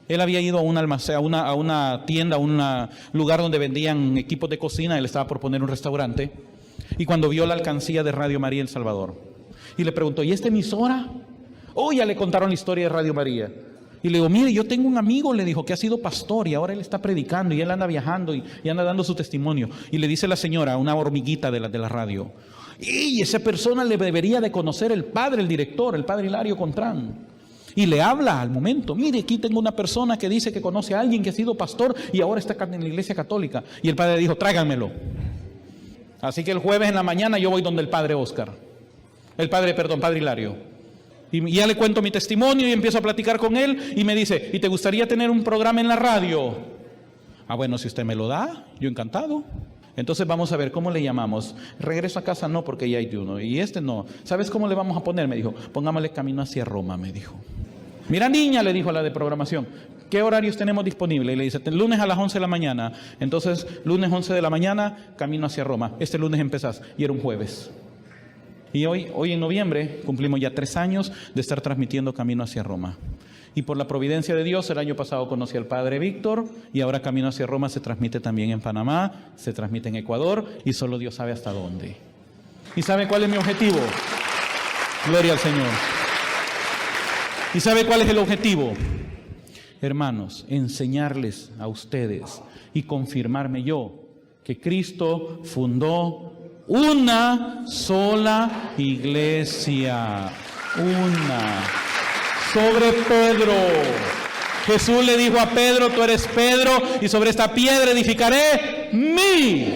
Él había ido a un almacén, a una tienda, a un lugar donde vendían equipos de cocina. Él estaba por poner un restaurante. Y cuando vio la alcancía de Radio María El Salvador, y le preguntó, ¿y esta emisora? Oh, ya le contaron la historia de Radio María. Y le digo, mire, yo tengo un amigo, le dijo, que ha sido pastor y ahora él está predicando y él anda viajando y anda dando su testimonio. Y le dice la señora, una hormiguita de la radio, y esa persona le debería de conocer el padre, el director, el padre Hilario Contrán. Y le habla al momento, mire, aquí tengo una persona que dice que conoce a alguien que ha sido pastor y ahora está en la iglesia católica. Y el padre dijo, tráiganmelo. Así que el jueves en la mañana yo voy donde el padre Oscar. Padre Hilario. Y ya le cuento mi testimonio y empiezo a platicar con él y me dice, ¿y te gustaría tener un programa en la radio? Bueno, si usted me lo da, yo encantado. Entonces vamos a ver, ¿cómo le llamamos? Regreso a casa no, porque ya hay de uno. Y no. ¿Sabes cómo le vamos a poner? Me dijo, pongámosle Camino hacia Roma, me dijo. Mira, niña, le dijo a la de programación, ¿qué horarios tenemos disponibles? Y le dice, lunes a las 11 de la mañana. Entonces, lunes 11 de la mañana, Camino hacia Roma. Este lunes empezás. Y era un jueves. Y hoy en noviembre cumplimos ya 3 años de estar transmitiendo Camino hacia Roma. Y por la providencia de Dios, el año pasado conocí al padre Víctor y ahora Camino hacia Roma se transmite también en Panamá, se transmite en Ecuador y solo Dios sabe hasta dónde. ¿Y sabe cuál es mi objetivo? Gloria al Señor. ¿Y sabe cuál es el objetivo? Hermanos, enseñarles a ustedes y confirmarme yo que Cristo fundó una sola iglesia, una, sobre Pedro. Jesús le dijo a Pedro, tú eres Pedro, y sobre esta piedra edificaré mi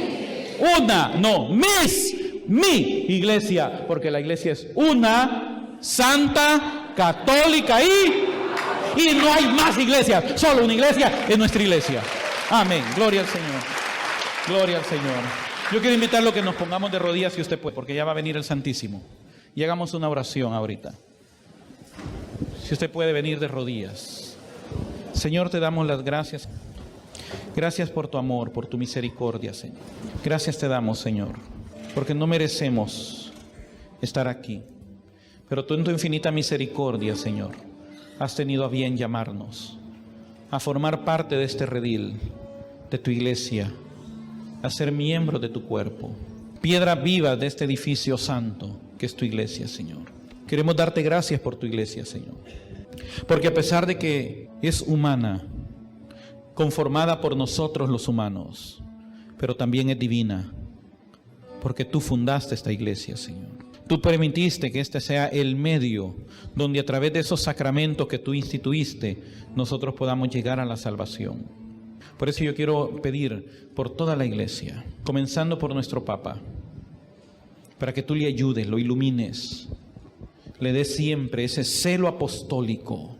iglesia, porque la iglesia es una, santa, católica y no hay más iglesias, solo una iglesia es nuestra iglesia. Amén, gloria al Señor, gloria al Señor. Yo quiero invitarlo a que nos pongamos de rodillas si usted puede, porque ya va a venir el Santísimo. Y hagamos una oración ahorita. Si usted puede venir de rodillas. Señor, te damos las gracias. Gracias por tu amor, por tu misericordia, Señor. Gracias te damos, Señor, porque no merecemos estar aquí. Pero tú en tu infinita misericordia, Señor, has tenido a bien llamarnos a formar parte de este redil, de tu iglesia, a ser miembros de tu cuerpo, piedra viva de este edificio santo que es tu iglesia, Señor. Queremos darte gracias por tu iglesia, Señor, porque a pesar de que es humana, conformada por nosotros los humanos, pero también es divina, porque tú fundaste esta iglesia, Señor. Tú permitiste que este sea el medio donde a través de esos sacramentos que tú instituiste, nosotros podamos llegar a la salvación. Por eso yo quiero pedir por toda la iglesia, comenzando por nuestro Papa, para que tú le ayudes, lo ilumines, le des siempre ese celo apostólico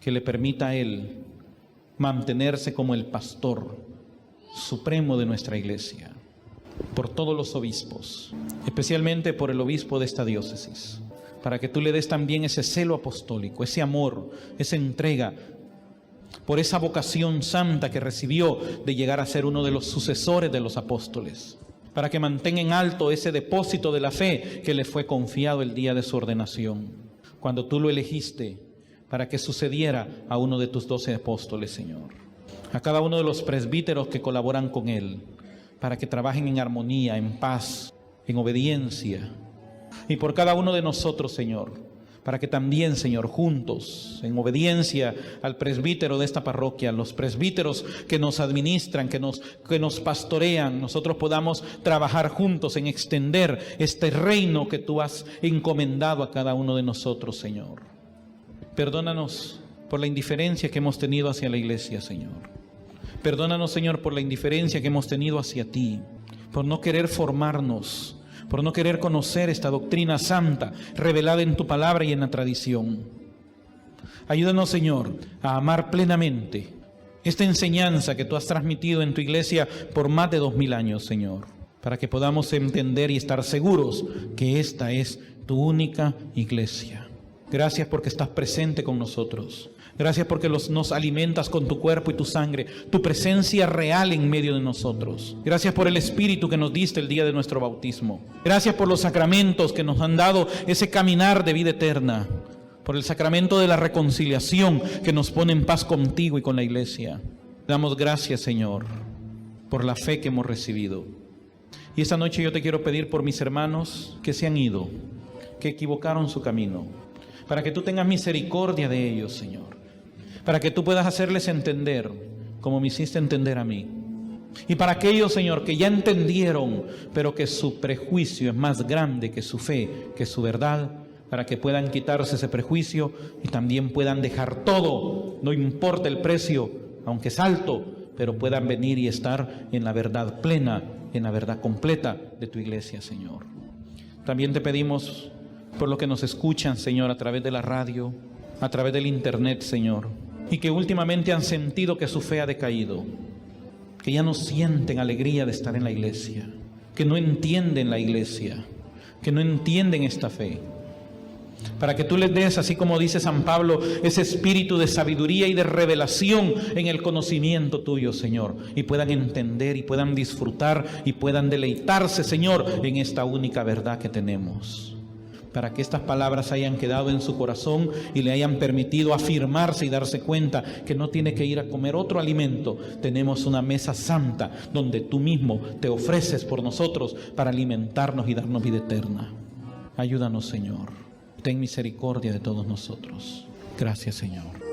que le permita a él mantenerse como el pastor supremo de nuestra iglesia, por todos los obispos, especialmente por el obispo de esta diócesis, para que tú le des también ese celo apostólico, ese amor, esa entrega, por esa vocación santa que recibió de llegar a ser uno de los sucesores de los apóstoles, para que mantenga en alto ese depósito de la fe que le fue confiado el día de su ordenación, cuando tú lo elegiste para que sucediera a uno de tus 12 apóstoles, Señor. A cada uno de los presbíteros que colaboran con él, para que trabajen en armonía, en paz, en obediencia. Y por cada uno de nosotros, Señor, para que también, Señor, juntos, en obediencia al presbítero de esta parroquia, los presbíteros que nos administran, que nos pastorean, nosotros podamos trabajar juntos en extender este reino que tú has encomendado a cada uno de nosotros, Señor. Perdónanos por la indiferencia que hemos tenido hacia la iglesia, Señor. Perdónanos, Señor, por la indiferencia que hemos tenido hacia ti, por no querer formarnos, por no querer conocer esta doctrina santa revelada en tu palabra y en la tradición. Ayúdanos, Señor, a amar plenamente esta enseñanza que tú has transmitido en tu iglesia por más de 2000 años, Señor, para que podamos entender y estar seguros que esta es tu única iglesia. Gracias porque estás presente con nosotros. Gracias porque nos alimentas con tu cuerpo y tu sangre, tu presencia real en medio de nosotros. Gracias por el Espíritu que nos diste el día de nuestro bautismo. Gracias por los sacramentos que nos han dado ese caminar de vida eterna. Por el sacramento de la reconciliación que nos pone en paz contigo y con la iglesia. Damos gracias, Señor, por la fe que hemos recibido. Y esta noche yo te quiero pedir por mis hermanos que se han ido, que equivocaron su camino, para que tú tengas misericordia de ellos, Señor. Para que tú puedas hacerles entender como me hiciste entender a mí. Y para aquellos, Señor, que ya entendieron, pero que su prejuicio es más grande que su fe, que su verdad, para que puedan quitarse ese prejuicio y también puedan dejar todo, no importa el precio, aunque es alto, pero puedan venir y estar en la verdad plena, en la verdad completa de tu iglesia, Señor. También te pedimos por lo que nos escuchan, Señor, a través de la radio, a través del internet, Señor, y que últimamente han sentido que su fe ha decaído, que ya no sienten alegría de estar en la iglesia, que no entienden la iglesia, que no entienden esta fe. Para que tú les des, así como dice San Pablo, ese espíritu de sabiduría y de revelación en el conocimiento tuyo, Señor, y puedan entender y puedan disfrutar y puedan deleitarse, Señor, en esta única verdad que tenemos. Para que estas palabras hayan quedado en su corazón y le hayan permitido afirmarse y darse cuenta que no tiene que ir a comer otro alimento. Tenemos una mesa santa donde tú mismo te ofreces por nosotros para alimentarnos y darnos vida eterna. Ayúdanos, Señor. Ten misericordia de todos nosotros. Gracias, Señor.